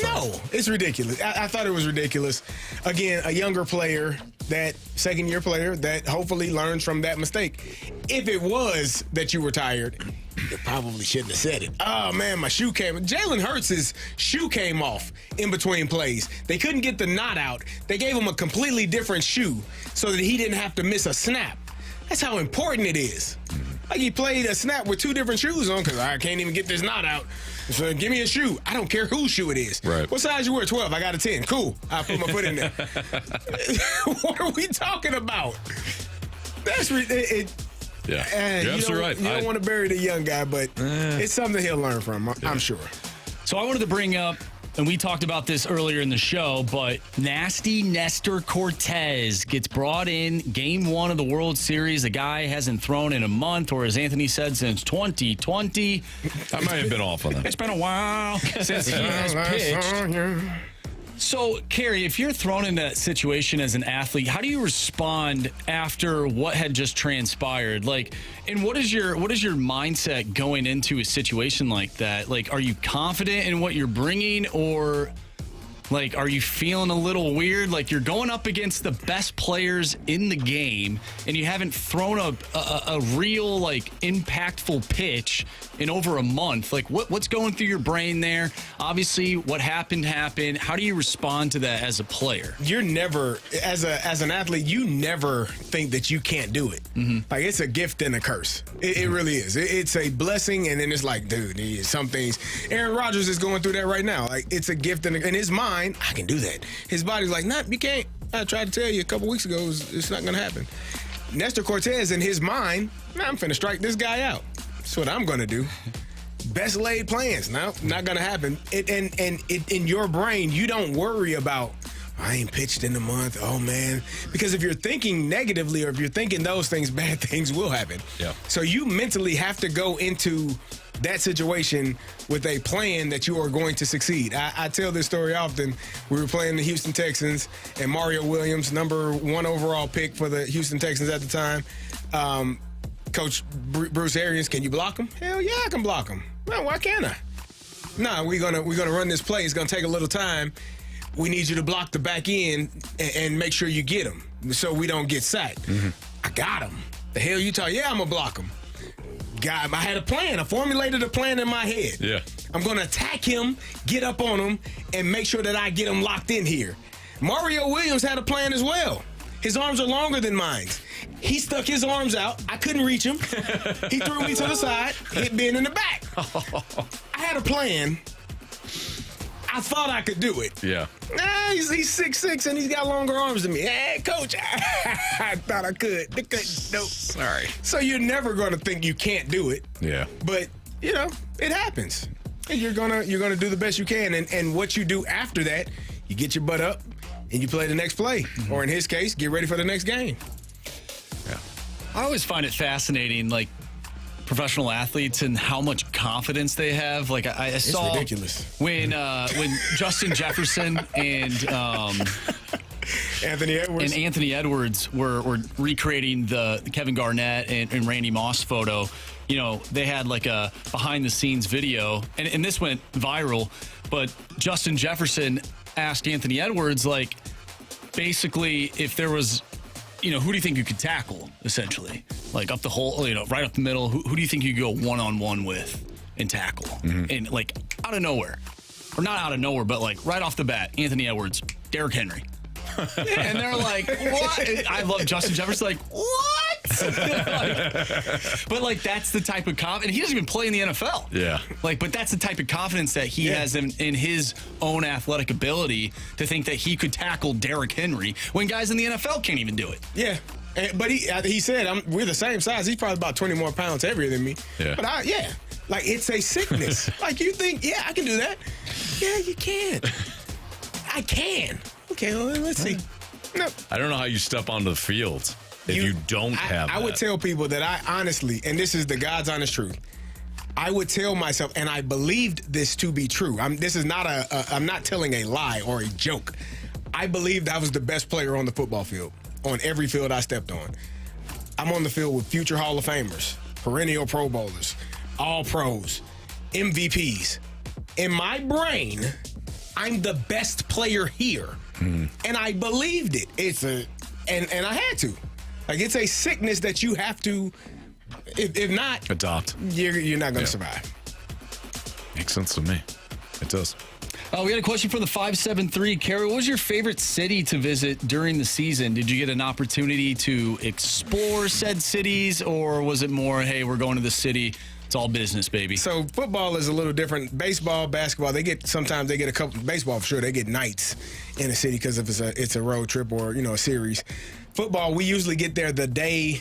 No, it's ridiculous. I thought it was ridiculous. Again, a younger player, that second-year player, that hopefully learns from that mistake. If it was that you were tired, you probably shouldn't have said it. Oh, man, my shoe came. Jalen Hurts' shoe came off in between plays. They couldn't get the knot out. They gave him a completely different shoe so that he didn't have to miss a snap. That's how important it is. Like he played a snap with 2 different shoes on because I can't even get this knot out. So give me a shoe. I don't care whose shoe it is. Right. What size you wear? 12. I got a 10. Cool. I put my foot in there. What are we talking about? That's ridiculous. Yeah, you're absolutely right. You don't want to bury the young guy, but it's something he'll learn from, I'm sure. So I wanted to bring up, and we talked about this earlier in the show, but nasty Nestor Cortez gets brought in game 1 of the World Series. The guy hasn't thrown in a month, or as Anthony said, since 2020. I might have been off on that. It's been a while since he has pitched. So, Carey, if you're thrown in that situation as an athlete, how do you respond after what had just transpired? And what is your mindset going into a situation like that? Are you confident in what you're bringing, or are you feeling a little weird? You're going up against the best players in the game, and you haven't thrown a real impactful pitch in over a month. What's going through your brain there? Obviously, what happened. How do you respond to that as a player? You're never, as an athlete, you never think that you can't do it. Mm-hmm. It's a gift and a curse. It really is. It's a blessing, and then it's dude, some things. Aaron Rodgers is going through that right now. It's a gift and in his mind, I can do that. His body's like, nah, you can't. I tried to tell you a couple weeks ago, it's not going to happen. Nestor Cortez, in his mind, I'm finna strike this guy out. That's what I'm going to do. Best laid plans. No, not going to happen. In your brain, you don't worry about I ain't pitched in a month. Oh, man. Because if you're thinking negatively or if you're thinking those things, bad things will happen. Yeah. So you mentally have to go into that situation with a plan that you are going to succeed. I tell this story often. We were playing the Houston Texans, and Mario Williams, number 1 overall pick for the Houston Texans at the time, Coach Bruce Arians, can you block him? Hell yeah, I can block him. Well, why can't I? Nah, we're gonna run this play. It's gonna take a little time. We need you to block the back end and make sure you get him so we don't get sacked. Mm-hmm. I got him. The hell you talking? Yeah, I'm gonna block him. I had a plan. I formulated a plan in my head. Yeah. I'm going to attack him, get up on him, and make sure that I get him locked in here. Mario Williams had a plan as well. His arms are longer than mine. He stuck his arms out. I couldn't reach him. He threw me to the side, hit Ben in the back. I had a plan. I thought I could do it. Yeah. He's 6'6", and he's got longer arms than me. Hey, coach, I thought I could. Nope. Sorry. So you're never going to think you can't do it. Yeah. But, it happens. And you're gonna do the best you can. And what you do after that, you get your butt up and you play the next play. Mm-hmm. Or in his case, get ready for the next game. Yeah. I always find it fascinating, like, professional athletes and how much confidence they have. Like I saw ridiculous. when Justin Jefferson and Anthony Edwards were recreating the Kevin Garnett and Randy Moss photo. They had like a behind the scenes video and this went viral, but Justin Jefferson asked Anthony Edwards, like, basically if there was, who do you think you could tackle, essentially? Like up the hole, right up the middle. Who do you think you could go one-on-one with and tackle? Mm-hmm. And like out of nowhere. Or not out of nowhere, but like right off the bat, Anthony Edwards, Derrick Henry. And they're like, what? I love Justin Jefferson. Like, what? But that's the type of confidence. And he doesn't even play in the NFL. Yeah. But that's the type of confidence that he has in his own athletic ability to think that he could tackle Derrick Henry when guys in the NFL can't even do it. Yeah. But he said, we're the same size. He's probably about 20 more pounds heavier than me. Yeah. But it's a sickness. You think, I can do that. Yeah, you can. I can. Okay, well, let's see. No. I don't know how you step onto the field if you don't have that. I would tell people that I honestly, and this is the God's honest truth, I would tell myself, and I believed this to be true. I'm not telling a lie or a joke. I believed I was the best player on the football field, on every field I stepped on. I'm on the field with future Hall of Famers, perennial Pro Bowlers, All Pros, MVPs. In my brain, I'm the best player here. Mm. And I believed it. And I had to. It's a sickness that you have to, if not, adopt. You're not going to survive. Makes sense to me. It does. We had a question from the 573. Carey, what was your favorite city to visit during the season? Did you get an opportunity to explore said cities, or was it more, hey, we're going to the city, it's all business, baby? So football is a little different. Baseball, basketball, sometimes they get a couple, baseball for sure, they get nights in the city because if it's a road trip or, a series. Football, we usually get there the day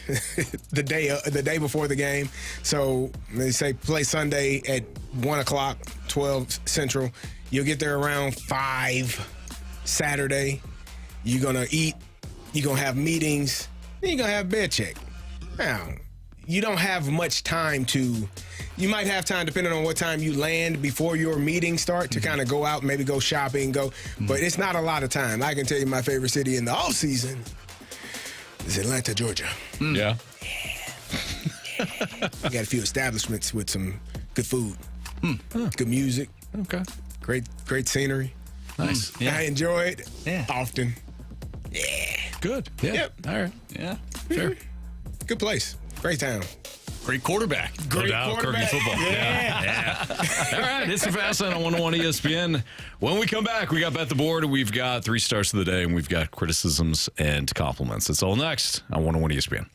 before the game. So they say play Sunday at 1 o'clock, 12 Central. You'll get there around 5 Saturday. You're going to eat. You're going to have meetings. Then you're going to have bed check. Now, you don't have much time you might have time depending on what time you land before your meetings start to kind of go out, maybe go shopping, but it's not a lot of time. I can tell you my favorite city in the off season is Atlanta, Georgia. Mm. Yeah. We got a few establishments with some good food, good music. Okay. Great scenery. Nice. Yeah. I enjoy it often. Yeah. Good. Yeah. Yep. All right. Yeah. Fair. Good place. Great town. Great quarterback. No doubt. Kirky football. Yeah. All right. It's the Fast Line on 101 ESPN. When we come back, we got Bet the Board. We've got 3 stars of the day, and we've got criticisms and compliments. It's all next on 101 ESPN.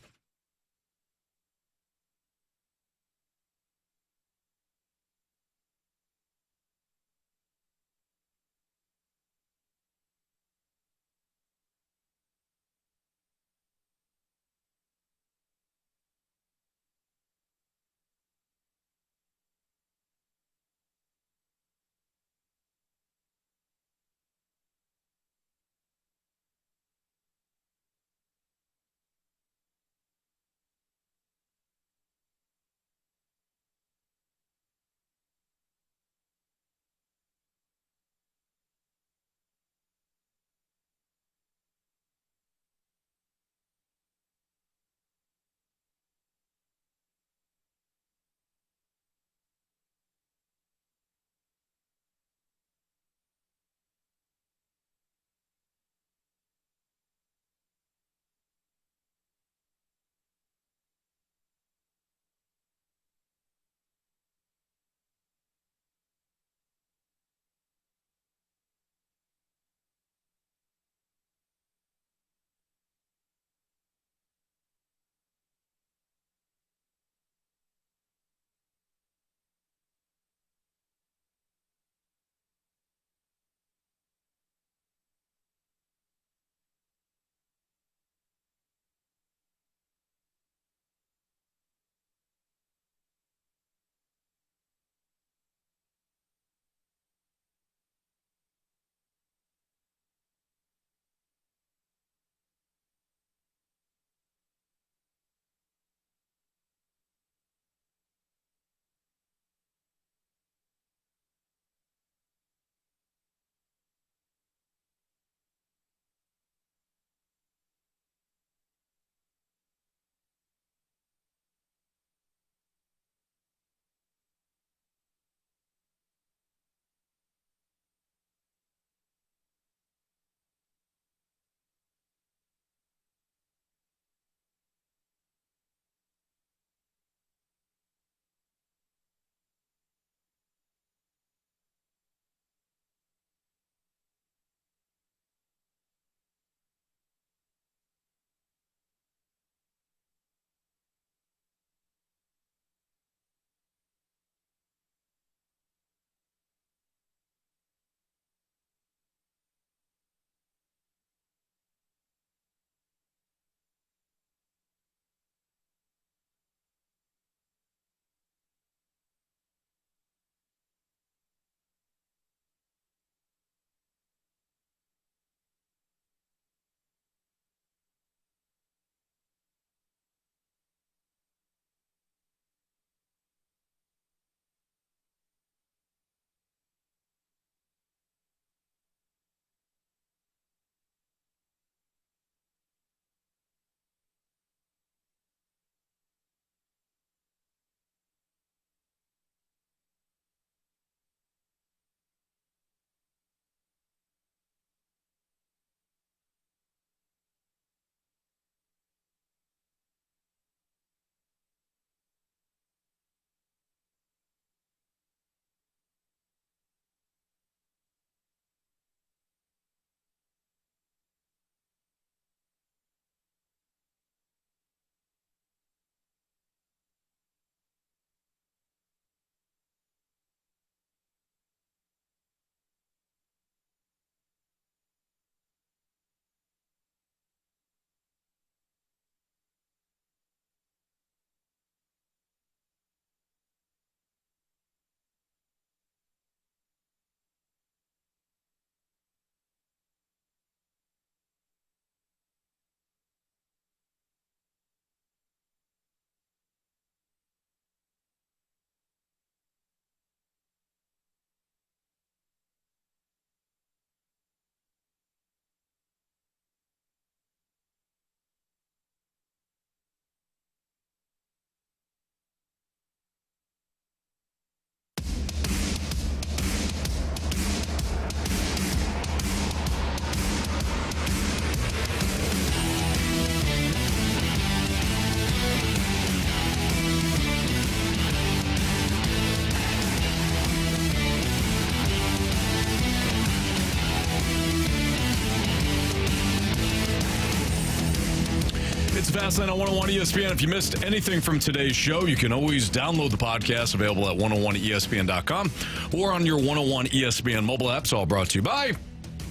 It's Fastline on 101 ESPN. If you missed anything from today's show, you can always download the podcast available at 101ESPN.com or on your 101 ESPN mobile apps. All brought to you by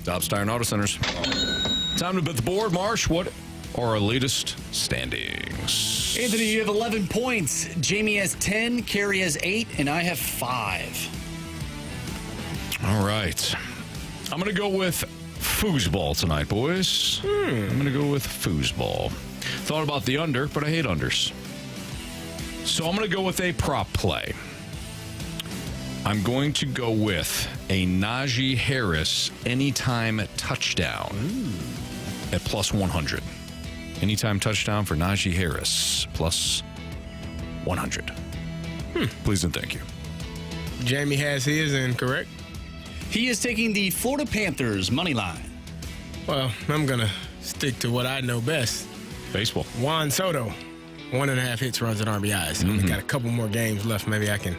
Dobbs Tire and Auto Centers. Time to bet the board. Marsh, what are our latest standings? Anthony, you have 11 points. Jamie has 10, Carey has 8, and I have 5. All right. I'm going to go with foosball tonight, boys. I'm going to go with foosball. Thought about the under, but I hate unders. So I'm going to go with a prop play. I'm going to go with a Najee Harris anytime touchdown at plus 100. Anytime touchdown for Najee Harris plus 100. Please and thank you. Jamie has his in, correct? He is taking the Florida Panthers money line. Well, I'm going to stick to what I know best. Baseball. Juan Soto, 1.5 hits, runs, and RBIs. Only got a couple more games left. Maybe I can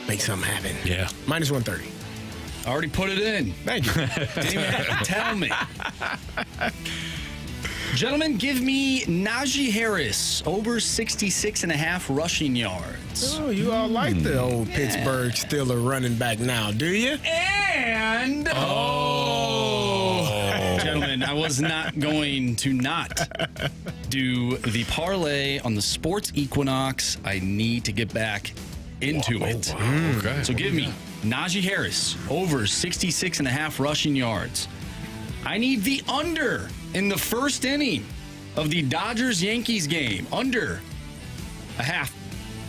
make something happen. Yeah. Minus 130. I already put it in. Thank you. Didn't even have to tell me. Gentlemen, give me Najee Harris over 66.5 rushing yards. Oh, you all like the old Pittsburgh Steelers running back now, do you? And gentlemen, I was not going to not do the parlay on the Sports Equinox. I need to get back into it. Okay. So give me Najee Harris over 66.5 rushing yards. I need the under in the first inning of the Dodgers-Yankees game. Under a half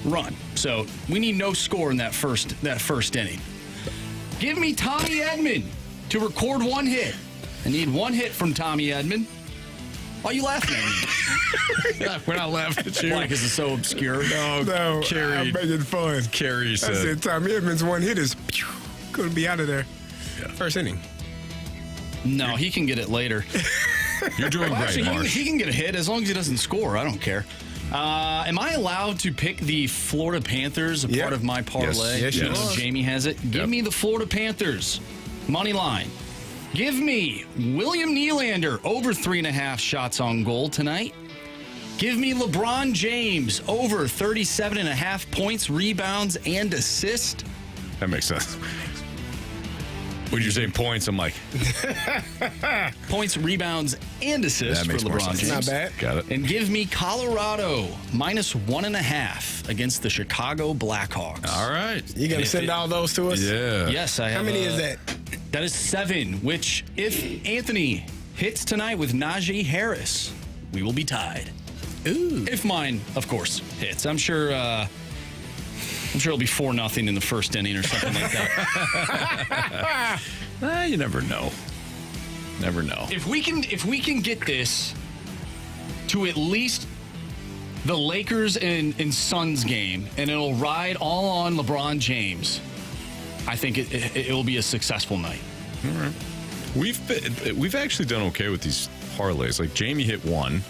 run. So we need no score in that first inning. Give me Tommy Edman to record one hit. I need one hit from Tommy Edman. Why are you laughing at me? We're not laughing at you. Why? Because it's so obscure. No, Carey. I'm making fun. Carey I said. said Tommy Edmonds' one hit is going to be out of there. Yeah. First inning. No, he can get it later. You're doing great, Actually, Marsh. he can get a hit as long as he doesn't score. I don't care. Am I allowed to pick the Florida Panthers, part of my parlay? Yes, you are. Jamie has it. Give me the Florida Panthers money line. Give me William Nylander over 3.5 shots on goal tonight. Give me LeBron James over 37.5 points, rebounds, and assists. That makes sense. When you're saying points, I'm like... Points, rebounds, and assists for LeBron James. Not bad. Got it. And give me Colorado minus 1.5 against the Chicago Blackhawks. All right. You going to send all those to us? Yeah. Yes, I have. How many is that? That is 7, which if Anthony hits tonight with Najee Harris, we will be tied. Ooh. If mine, of course, hits. I'm sure it'll be 4-0 in the first inning or something like that. You never know. Never know. If we can get this to at least the Lakers and Suns game, and it'll ride all on LeBron James, I think it will be a successful night. All right. We've actually done okay with these parlays. Like Jamie hit one.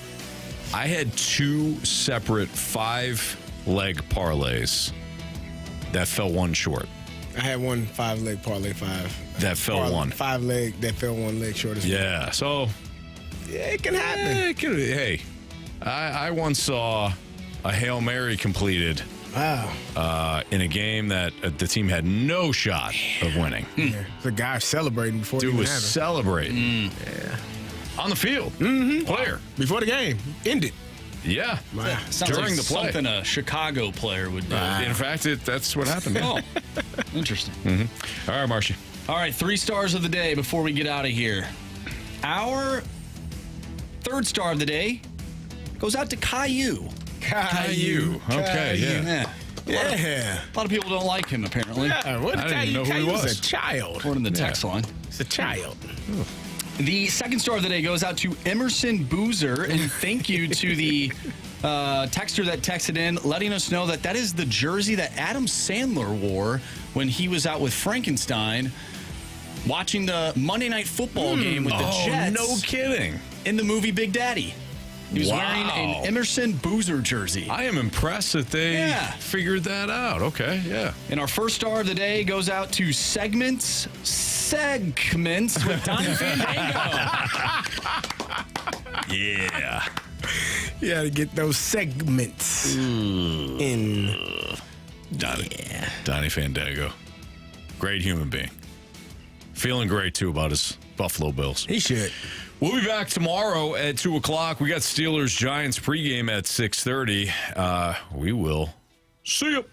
I had 2 separate 5-leg parlays that fell one short. I had one 5-leg parlay 5. That fell one. 5-leg that fell one leg short as well. Yeah. So yeah, it can happen. Yeah, hey, I once saw a Hail Mary completed. Wow. In a game that the team had no shot of winning. Yeah. The guy celebrating before Dude it even was happened. celebrating. Yeah. On the field. Player. Before the game ended. Yeah. Wow. Sounds During like the play. something a Chicago player would do. In fact, that's what happened. Oh, interesting. All right, Marshy. All right, 3 stars of the day before we get out of here. Our 3rd star of the day goes out to Caillou. Caillou. Okay, yeah. A lot of people don't like him, apparently. Yeah, what I didn't know who he Caillou's was. a child. According to the text line. It's a child. The 2nd star of the day goes out to Emerson Boozer, and thank you to the texter that texted in, letting us know that is the jersey that Adam Sandler wore when he was out with Frankenstein watching the Monday Night Football game with the Jets. No kidding. In the movie Big Daddy. He was wearing an Emerson Boozer jersey. I am impressed that they figured that out. Okay, yeah. And our 1st star of the day goes out to Segments with Don Fandango. Yeah. You got to get those segments in. Donnie Fandango. Great human being. Feeling great, too, about his Buffalo Bills. He should. We'll be back tomorrow at 2 o'clock. We got Steelers-Giants pregame at 6:30. We will see you.